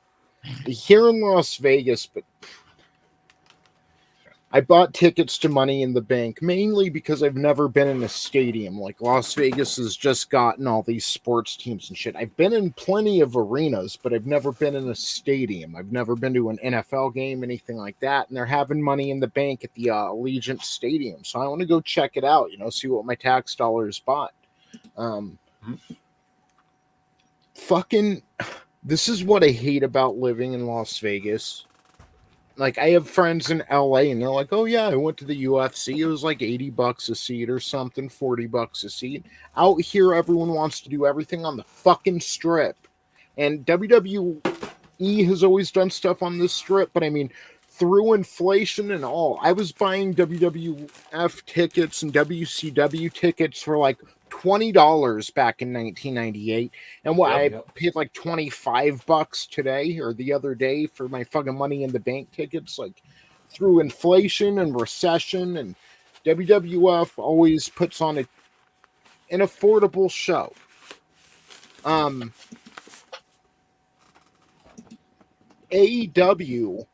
here in Las Vegas, but I bought tickets to Money in the Bank mainly because I've never been in a stadium. Like, Las Vegas has just gotten all these sports teams and shit. I've been in plenty of arenas, but I've never been in a stadium. I've never been to an NFL game, anything like that. And they're having Money in the Bank at the Allegiant Stadium. So I want to go check it out, see what my tax dollars bought. Fucking, this is what I hate about living in Las Vegas. Like, I have friends in LA and they're like, oh yeah, I went to the UFC. It was like $80 a seat or something, $40 a seat. Out here, everyone wants to do everything on the fucking strip. And WWE has always done stuff on this strip, but I mean, through inflation and all, I was buying WWF tickets and WCW tickets for like $20 back in 1998, and I paid like $25 today or the other day for my fucking Money in the Bank tickets. Like, through inflation and recession, and WWF always puts on an affordable show. AEW,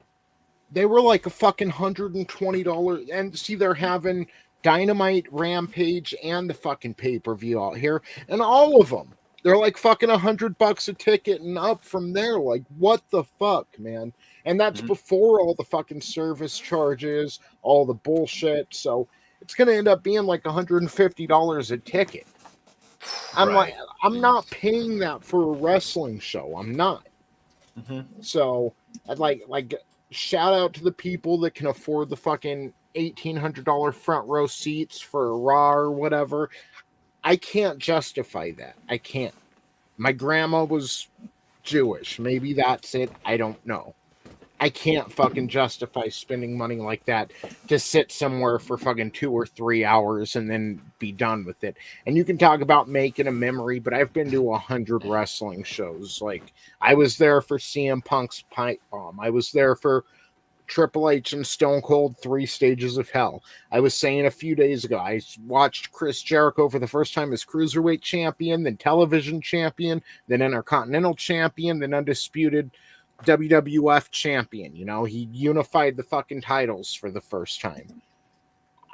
they were like a fucking $120. And see, they're having Dynamite, Rampage, and the fucking pay-per-view out here. And all of them, they're like fucking $100 a ticket and up from there. Like, what the fuck, man? And that's before all the fucking service charges, all the bullshit. So it's going to end up being like $150 a ticket. I'm like, I'm not paying that for a wrestling show. I'm not. So I'd like shout out to the people that can afford the fucking $1,800 front row seats for a Raw or whatever. I can't justify that. I can't. My grandma was Jewish. Maybe that's it. I don't know. I can't fucking justify spending money like that to sit somewhere for fucking 2 or 3 hours and then be done with it. And you can talk about making a memory, but I've been to 100 wrestling shows. Like, I was there for CM Punk's Pipe Bomb. I was there for Triple H and Stone Cold 3 Stages of Hell. I was saying a few days ago, I watched Chris Jericho for the first time as Cruiserweight Champion, then Television Champion, then Intercontinental Champion, then Undisputed WWF Champion. You know, he unified the fucking titles for the first time.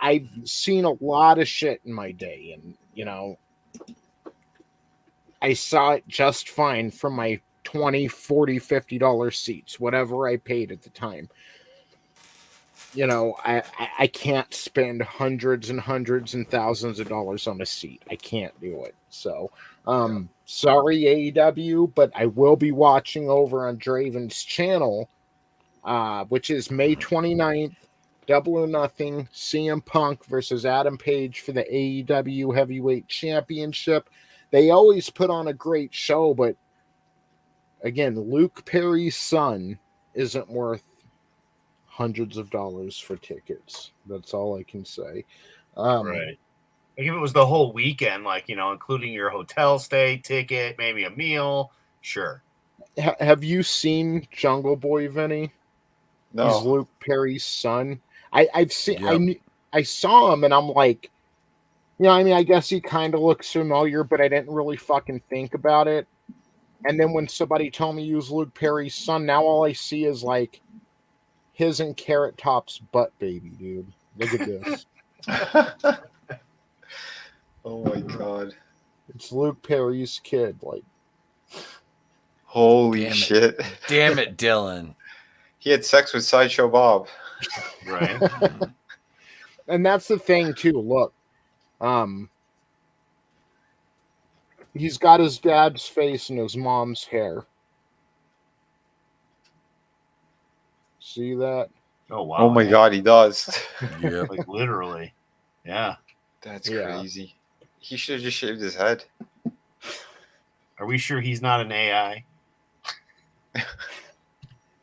I've seen a lot of shit in my day, and, you know, I saw it just fine from my $20, $40, $50 seats, whatever I paid at the time. You know, I can't spend hundreds and hundreds and thousands of dollars on a seat. I can't do it. So, sorry, AEW, but I will be watching over on Draven's channel, which is May 29th, Double or Nothing, CM Punk versus Adam Page for the AEW Heavyweight Championship. They always put on a great show, but again, Luke Perry's son isn't worth hundreds of dollars for tickets. That's all I can say. Right. Like if it was the whole weekend, like, you know, including your hotel stay, ticket, maybe a meal, sure. Have you seen Jungle Boy, Vinny? No. He's Luke Perry's son. I've seen. I saw him, and I'm like, you know, I mean, I guess he kind of looks familiar, but I didn't really fucking think about it. And then when somebody told me he was Luke Perry's son, now all I see is like his and Carrot Top's butt baby, dude. Look at this. Oh my god. It's Luke Perry's kid. Like, holy shit. Damn it, Dylan. He had sex with Sideshow Bob. Right. And that's the thing too. Look, he's got his dad's face and his mom's hair. See that? Oh wow. Oh my god, he does. Yeah. Like literally. Yeah. That's crazy. He should have just shaved his head. Are we sure he's not an AI?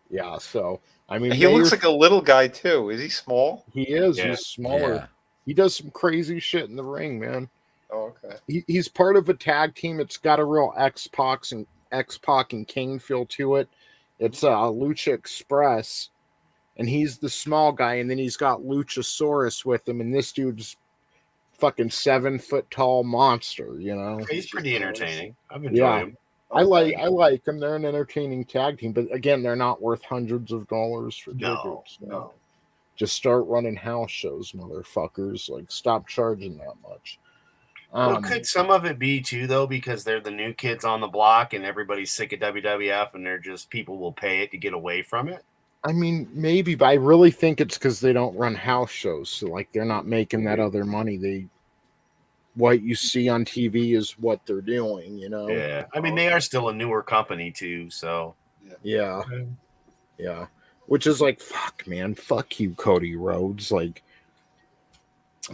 Yeah, so I mean, He looks like a little guy too. Is he small? he is. Yeah. He's smaller. Yeah. He does some crazy shit in the ring, man. Oh, okay. He's part of a tag team. It's got a real X-Pac and King feel to it. It's Lucha Express, and he's the small guy, and then he's got Luchasaurus with him, and this dude's fucking 7 foot tall monster. You know, He's pretty entertaining. I've enjoyed him. I like them. They're an entertaining tag team, but again, they're not worth hundreds of dollars for tickets. No. Just start running house shows, motherfuckers. Like, stop charging that much. Well, could some of it be too, though, because they're the new kids on the block and everybody's sick of WWF and they're just people will pay it to get away from it? I mean, maybe, but I really think it's because they don't run house shows. So, like, they're not making that other money. What you see on TV is what they're doing, you know? Yeah. I mean, they are still a newer company, too, so. Yeah. Yeah. Which is like, fuck, man. Fuck you, Cody Rhodes. Like,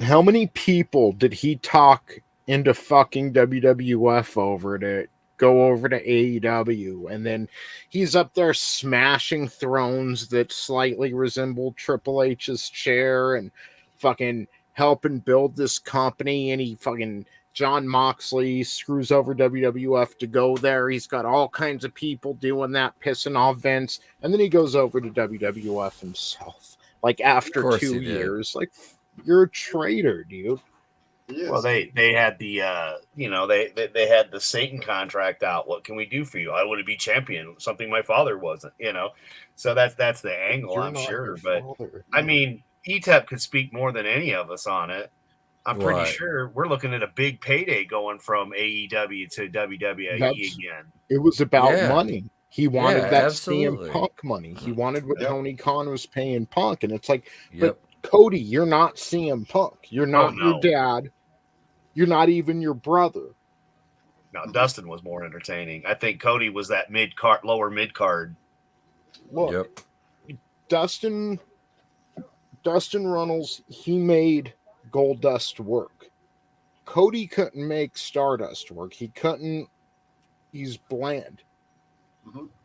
how many people did he talk into fucking WWF over to go over to AEW? And then he's up there smashing thrones that slightly resemble Triple H's chair and fucking helping build this company. And he fucking John Moxley screws over WWF to go there. He's got all kinds of people doing that, pissing off Vince. And then he goes over to WWF himself. Like, after 2 years. Like, you're a traitor, dude. Well, they had the they had the Satan contract out. What can we do for you? I want to be champion, something my father wasn't. So that's the angle, You're I'm not sure. your But father. I mean, Etep could speak more than any of us on it. I'm pretty Right. sure we're looking at a big payday going from AEW to WWE again. It was about Yeah. money. He wanted that absolutely. CM Punk money. He wanted what Tony Khan was paying Punk, and it's like, Yep. but Cody, you're not CM Punk. You're not your no. dad. You're not even your brother. No, Dustin was more entertaining. I think Cody was that lower mid card. Look, Dustin Runnels, he made Goldust work. Cody couldn't make Stardust work. He's bland.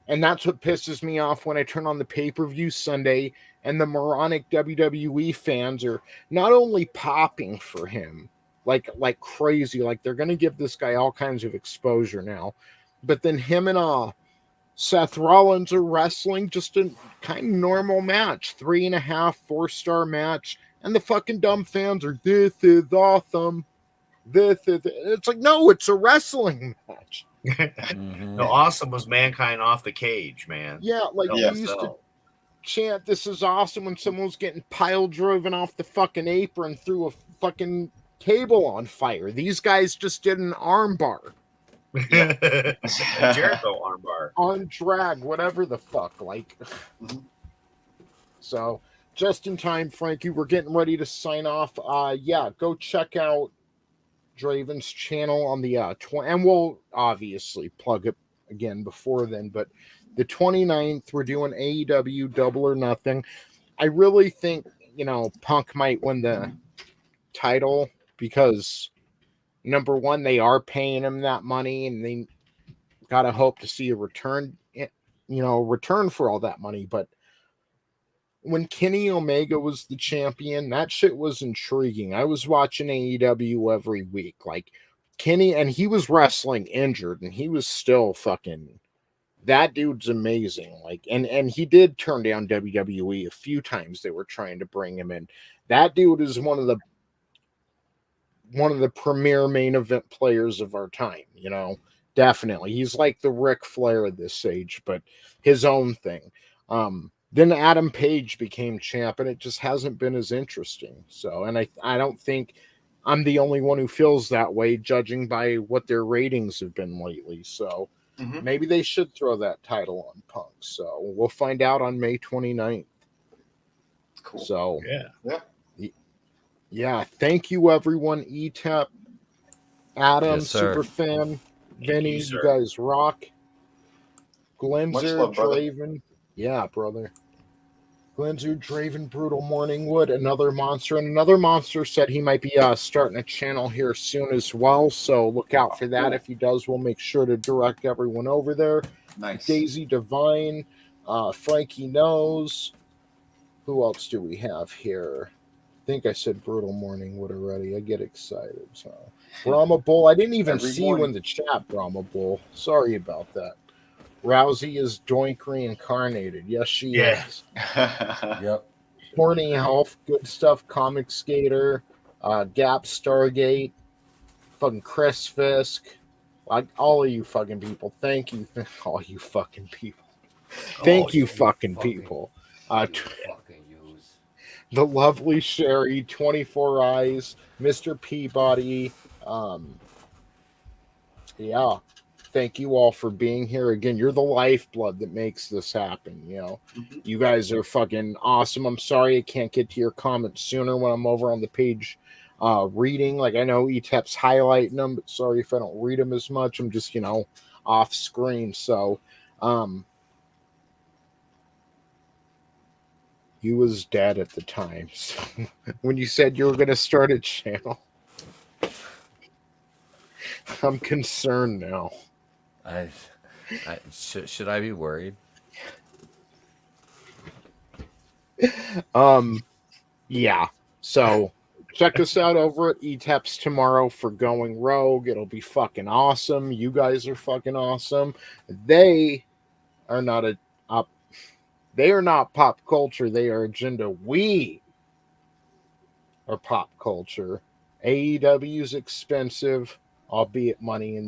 And that's what pisses me off when I turn on the pay-per-view Sunday and the moronic WWE fans are not only popping for him like crazy, like they're going to give this guy all kinds of exposure now, but then him and Seth Rollins are wrestling just a kind of normal match, 3.5, 4-star match, and the fucking dumb fans are, this is awesome. It's like, no, it's a wrestling match. No, awesome was Mankind off the cage, man. Yeah, like we used to chant, this is awesome, when someone was getting pile driven off the fucking apron through a fucking table on fire. These guys just did an armbar. Jericho armbar. On drag, whatever the fuck. Like, so just in time, Frankie, we're getting ready to sign off. Go check out Draven's channel on the and we'll obviously plug it again before then, but the 29th we're doing AEW Double or Nothing. I really think Punk might win the title because number one, they are paying him that money and they gotta hope to see a return for all that money. But when Kenny Omega was the champion, that shit was intriguing. I was watching AEW every week. Like Kenny, and he was wrestling injured, and he was still fucking. That dude's amazing. Like, and he did turn down WWE a few times. They were trying to bring him in. That dude is one of the premier main event players of our time. Definitely. He's like the Ric Flair of this age, but his own thing. Then Adam Page became champ, and it just hasn't been as interesting. So, and I don't think I'm the only one who feels that way, judging by what their ratings have been lately. So maybe they should throw that title on Punk. So we'll find out on May 29th. Cool. So yeah. Thank you, everyone. Etep, Adam, Yes, sir. Superfan, Vinny, you guys rock. Glenzer, Draven. Yeah, brother. Glenzer, Draven, Brutal Morningwood, another monster. And another monster said he might be starting a channel here soon as well. So look out for that. If he does, we'll make sure to direct everyone over there. Nice. Daisy Divine, Frankie Knows. Who else do we have here? I think I said Brutal Morningwood already. I get excited. So Brahma Bull. I didn't even see you in the chat, Brahma Bull. Sorry about that. Rousey is Doink reincarnated. Yes, she is. Yep. Horny Health, Good Stuff, Comic Skater, Gap Stargate, fucking Chris Fisk, like all of you fucking people. Thank you, all you fucking people. Thank you, fucking people. The lovely Sherry, 24 Eyes, Mr. Peabody. Thank you all for being here. Again, you're the lifeblood that makes this happen. You guys are fucking awesome. I'm sorry I can't get to your comments sooner when I'm over on the page reading. Like, I know Etep's highlighting them, but sorry if I don't read them as much. I'm just, off screen. So, you was dead at the time. So when you said you were going to start a channel, I'm concerned now. Should I be worried? Yeah. So check us out over at Etep's tomorrow for Going Rogue. It'll be fucking awesome. You guys are fucking awesome. They are not they are not pop culture. They are agenda. We are pop culture. AEW's expensive, albeit money in